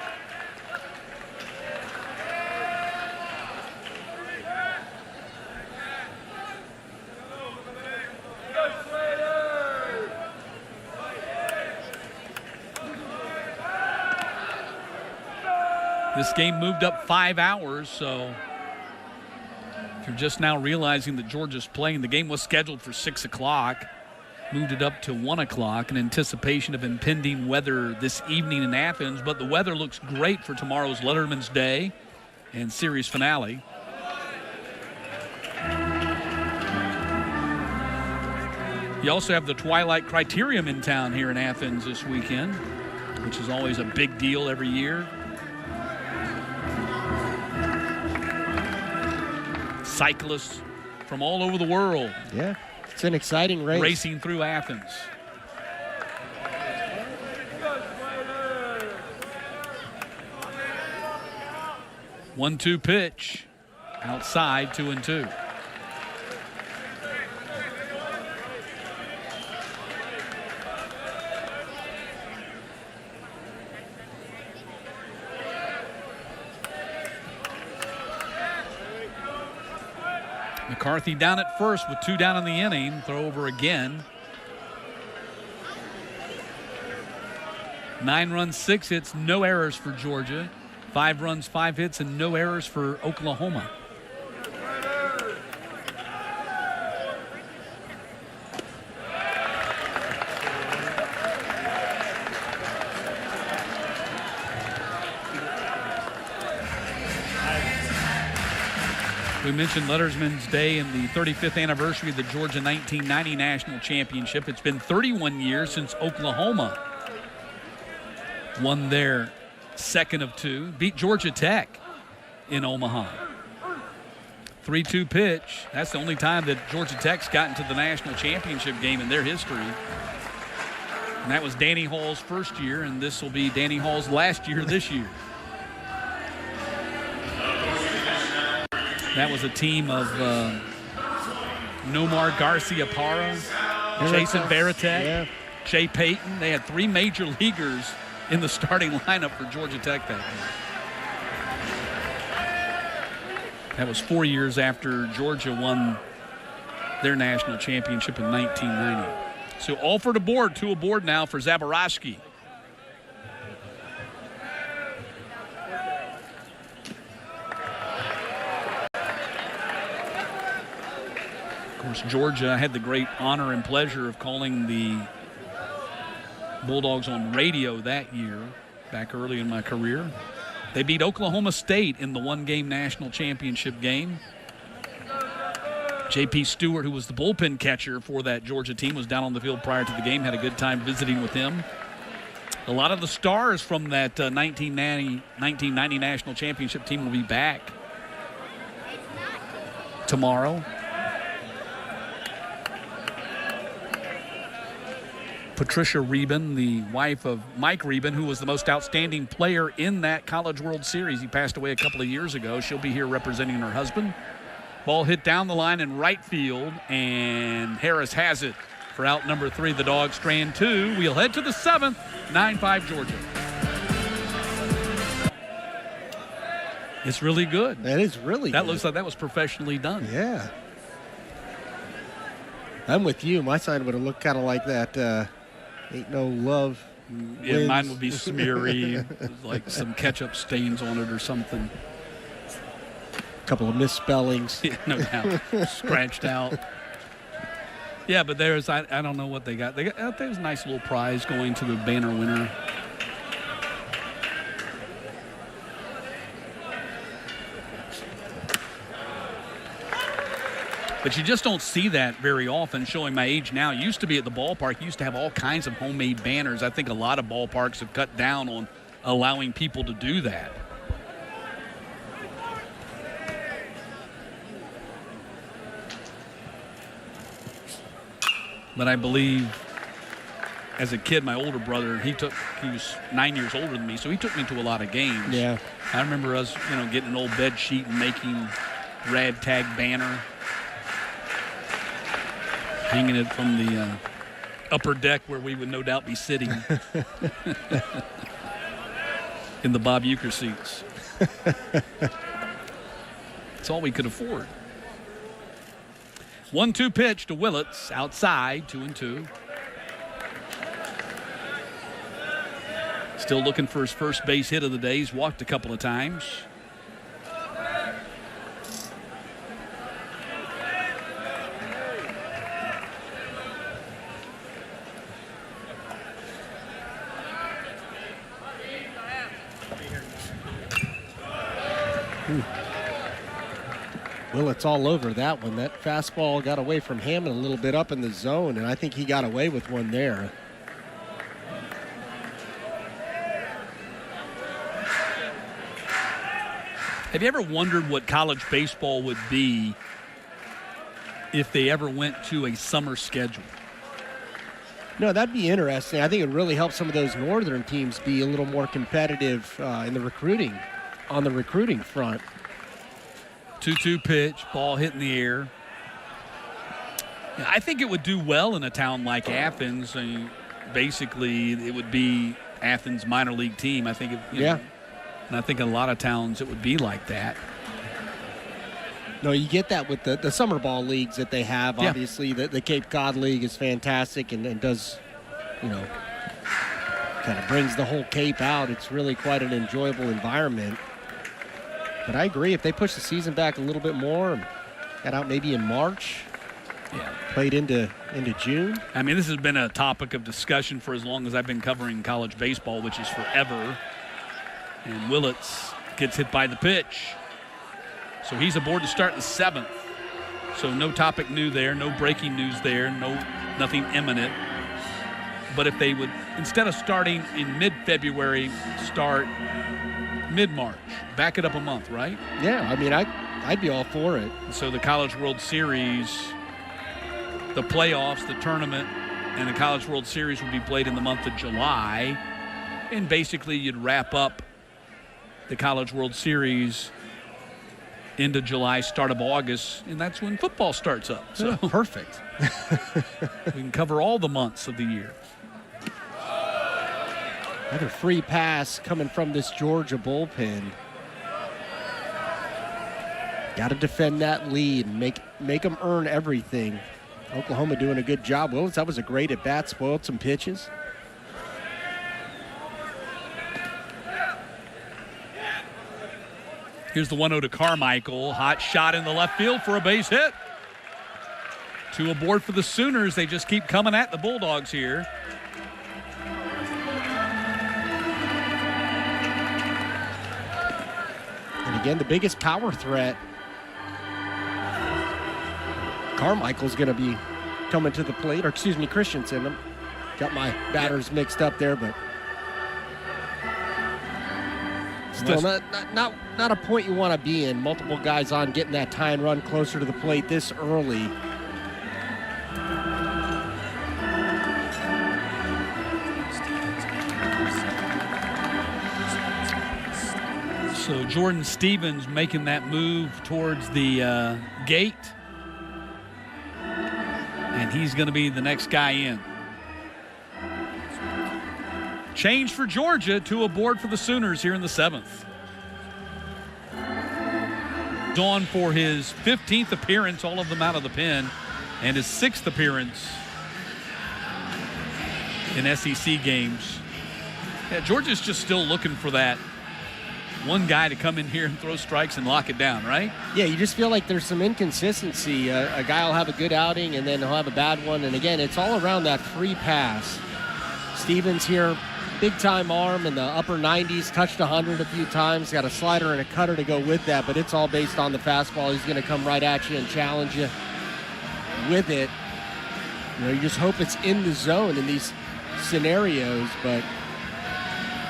This game moved up 5 hours, so if you're just now realizing that Georgia's playing, the game was scheduled for 6 o'clock. Moved it up to 1 o'clock in anticipation of impending weather this evening in Athens, but the weather looks great for tomorrow's Letterman's Day and series finale. You also have the Twilight Criterium in town here in Athens this weekend, which is always a big deal every year. Cyclists from all over the world. Yeah, it's an exciting race. Racing through Athens. One-two pitch. Outside, 2-2. McCarthy down at first with 2 down in the inning. Throw over again. 9 runs, 6 hits, no errors for Georgia. 5 runs, 5 hits, and no errors for Oklahoma. We mentioned Letterman's Day and the 35th anniversary of the Georgia 1990 National Championship. It's been 31 years since Oklahoma won their second of 2, beat Georgia Tech in Omaha. 3-2 pitch. That's the only time that Georgia Tech's gotten to the national championship game in their history. And that was Danny Hall's first year, and this will be Danny Hall's last year this year. That was a team of Nomar Garcia-Parra, Jason Varitek, Jay Payton. They had 3 major leaguers in the starting lineup for Georgia Tech that year. That was 4 years after Georgia won their national championship in 1990. So Alford aboard, 2 aboard now for Zaborowski. Of course, Georgia had the great honor and pleasure of calling the Bulldogs on radio that year, back early in my career. They beat Oklahoma State in the 1-game national championship game. J.P. Stewart, who was the bullpen catcher for that Georgia team, was down on the field prior to the game, had a good time visiting with him. A lot of the stars from that 1990 national championship team will be back tomorrow. Patricia Reben, the wife of Mike Reben, who was the most outstanding player in that College World Series. He passed away a couple of years ago. She'll be here representing her husband. Ball hit down the line in right field, and Harris has it for out number 3. The Dogs strand 2. We'll head to the 7th, 9-5 Georgia. It's really good. That is really That good. looks like that was professionally done. Yeah. I'm with you. My sign would have looked kind of like that. Ain't no love. Yeah, wins. mine would be smeary, like some ketchup stains on it or something. Couple of misspellings. Yeah, no doubt. Scratched out. Yeah, but there's, I don't know what they got. There's a nice little prize going to the banner winner. But you just don't see that very often, showing my age now. Used to be at the ballpark, used to have all kinds of homemade banners. I think a lot of ballparks have cut down on allowing people to do that. But I believe as a kid, my older brother, he was 9 years older than me, so he took me to a lot of games. Yeah. I remember us, getting an old bed sheet and making ragtag banner, hanging it from the upper deck where we would no doubt be sitting in the Bob Uecker seats. It's all we could afford. 1-2 pitch to Willits, outside, 2-2. Still looking for his first base hit of the day. He's walked a couple of times. Well, it's all over that one. That fastball got away from Hammond a little bit up in the zone, and I think he got away with one there. Have you ever wondered what college baseball would be if they ever went to a summer schedule? No, that'd be interesting. I think it would really help some of those northern teams be a little more competitive in the recruiting, on the recruiting front. 2-2 pitch, ball hit in the air. Yeah, I think it would do well in a town like Athens. I mean, basically, it would be Athens' minor league team. I think, Yeah. And I think in a lot of towns it would be like that. No, you get that with the summer ball leagues that they have. Yeah. Obviously, the Cape Cod League is fantastic and does, kind of brings the whole Cape out. It's really quite an enjoyable environment. But I agree, if they push the season back a little bit more and got out maybe in March, played into June. I mean, this has been a topic of discussion for as long as I've been covering college baseball, which is forever. And Willits gets hit by the pitch. So he's aboard to start the 7th. So no topic new there, no breaking news there, nothing imminent. But if they would, instead of starting in mid-February, start mid-March, back it up a month, right? Yeah, I mean, I'd be all for it. So the College World Series, the playoffs, the tournament, and the College World Series would be played in the month of July. And basically you'd wrap up the College World Series into July, start of August, and that's when football starts up. So Perfect. we can cover all the months of the year. Another free pass coming from this Georgia bullpen. Got to defend that lead and make them earn everything. Oklahoma doing a good job. Willis, that was a great at bat, spoiled some pitches. Here's the 1-0 to Carmichael. Hot shot in the left field for a base hit. 2 aboard for the Sooners. They just keep coming at the Bulldogs here. And again, the biggest power threat. Carmichael's going to be coming to the plate, or excuse me, Christensen. Got my batters mixed up there, but still not not a point you want to be in. Multiple guys on, getting that tie and run closer to the plate this early. So Jordan Stevens making that move towards the gate. And he's going to be the next guy in. Change for Georgia, 2 aboard for the Sooners here in the 7th. Dawn for his 15th appearance, all of them out of the pen, and his 6th appearance in SEC games. Yeah, Georgia's just still looking for that one guy to come in here and throw strikes and lock it down, right? Yeah, you just feel like there's some inconsistency. A guy will have a good outing and then he'll have a bad one. And again, it's all around that free pass. Stevens here, big-time arm in the upper 90s, touched 100 a few times, got a slider and a cutter to go with that, but it's all based on the fastball. He's going to come right at you and challenge you with it. You know, you just hope it's in the zone in these scenarios, but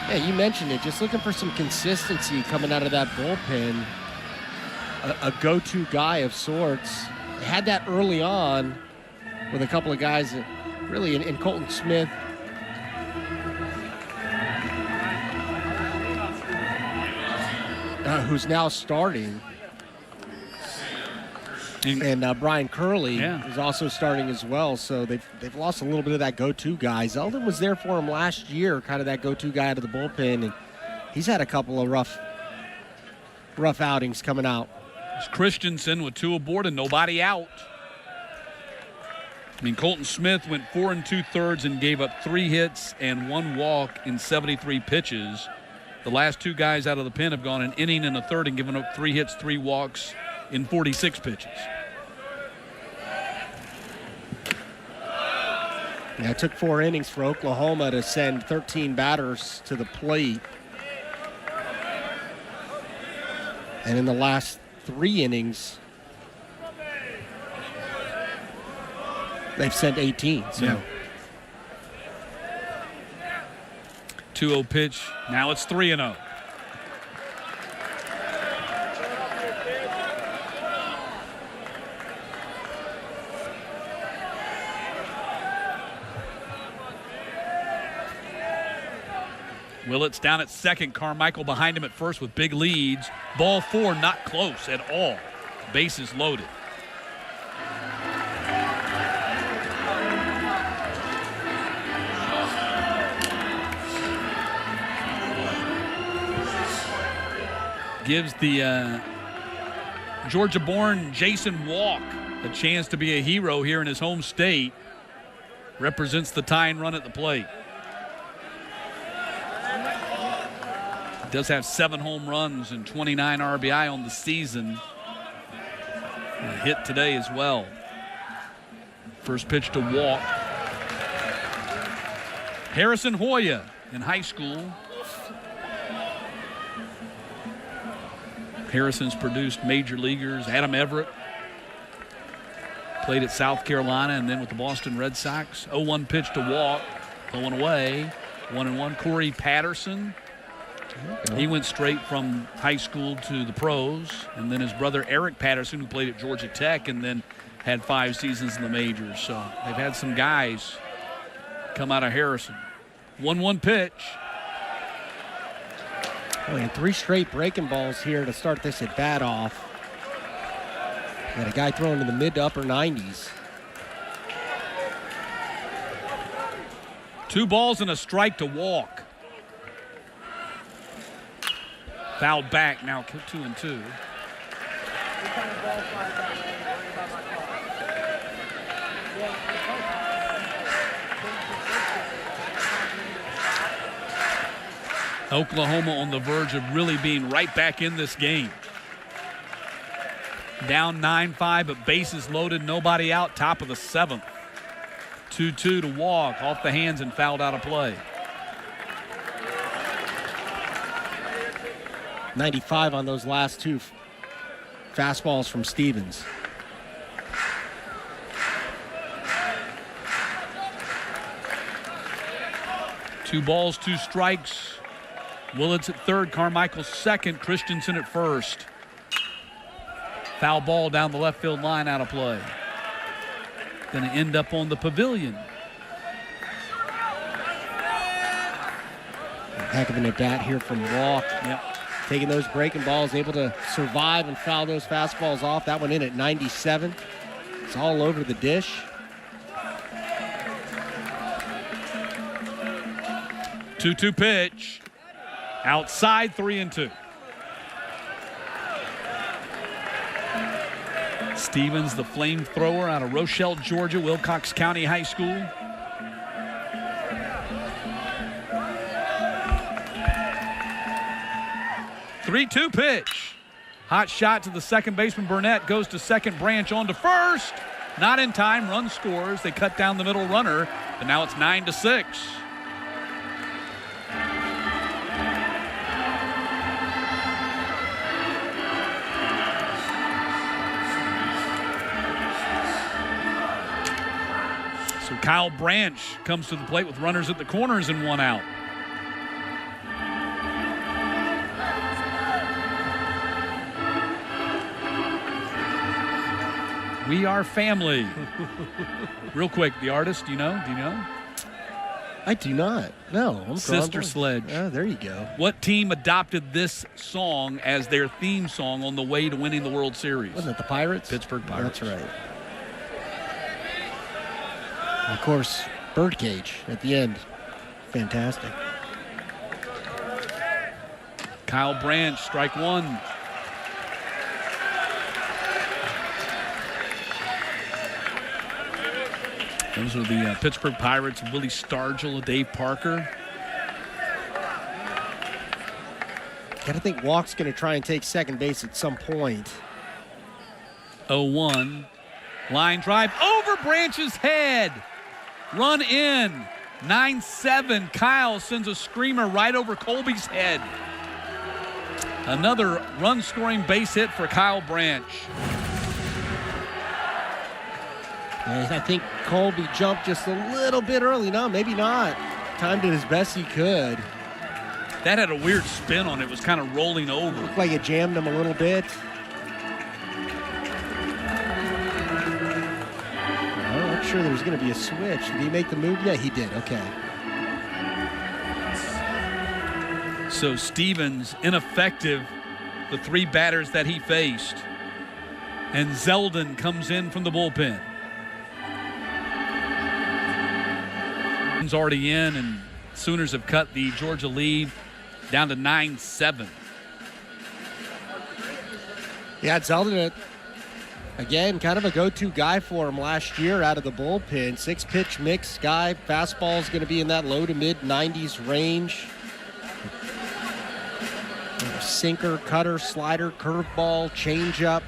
yeah, you mentioned it, just looking for some consistency coming out of that bullpen. A go-to guy of sorts. They had that early on with a couple of guys that really in Colton Smith. Who's now starting. And Brian Curley is also starting as well. So they've lost a little bit of that go-to guy. Zeldin was there for him last year, kind of that go-to guy out of the bullpen, and he's had a couple of rough outings coming out. It's Christensen with 2 aboard and nobody out. I mean, Colton Smith went 4 2/3 and gave up 3 hits and 1 walk in 73 pitches. The last 2 guys out of the pen have gone an inning and a third and given up 3 hits, 3 walks in 46 pitches. Yeah, it took 4 innings for Oklahoma to send 13 batters to the plate. And in the last 3 innings, they've sent 18. So. Yeah. 2-0 pitch. Now it's 3-0. Willett's down at second. Carmichael behind him at first with big leads. Ball 4, not close at all. Bases loaded. Gives the Georgia-born Jason Walk a chance to be a hero here in his home state. Represents the tie and run at the plate. Does have 7 home runs and 29 RBI on the season. A hit today as well. First pitch to Walk. Harrison Hoya in high school. Harrison's produced major leaguers. Adam Everett played at South Carolina and then with the Boston Red Sox. 0-1 pitch to Walk. Going away. 1-1. Corey Patterson. He went straight from high school to the pros. And then his brother Eric Patterson, who played at Georgia Tech and then had 5 seasons in the majors. So they've had some guys come out of Harrison. 1-1 pitch. Oh, and 3 straight breaking balls here to start this at bat off. Got a guy throwing to the mid to upper 90s. 2 balls and a strike to Walk. Fouled back, now 2-2. Oklahoma on the verge of really being right back in this game. Down 9-5, but bases loaded, nobody out, top of the 7th. 2-2 to Walk, off the hands and fouled out of play. 95 on those last 2 fastballs from Stevens. Two balls, 2 strikes Willits at third, Carmichael second, Christensen at first. Foul ball down the left field line, out of play. Going to end up on the pavilion. Heck of an at-bat here from Walk. Yep. Taking those breaking balls, able to survive and foul those fastballs off. That one in at 97. It's all over the dish. 2-2 pitch. Outside, 3-2. Stevens, the flamethrower out of Rochelle, Georgia, Wilcox County High School. Three-two pitch. Hot shot to the second baseman. Burnett goes to second. Branch on to first. Not in time. Run scores. They cut down the middle runner, and now it's 9-6. So Kyle Branch comes to the plate with runners at the corners and one out. We are family. Real quick, the artist, do you know? I do not. No. I'm Sister Sledge. Oh, there you go. What team adopted this song as their theme song on the way to winning the World Series? Wasn't it the Pirates? Pittsburgh Pirates. That's right. And of course, Birdcage at the end. Fantastic. Kyle Branch, strike one. Those are the Pittsburgh Pirates, Willie Stargell, Dave Parker. Got to think Walk's going to try and take second base at some point. 0-1. Line drive over Branch's head. Run in. 9-7. Kyle sends a screamer right over Colby's head. Another run-scoring base hit for Kyle Branch. And I think Colby jumped just a little bit early. No, maybe not. Timed it as best he could. That had a weird spin on it. It was kind of rolling over. Looked like it jammed him a little bit. I'm not sure there's going to be a switch. Did he make the move? Yeah, he did. Okay. So Stevens ineffective, the three batters that he faced. And Zeldin comes in from the bullpen. Already in, and Sooners have cut the Georgia lead down to 9-7. Yeah, Zeldin, again, kind of a go-to guy for him last year out of the bullpen. 6-pitch mix guy. Fastball's going to be in that low to mid 90s range. Sinker, cutter, slider, curveball, changeup.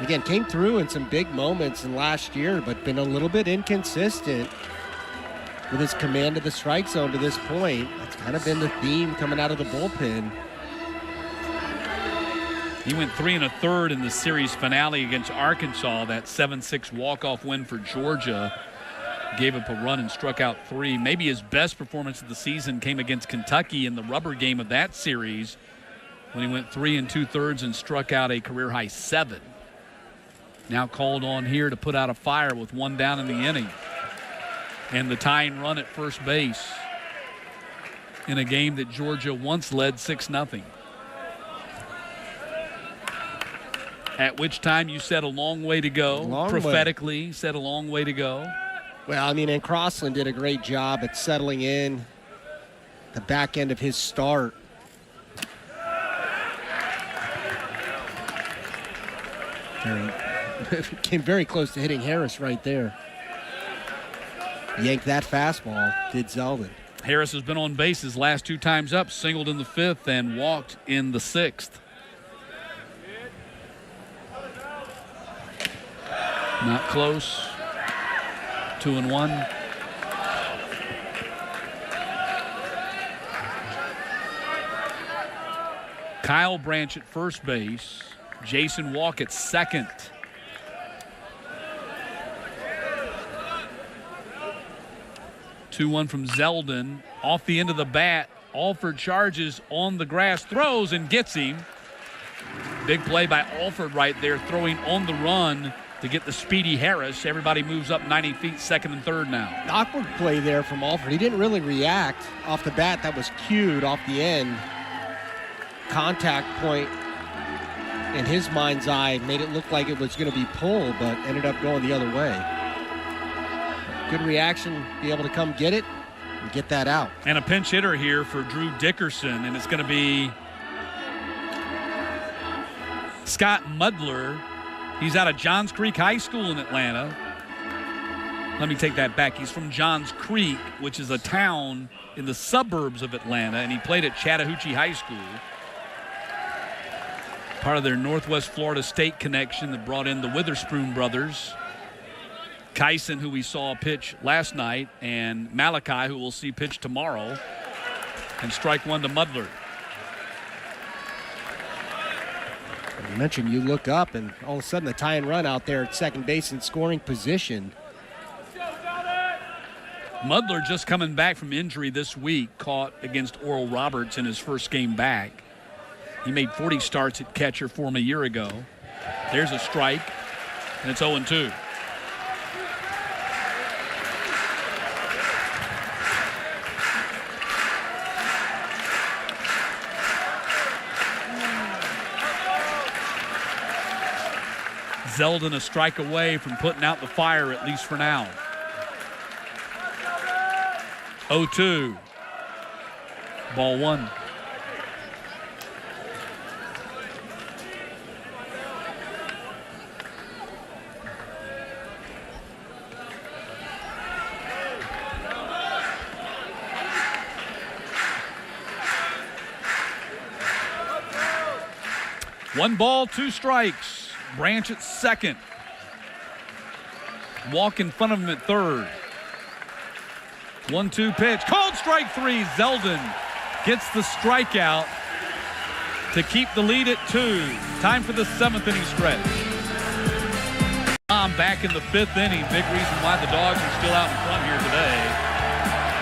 Again, came through in some big moments in last year, but been a little bit inconsistent with his command of the strike zone to this point. That's kind of been the theme coming out of the bullpen. He went 3 1/3 in the series finale against Arkansas, that 7-6 walk-off win for Georgia. Gave up a run and struck out 3. Maybe his best performance of the season came against Kentucky in the rubber game of that series when he went 3 2/3 and struck out a career-high 7. Now called on here to put out a fire with one down in the inning. And the tying run at first base in a game that Georgia once led 6-0. At which time you said a long way to go. Prophetically said a long way to go. Well, I mean, and Crossland did a great job at settling in the back end of his start. Came very close to hitting Harris right there. Yanked that fastball, did Zeldin. Harris has been on base his last 2 times up, singled in the 5th and walked in the 6th. Not close. 2-1. Kyle Branch at first base. Jason Walk at second. 2-1 from Zeldin. Off the end of the bat, Alford charges on the grass, throws and gets him. Big play by Alford right there, throwing on the run to get the speedy Harris. Everybody moves up 90 feet, second and third now. Awkward play there from Alford. He didn't really react off the bat. That was cued off the end. Contact point in his mind's eye made it look like it was going to be pulled, but ended up going the other way. Good reaction, be able to come get it and get that out. And a pinch hitter here for Drew Dickerson, and it's going to be Scott Mudler. He's out of Johns Creek High School in Atlanta. Let me take that back. He's from Johns Creek, which is a town in the suburbs of Atlanta, and he played at Chattahoochee High School. Part of their Northwest Florida State connection that brought in the Witherspoon brothers. Kyson, who we saw pitch last night, and Malachi, who we'll see pitch tomorrow. And strike one to Mudler. You mentioned you look up, and all of a sudden the tie and run out there at second base in scoring position. Mudler just coming back from injury this week, caught against Oral Roberts in his first game back. He made 40 starts at catcher for him a year ago. There's a strike, and it's 0-2. Zeldin a strike away from putting out the fire, at least for now. 0-2. Ball one. One ball, two strikes. Branch at second. Walk in front of him at third. 1-2 pitch. Called strike three. Zeldin gets the strikeout to keep the lead at 2. Time for the 7th inning stretch. Tom back in the 5th inning. Big reason why the Dogs are still out in front here today.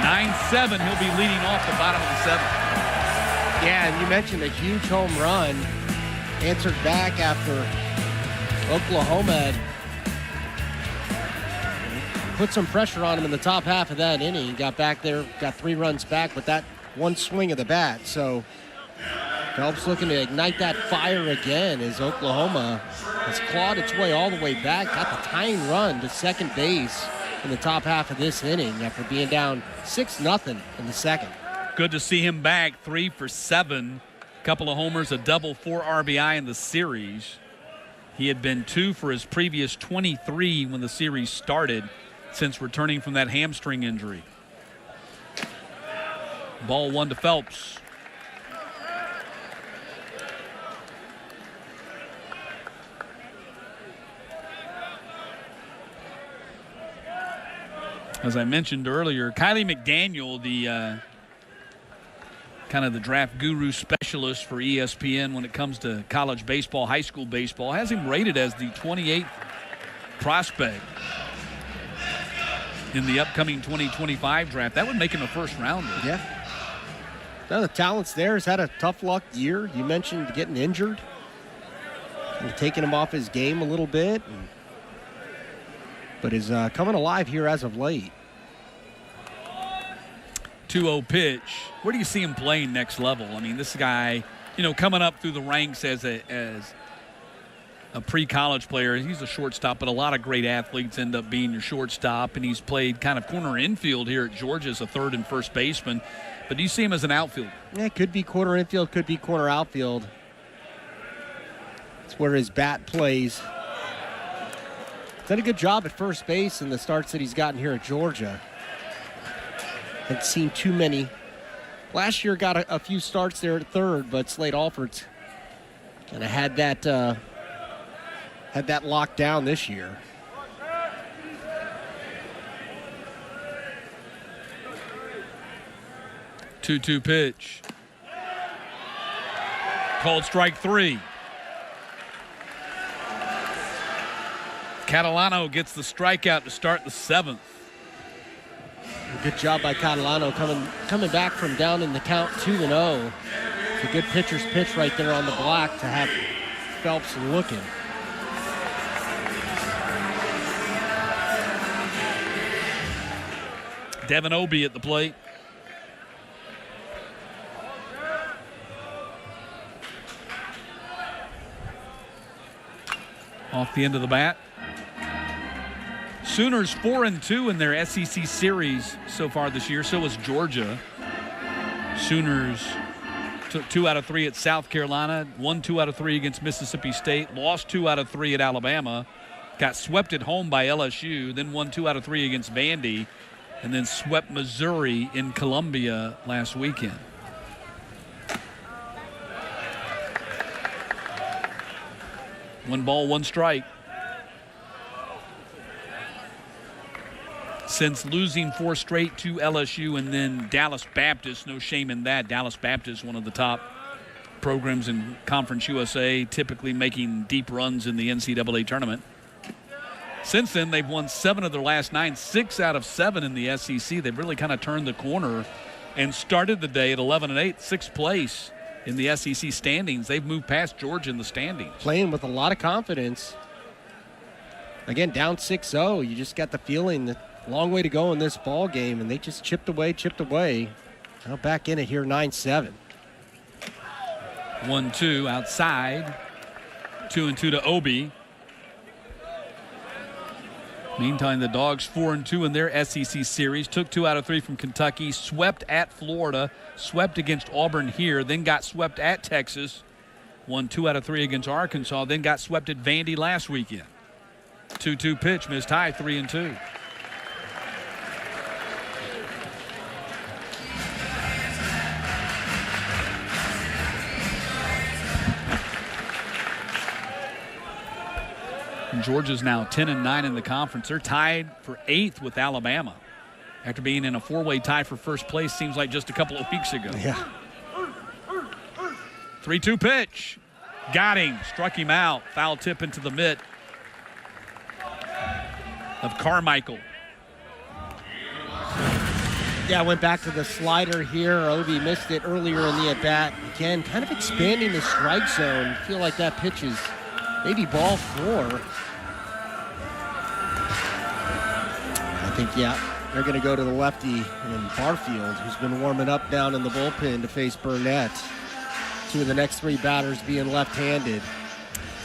9-7. He'll be leading off the bottom of the 7th. Yeah, and you mentioned a huge home run. Answered back after Oklahoma had put some pressure on him in the top half of that inning. He got back there, got 3 runs back with that one swing of the bat. So Phelps looking to ignite that fire again as Oklahoma has clawed its way all the way back, got the tying run to second base in the top half of this inning after being down 6-0 in the second. Good to see him back, 3 for 7. Couple of homers, a double, 4 RBI in the series. He had been 2 for his previous 23 when the series started since returning from that hamstring injury. Ball one to Phelps. As I mentioned earlier, Kylie McDaniel, the kind of the draft guru specialist for ESPN when it comes to college baseball, high school baseball, has him rated as the 28th prospect in the upcoming 2025 draft. That would make him a first rounder. Yeah. Now the talent's there. He's had a tough luck year. You mentioned getting injured and taking him off his game a little bit, but is coming alive here as of late. 2-0 pitch. Where do you see him playing next level? I mean, this guy, you know, coming up through the ranks as a pre-college player, he's a shortstop, but a lot of great athletes end up being your shortstop, and he's played kind of corner infield here at Georgia as a third and first baseman. But do you see him as an outfielder? Yeah, it could be corner infield, could be corner outfield. It's where his bat plays. He's done a good job at first base in the starts that he's gotten here at Georgia. Haven't seen too many. Last year got a few starts there at third, but Slade Alford's kind of had that locked down this year. Two pitch. Called strike three. Catalano gets the strikeout to start the 7th. Good job by Catalano coming back from down in the count 2-0. It's a good pitcher's pitch right there on the block to have Phelps looking. Devin Obie at the plate. Off the end of the bat. Sooners 4-2 in their SEC series so far this year. So is Georgia. Sooners took 2 out of 3 at South Carolina, won 2 out of 3 against Mississippi State, lost 2 out of 3 at Alabama, got swept at home by LSU, then won 2 out of 3 against Vandy, and then swept Missouri in Columbia last weekend. One ball, one strike. Since losing 4 straight to LSU and then Dallas Baptist, no shame in that. Dallas Baptist, one of the top programs in Conference USA, typically making deep runs in the NCAA tournament. Since then, they've won 7 of their last 9, 6 out of 7 in the SEC. They've really kind of turned the corner and started the day at 11-8, 6th place in the SEC standings. They've moved past Georgia in the standings. Playing with a lot of confidence. Again, down 6-0. You just got the feeling that a long way to go in this ball game, and they just chipped away. Now back in it here, 9-7. 1-2 outside. 2-2 to Obie. Meantime, the Dogs 4-2 in their SEC series. Took 2 out of 3 from Kentucky. Swept at Florida. Swept against Auburn here. Then got swept at Texas. Won 2 out of 3 against Arkansas. Then got swept at Vandy last weekend. 2-2 pitch. Missed high. 3-2. And Georgia's now 10-9 in the conference. They're tied for 8th with Alabama after being in a 4-way tie for first place. Seems like just a couple of weeks ago. Yeah. 3-2 pitch. Got him. Struck him out. Foul tip into the mitt of Carmichael. Yeah, went back to the slider here. Obie missed it earlier in the at-bat. Again, kind of expanding the strike zone. I feel like that pitch is maybe ball 4. I think, yeah, they're going to go to the lefty in Barfield, who's been warming up down in the bullpen to face Burnett. 2 of the next 3 batters being left-handed.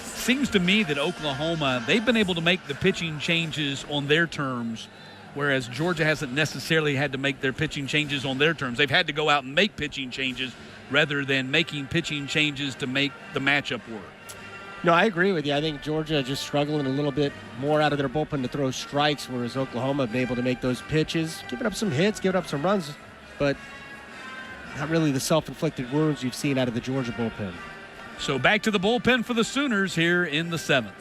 Seems to me that Oklahoma, they've been able to make the pitching changes on their terms, whereas Georgia hasn't necessarily had to make their pitching changes on their terms. They've had to go out and make pitching changes rather than making pitching changes to make the matchup work. No, I agree with you. I think Georgia just struggling a little bit more out of their bullpen to throw strikes, whereas Oklahoma have been able to make those pitches, giving up some hits, giving up some runs, but not really the self-inflicted wounds you've seen out of the Georgia bullpen. So back to the bullpen for the Sooners here in the 7th.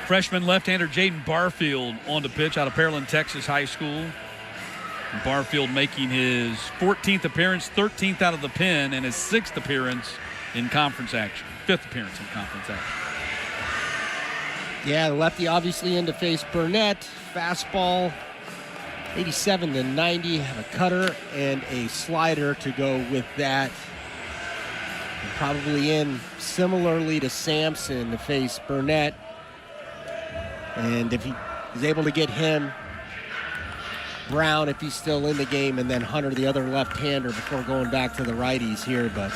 Freshman left-hander Jaden Barfield on the pitch out of Pearland, Texas High School. Barfield making his 14th appearance, 13th out of the pen, and his 6th appearance in conference action. 5th appearance in conference action. Yeah, the lefty obviously in to face Burnett. Fastball, 87 to 90. Have a cutter and a slider to go with that. And probably in similarly to Sampson to face Burnett. And if he is able to get him, Brown, if he's still in the game, and then Hunter, the other left-hander, before going back to the righties here. But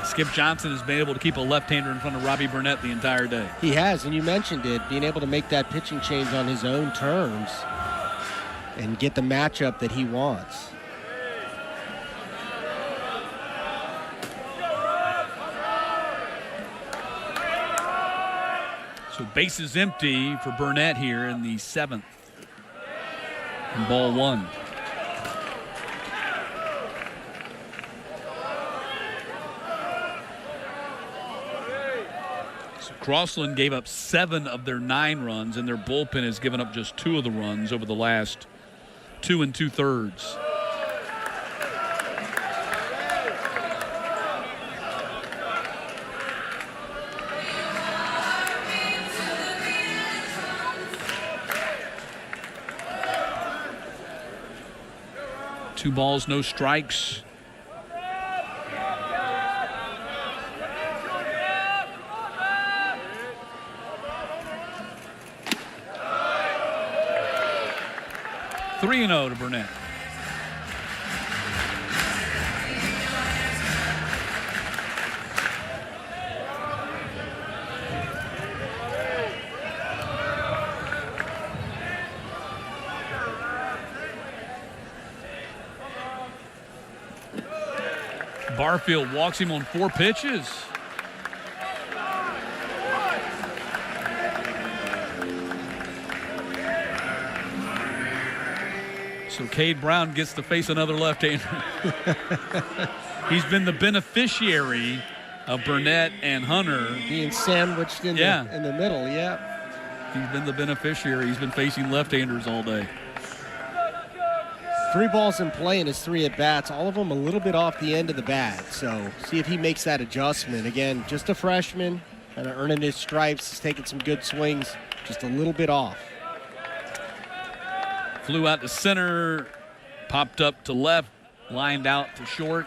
Skip Johnson has been able to keep a left-hander in front of Robbie Burnett the entire day. he has, and you mentioned it, being able to make that pitching change on his own terms and get the matchup that he wants. So bases empty for Burnett here in the 7th. And ball 1. So Crossland gave up 7 of their 9 runs, and their bullpen has given up just 2 of the runs over the last 2 2/3. 2 balls, no strikes. Three and 0 to Burnett. Barfield walks him on 4 pitches. So Cade Brown gets to face another left-hander. He's been the beneficiary of Burnett and Hunter being sandwiched in the middle. Yeah. He's been the beneficiary. He's been facing left-handers all day. 3 balls in play in his 3 at-bats, all of them a little bit off the end of the bat. So see if he makes that adjustment. Again, just a freshman, kind of earning his stripes. He's taking some good swings, just a little bit off. Flew out to center, popped up to left, lined out to short.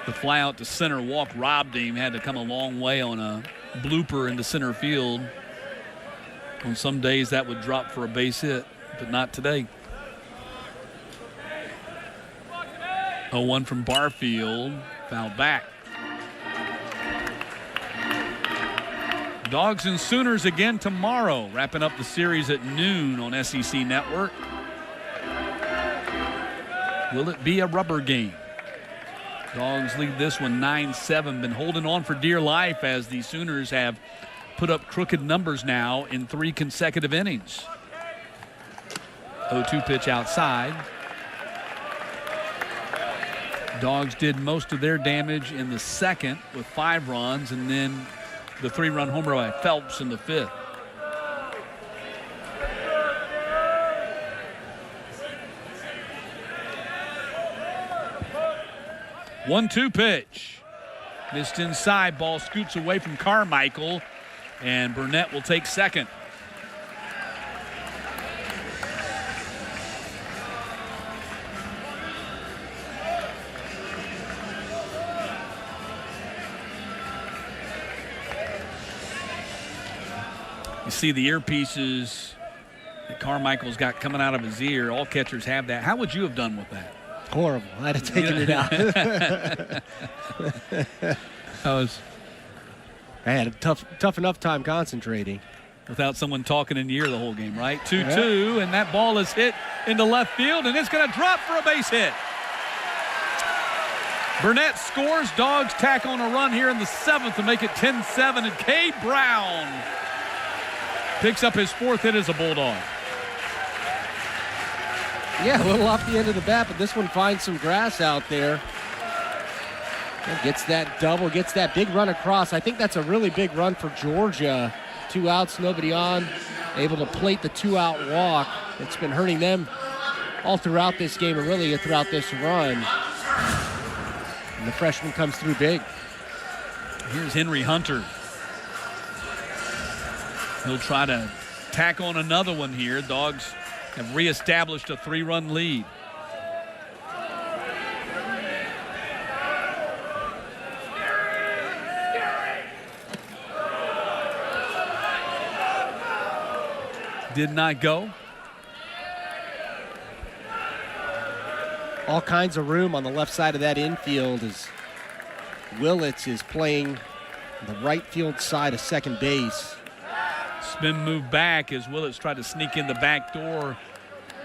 The fly out to center walk robbed him. Had to come a long way on a blooper into center field. On some days that would drop for a base hit, but not today. 0-1 from Barfield, foul back. Dogs and Sooners again tomorrow, wrapping up the series at noon on SEC Network. Will it be a rubber game? Dogs lead this one 9-7, been holding on for dear life as the Sooners have put up crooked numbers now in 3 consecutive innings. 0-2 pitch outside. Dogs did most of their damage in the second with 5 runs, and then the 3-run homer by Phelps in the 5th. One-two pitch. Missed inside. Ball scoots away from Carmichael, and Burnett will take second. You see the earpieces that Carmichael's got coming out of his ear. All catchers have that. How would you have done with that? Horrible. I'd have taken it out. I had a tough enough time concentrating. Without someone talking in your ear the whole game, right? 2-2, and that ball is hit into left field, and it's going to drop for a base hit. Burnett scores. Dogs tack on a run here in the 7th to make it 10-7, and Cade Brown picks up his 4th hit as a Bulldog. Yeah, a little off the end of the bat, but this one finds some grass out there. And gets that double, gets that big run across. I think that's a really big run for Georgia. 2 outs, nobody on. Able to plate the 2-out walk. It's been hurting them all throughout this game and really throughout this run. And the freshman comes through big. Here's Henry Hunter. He'll try to tack on another one here. Dogs have reestablished a 3-run lead. Did not go. All kinds of room on the left side of that infield as Willits is playing the right field side of second base. Spin move back as Willits tried to sneak in the back door.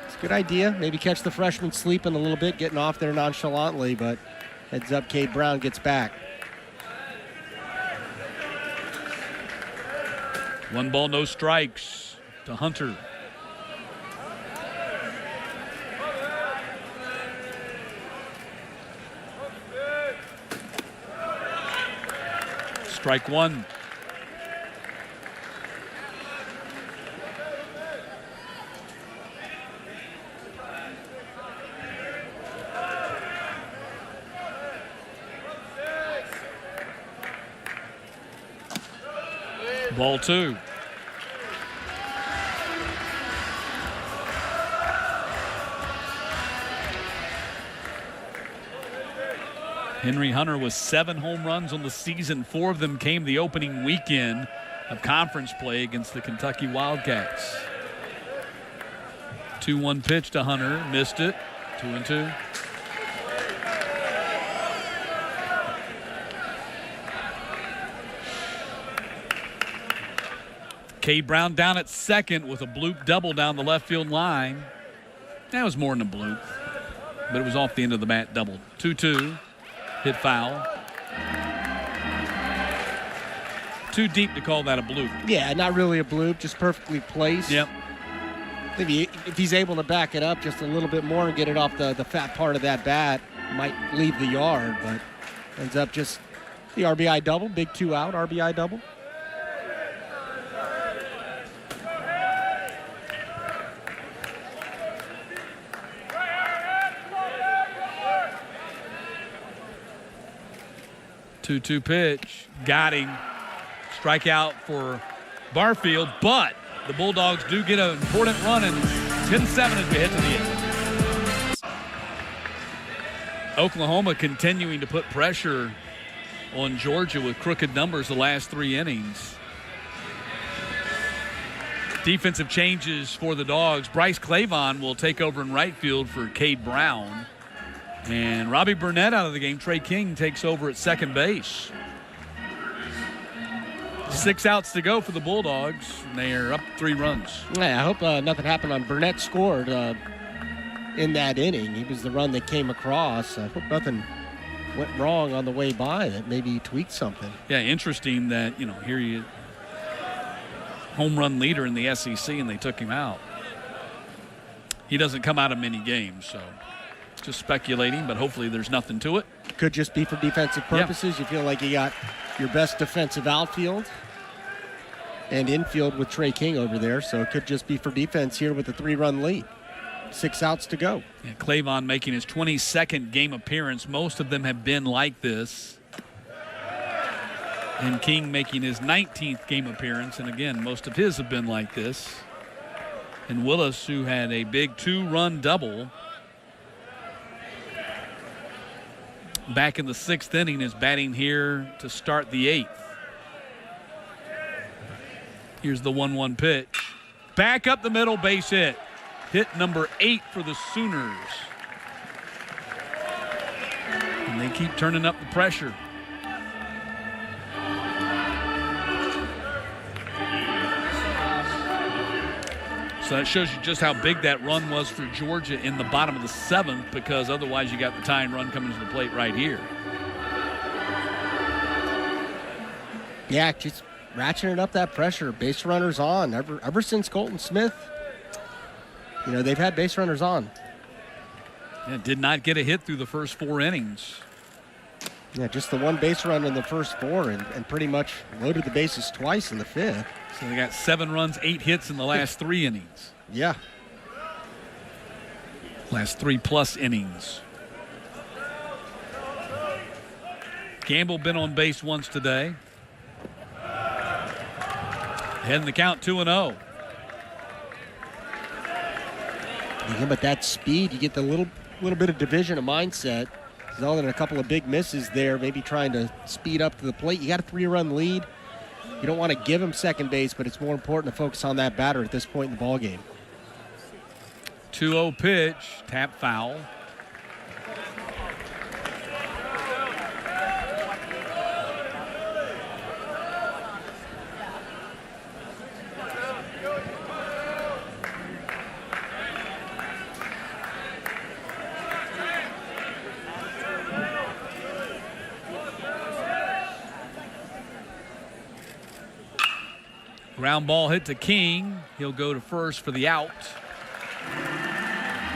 It's a good idea. Maybe catch the freshman sleeping a little bit, getting off there nonchalantly, but heads up, Cade Brown gets back. 1 ball, no strikes to Hunter. Strike 1. Ball 2. Henry Hunter with 7 home runs on the season. 4 of them came the opening weekend of conference play against the Kentucky Wildcats. 2-1 pitch to Hunter. Missed it. 2-2. Cade Brown down at second with a bloop double down the left field line. That was more than a bloop, but it was off the end of the bat double. 2-2. Hit foul. Too deep to call that a bloop. Yeah, not really a bloop, just perfectly placed. Yep. Maybe if he's able to back it up just a little bit more and get it off the fat part of that bat, might leave the yard, but ends up just the RBI double, big 2-out RBI double. Two pitch. Got him. Strikeout for Barfield, but the Bulldogs do get an important run, and 10-7 as we head to the end. Oklahoma continuing to put pressure on Georgia with crooked numbers the last 3 innings. Defensive changes for the Dogs. Bryce Clavon will take over in right field for Cade Brown. And Robbie Burnett out of the game. Trey King takes over at second base. 6 outs to go for the Bulldogs. And they are up 3 runs. Yeah, I hope nothing happened on Burnett scored in that inning. He was the run that came across. I hope nothing went wrong on the way by, that maybe he tweaked something. Yeah, interesting that, here you home run leader in the SEC and they took him out. He doesn't come out of many games, so just speculating, but hopefully there's nothing to it. Could just be for defensive purposes. You feel like you got your best defensive outfield and infield with Trey King over there, so it could just be for defense here with a 3-run lead. 6 outs to go. Yeah, Clavon making his 22nd game appearance. Most of them have been like this. And King making his 19th game appearance, and again, most of his have been like this. And Willis, who had a big 2-run double back in the 6th inning, is batting here to start the 8th. Here's the 1-1 pitch. Back up the middle, base hit. Hit number 8 for the Sooners. And they keep turning up the pressure. So that shows you just how big that run was for Georgia in the bottom of the 7th, because otherwise you got the tying run coming to the plate right here. Yeah, just ratcheting up that pressure. Base runners on. Ever since Colton Smith, they've had base runners on. Yeah, did not get a hit through the first 4 innings. Yeah, just the 1 base run in the first 4 and pretty much loaded the bases twice in the 5th. So they got 7 runs, 8 hits in the last 3 innings. Yeah. Last 3+ innings. Gamble been on base once today. Heading the count 2-0. Yeah, but that speed, you get the little bit of division of mindset. Other than a couple of big misses there, maybe trying to speed up to the plate. You got a 3-run lead. You don't want to give him second base, but it's more important to focus on that batter at this point in the ballgame. 2-0 pitch, tap foul. Ground ball hit to King. He'll go to first for the out.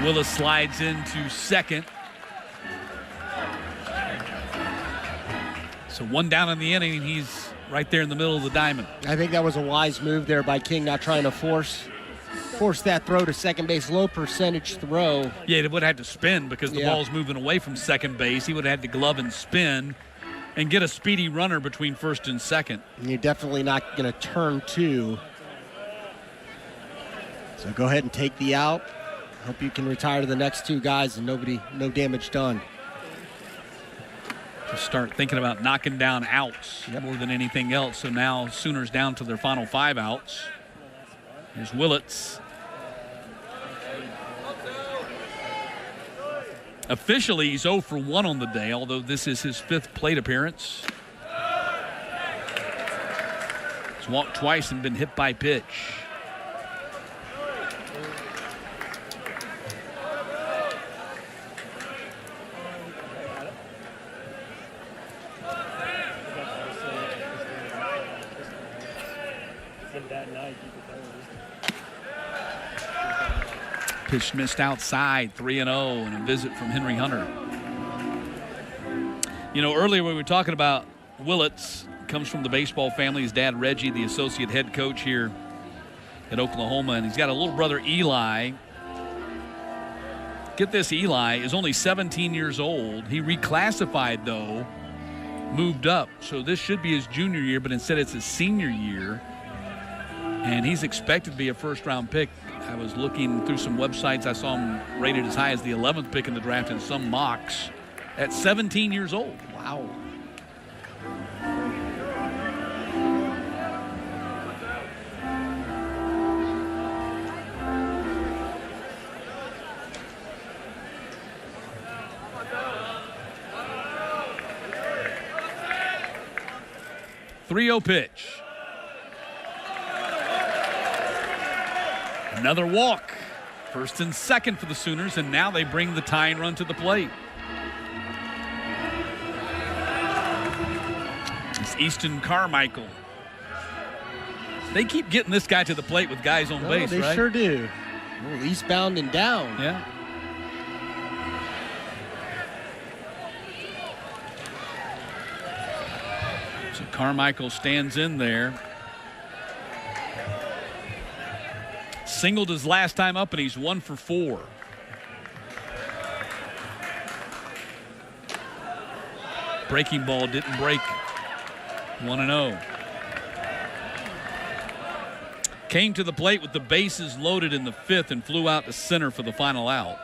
Willis slides into second. So 1 down in the inning, and he's right there in the middle of the diamond. I think that was a wise move there by King, not trying to force that throw to second base. Low percentage throw. Yeah, it would have had to spin because the Yeah. ball's moving away from second base. He would have had to glove and spin and get a speedy runner between first and second. And you're definitely not going to turn 2. So go ahead and take the out. Hope you can retire the next 2 guys and no damage done. to start thinking about knocking down outs more than anything else. So now Sooners down to their final 5 outs. Here's Willits. Officially, he's 0 for 1 on the day, although this is his 5th plate appearance. He's walked twice and been hit by pitch. Pitch missed outside, 3-0, and a visit from Henry Hunter. You know, earlier we were talking about Willits, comes from the baseball family. His dad, Reggie, the associate head coach here at Oklahoma, and he's got a little brother, Eli. Get this, Eli is only 17 years old. He reclassified, though, moved up. So this should be his junior year, but instead it's his senior year. And he's expected to be a first-round pick. I was looking through some websites. I saw him rated as high as the 11th pick in the draft in some mocks at 17 years old. Wow. .30 pitch. Another walk. First and second for the Sooners, and now they bring the tying run to the plate. It's Easton Carmichael. They keep getting this guy to the plate with guys on base, they right? Sure do. Well, eastbound and down. Yeah. So Carmichael stands in there. Singled his last time up, and he's 1 for 4. Breaking ball didn't break. 1-0. Came to the plate with the bases loaded in the 5th and flew out to center for the final out.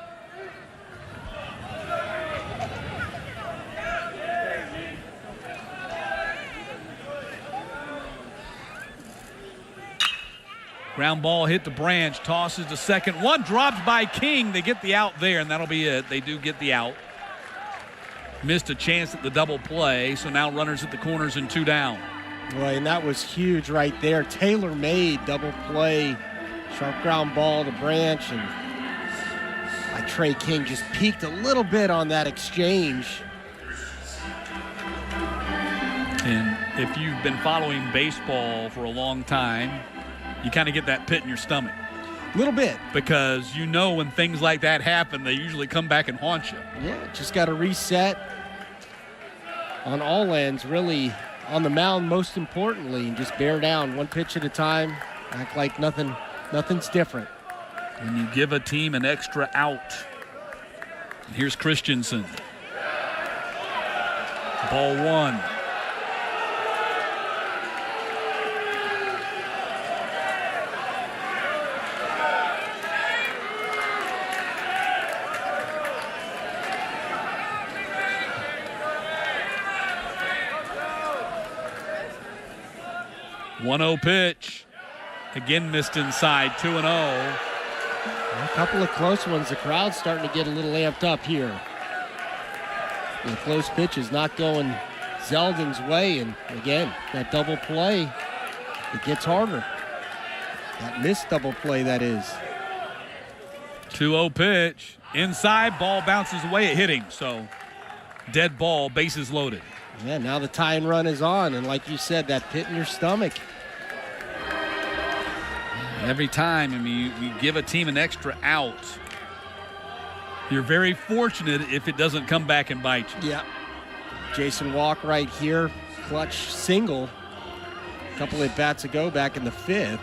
Ground ball hit the branch, tosses to second. One dropped by King. They get the out there, and that'll be it. They do get the out. Missed a chance at the double play, so now runners at the corners and 2 down. Boy, and that was huge right there. Tailor-made double play. Sharp ground ball to branch, and Trey King just peaked a little bit on that exchange. And if you've been following baseball for a long time, you kind of get that pit in your stomach. A little bit. Because you know when things like that happen, they usually come back and haunt you. Yeah, just got to reset on all ends, really, on the mound most importantly, and just bear down one pitch at a time, act like nothing's different. When you give a team an extra out. And here's Christensen. Ball 1. .1-0 pitch. Again missed inside, 2-0. A couple of close ones. The crowd's starting to get a little amped up here. The close pitch is not going Zeldin's way, and again, that double play, it gets harder. That missed double play, that is. 2-0 pitch. Inside, ball bounces away, it hit him. So, dead ball, bases loaded. Yeah, now the tying run is on, and like you said, that pit in your stomach. Every time, I mean, you give a team an extra out, you're very fortunate if it doesn't come back and bite you. Yeah. Jason Walk right here, clutch single. A couple at bats ago back in the 5th.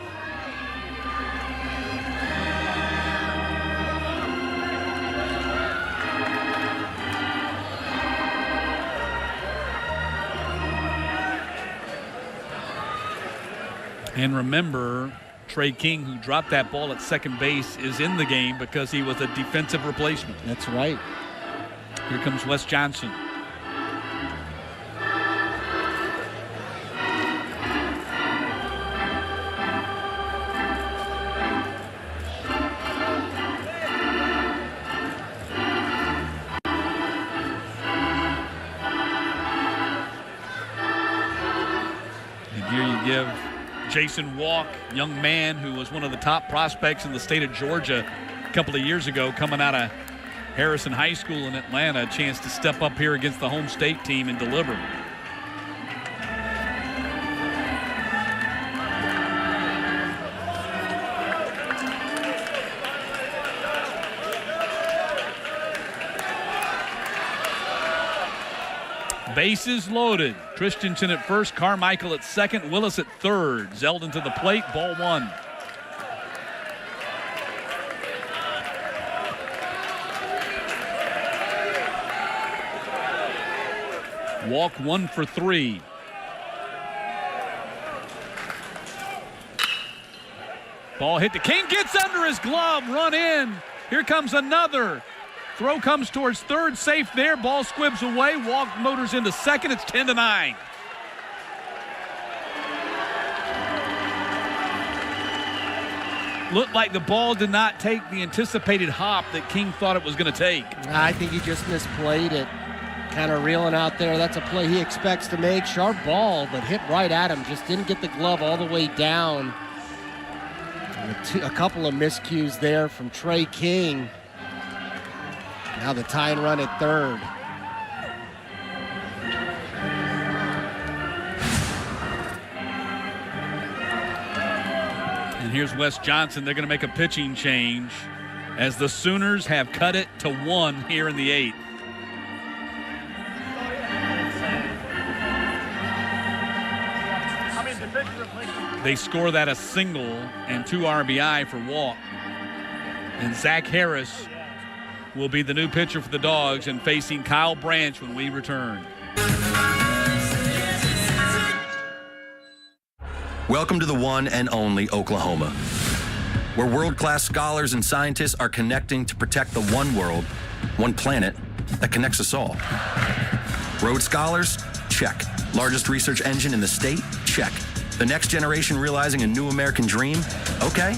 And remember, Trey King, who dropped that ball at second base, is in the game because he was a defensive replacement. That's right. Here comes Wes Johnson. to give Jason Walk, young man who was one of the top prospects in the state of Georgia a couple of years ago, coming out of Harrison High School in Atlanta, a chance to step up here against the home state team and deliver. Bases loaded. Christensen at first, Carmichael at second, Willis at third. Zeldin to the plate, ball one. Walk 1 for 3. Ball hit to King, gets under his glove, run in. Here comes another. Throw comes towards third, safe there. Ball squibs away. Walk motors into second. It's 10-9. Looked like the ball did not take the anticipated hop that King thought it was going to take. I think he just misplayed it. Kind of reeling out there. That's a play he expects to make. Sharp ball, but hit right at him. Just didn't get the glove all the way down. And a couple of miscues there from Trey King. Now the tie and run at third. And here's Wes Johnson. They're going to make a pitching change as the Sooners have cut it to 1 here in the 8th. They score that a single and 2 RBI for Walk. And Zach Harris will be the new pitcher for the Dogs and facing Kyle Branch when we return. Welcome to the one and only Oklahoma, where world-class scholars and scientists are connecting to protect the one world, one planet that connects us all. Rhodes Scholars? Check. Largest research engine in the state? Check. The next generation realizing a new American dream? Okay.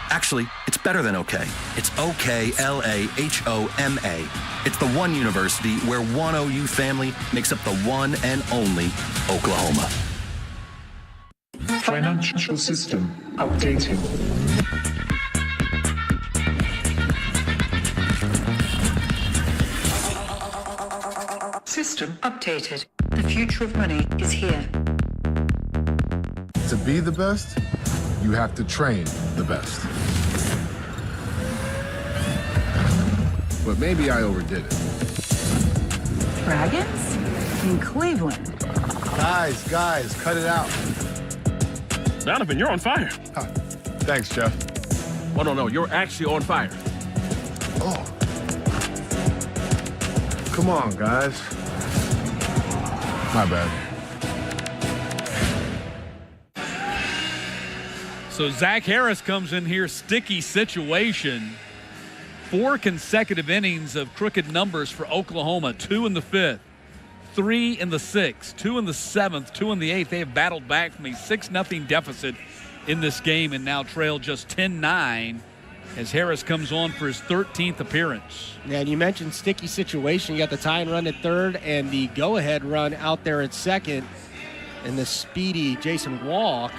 Actually, it's better than okay. It's OKLAHOMA. It's the one university where one OU family makes up the one and only Oklahoma. Financial system updated. System updated. The future of money is here. To be the best, you have to train the best. But maybe I overdid it. Dragons? In Cleveland. Guys, cut it out. Donovan, you're on fire. Thanks, Jeff. Oh, no, you're actually on fire. Oh. Come on, guys. My bad. So Zach Harris comes in here, sticky situation. 4 consecutive innings of crooked numbers for Oklahoma. 2 in the 5th, 3 in the 6th, 2 in the 7th, 2 in the 8th. They have battled back from a 6-0 deficit in this game and now trail just 10-9 as Harris comes on for his 13th appearance. Yeah, and you mentioned sticky situation. You got the tie and run at third and the go-ahead run out there at second and the speedy Jason Walk.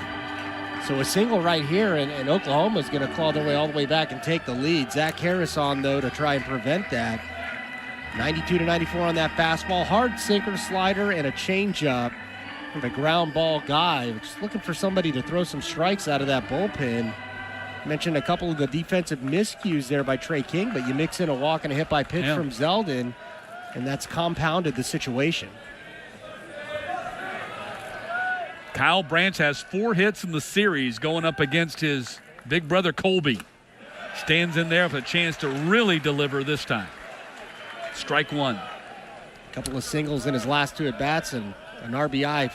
So a single right here, and Oklahoma's going to claw their way all the way back and take the lead. Zach Harris on, though, to try and prevent that. 92-94 on that fastball. Hard sinker, slider, and a changeup. The ground ball guy. Just looking for somebody to throw some strikes out of that bullpen. Mentioned a couple of the defensive miscues there by Trey King, but you mix in a walk and a hit by pitch from Zeldin, and that's compounded the situation. Kyle Branch has 4 hits in the series going up against his big brother Colby. Stands in there with a chance to really deliver this time. Strike 1. A couple of singles in his last 2 at-bats and an RBI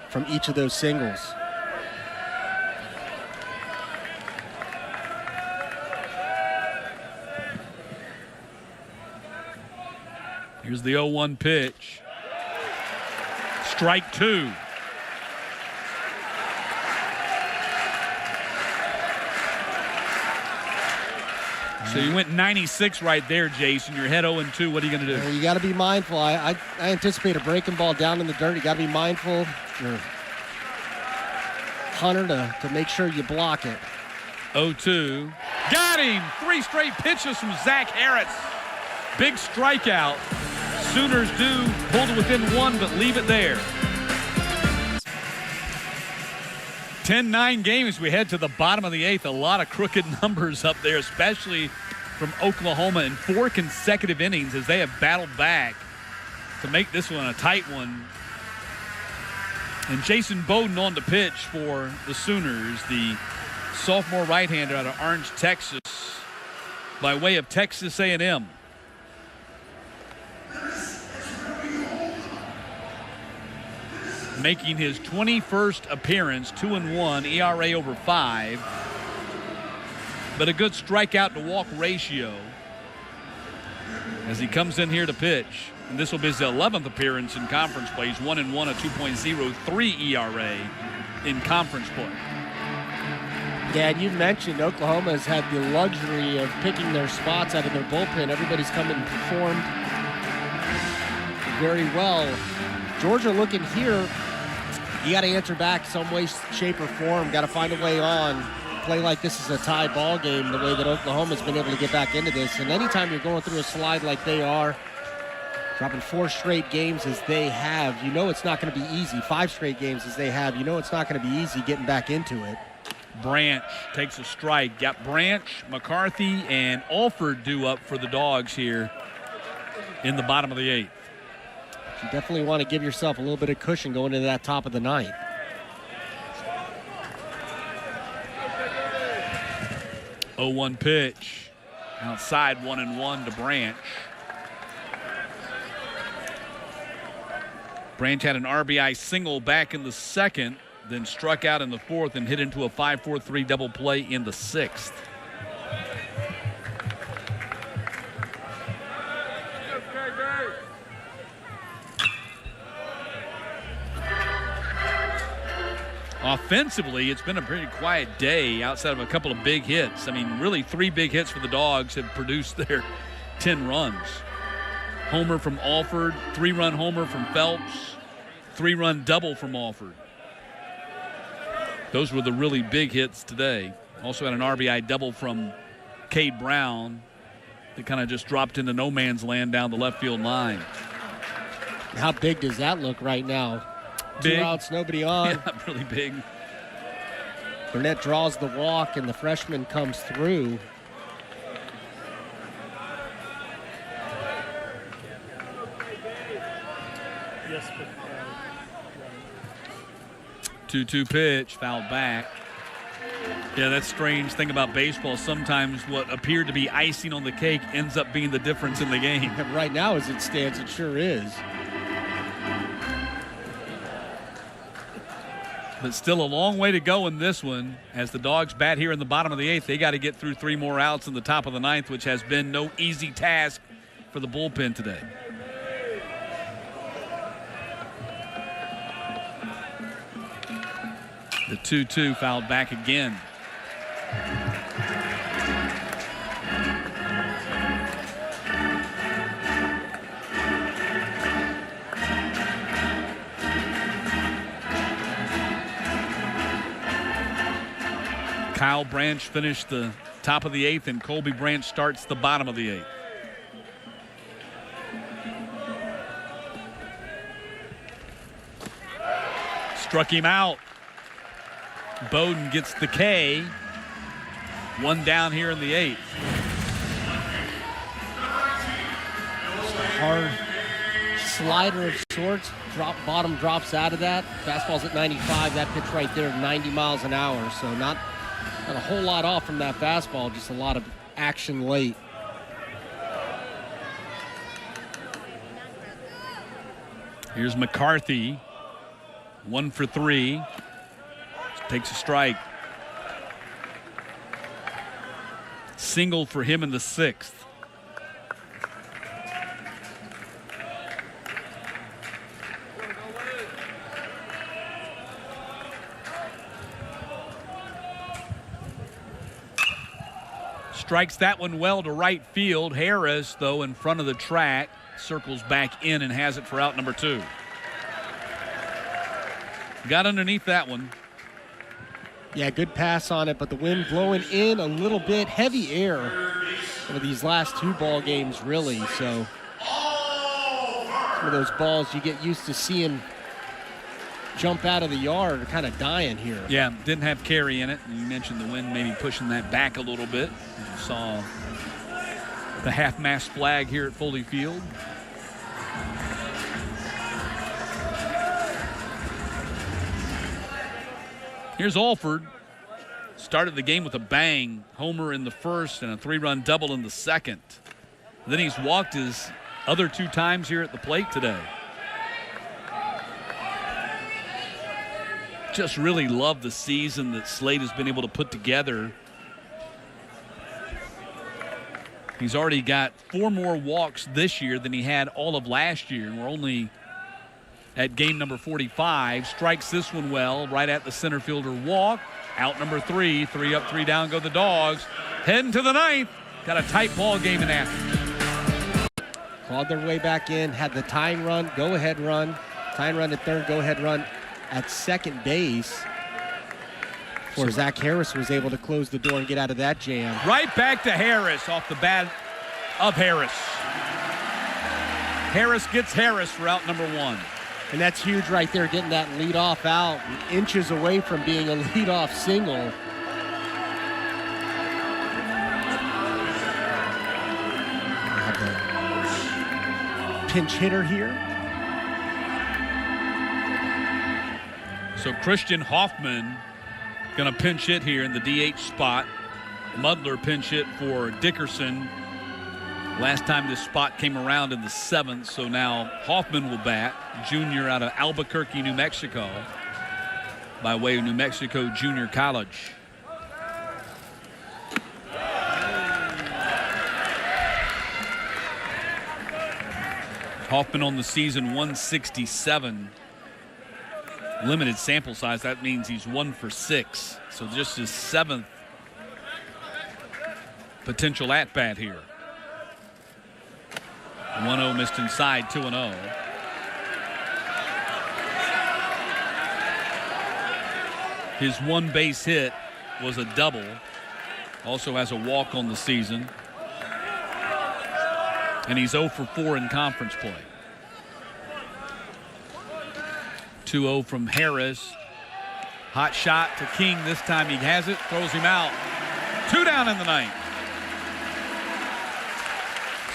from each of those singles. Here's the 0-1 pitch. Strike 2. So you went 96 right there, Jason. You're head 0-2. What are you going to do? You got to be mindful. I anticipate a breaking ball down in the dirt. You got to be mindful. You're Hunter to make sure you block it. 0-2. Got him! 3 straight pitches from Zach Harris. Big strikeout. Sooners do pull to within 1, but leave it there. 10-9 game as we head to the bottom of the 8th. A lot of crooked numbers up there, especially from Oklahoma in 4 consecutive innings as they have battled back to make this one a tight one. And Jason Bowden on the pitch for the Sooners, the sophomore right-hander out of Orange, Texas, by way of Texas A&M. Making his 21st appearance, 2-1, ERA over 5. But a good strikeout to walk ratio as he comes in here to pitch. And this will be his 11th appearance in conference play. He's 1-1, a 2.03 ERA in conference play. Yeah, and you mentioned Oklahoma has had the luxury of picking their spots out of their bullpen. Everybody's come and performed very well. Georgia looking here, you got to answer back some way, shape, or form. Got to find a way on. Play like this is a tie ball game the way that Oklahoma's been able to get back into this. And anytime you're going through a slide like they are, dropping 4 straight games as they have, you know it's not going to be easy. 5 straight games as they have, you know it's not going to be easy getting back into it. Branch takes a strike. Got Branch, McCarthy, and Alford due up for the Dogs here in the bottom of the 8th. You definitely want to give yourself a little bit of cushion going into that top of the 9th. Oh, 1 pitch. Outside 1-1 to Branch. Branch had an RBI single back in the 2nd, then struck out in the 4th and hit into a 5-4-3 double play in the 6th. Offensively, it's been a pretty quiet day outside of a couple of big hits. I mean, really 3 big hits for the Dogs have produced their 10 runs. Homer from Alford, 3-run homer from Phelps, 3-run double from Alford. Those were the really big hits today. Also had an RBI double from Cade Brown that kind of just dropped into no man's land down the left field line. How big does that look right now? Big. 2 outs, nobody on. Yeah, really big. Burnett draws the walk, and the freshman comes through. Yes, 2-2 pitch, fouled back. Yeah, that's strange thing about baseball. Sometimes what appeared to be icing on the cake ends up being the difference in the game. Right now, as it stands, it sure is. But still a long way to go in this one. As the Dogs bat here in the bottom of the 8th, they got to get through 3 more outs in the top of the 9th, which has been no easy task for the bullpen today. The 2-2 fouled back again. Kyle Branch finished the top of the 8th, and Colby Branch starts the bottom of the 8th. Struck him out. Bowden gets the K. 1 down here in the 8th. Hard slider of sorts. Bottom drops out of that. Fastball's at 95. That pitch right there, 90 miles an hour. So not a whole lot off from that fastball, just a lot of action late. Here's McCarthy, 1 for 3. Takes a strike. Single for him in the 6th. Strikes that one well to right field. Harris, though, in front of the track, circles back in and has it for out number 2. Got underneath that one. Yeah, good pass on it, but the wind blowing in a little bit. Heavy air over these last 2 ball games, really. So some of those balls you get used to seeing jump out of the yard are kind of dying here. Yeah, didn't have carry in it. You mentioned the wind maybe pushing that back a little bit. You saw the half-mast flag here at Foley Field. Here's Alford. Started the game with a bang. Homer in the first and a 3-run double in the second. Then he's walked his other 2 times here at the plate today. Just really love the season that Slade has been able to put together. He's already got 4 more walks this year than he had all of last year. And we're only at game number 45. Strikes this one well, right at the center fielder walk. Out number 3, 3 up, 3 down go the Dogs. Heading to the 9th. Got a tight ball game in Athens. Clawed their way back in, had the tying run, go-ahead run. Tying run at third, go-ahead run at second base. Before Zach Harris was able to close the door and get out of that jam. Right back to Harris off the bat of Harris. Harris gets Harris for out number 1. And that's huge right there, getting that leadoff out, inches away from being a leadoff single. Pinch hitter here. So Christian Hoffman going to pinch hit here in the DH spot. Mudler pinch hit for Dickerson. Last time this spot came around in the 7th, so now Hoffman will bat. Junior out of Albuquerque, New Mexico, by way of New Mexico Junior College. Hoffman on the season 167. Limited sample size, that means he's 1 for 6. So just his 7th potential at-bat here. 1-0 missed inside, 2-0. His 1 base hit was a double. Also has a walk on the season. And he's 0 for 4 in conference play. 2-0 from Harris. Hot shot to King. This time he has it. Throws him out. 2 down in the 9th.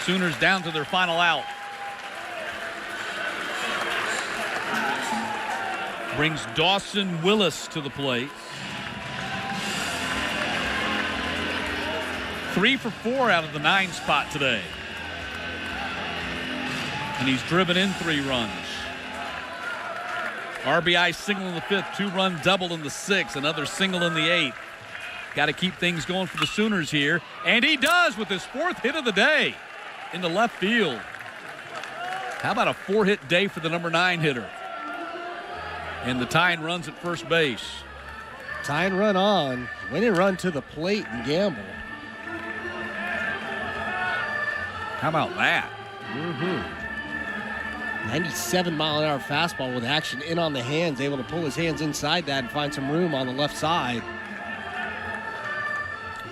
Sooners down to their final out. Brings Dawson Willis to the plate. 3 for 4 out of the 9 spot today. And he's driven in 3 runs. RBI single in the 5th, 2-run double in the 6th, another single in the 8th. Got to keep things going for the Sooners here. And he does with his 4th hit of the day into left field. How about a 4-hit day for the number 9 hitter? And the tying runs at first base. Tying run on, winning run to the plate and Gamble. How about that? 97-mile-an-hour fastball with action in on the hands, able to pull his hands inside that and find some room on the left side.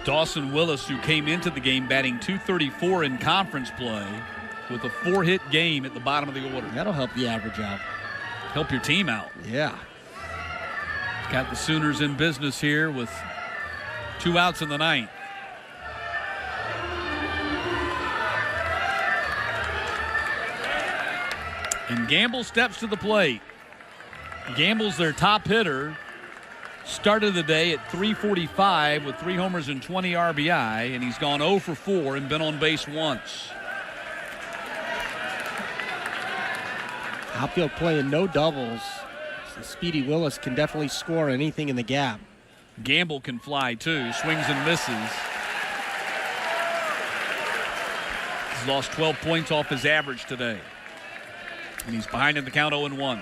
Dawson Willis, who came into the game batting .234 in conference play with a 4-hit game at the bottom of the order. That'll help the average out. Help your team out. Yeah. Got the Sooners in business here with 2 outs in the 9th. And Gamble steps to the plate. Gamble's their top hitter. Started the day at .345 with 3 homers and 20 RBI, and he's gone 0 for 4 and been on base once. Outfield playing no doubles. So Speedy Willis can definitely score anything in the gap. Gamble can fly too, swings and misses. He's lost 12 points off his average today. And he's behind in the count 0-1.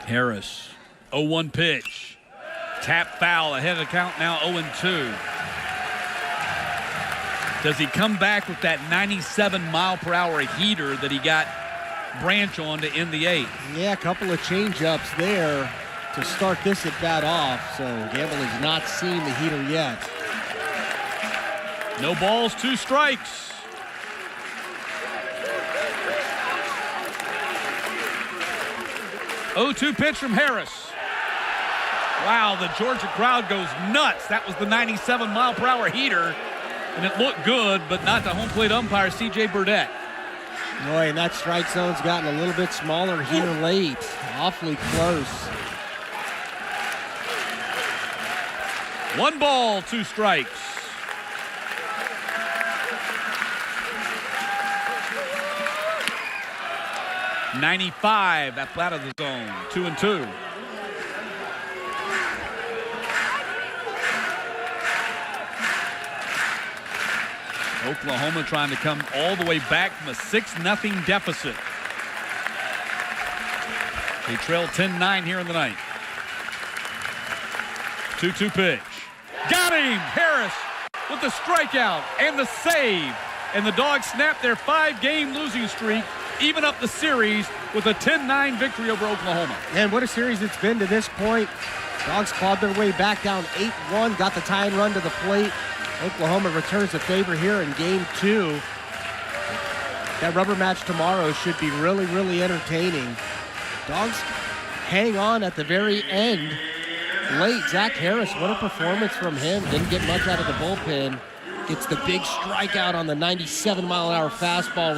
Harris, 0-1 pitch. Tap foul, ahead of the count now 0-2. Does he come back with that 97-mile-per-hour heater that he got Branch on to end the 8th? Yeah, a couple of change-ups there to start this at bat off. So Gamble has not seen the heater yet. No balls, 2 strikes. Oh, 2 pitch from Harris. Wow, the Georgia crowd goes nuts. That was the 97-mile-per-hour heater, and it looked good, but not the home plate umpire, C.J. Burdette. Boy, and that strike zone's gotten a little bit smaller here late. Awfully close. 1 ball, 2 strikes. .95, that's out of the zone. 2-2. Oklahoma trying to come all the way back from a 6-0 deficit. They trail 10-9 here in the ninth. 2-2 pitch. Got him! Harris with the strikeout and the save. And the Dogs snap their 5-game losing streak, even up the series with a 10-9 victory over Oklahoma. And what a series it's been to this point. Dogs clawed their way back down 8-1, got the tying run to the plate. Oklahoma returns the favor here in game 2. That rubber match tomorrow should be really, really entertaining. Dogs hang on at the very end. Late, Zach Harris, what a performance from him. Didn't get much out of the bullpen. Gets the big strikeout on the 97-mile-an-hour fastball.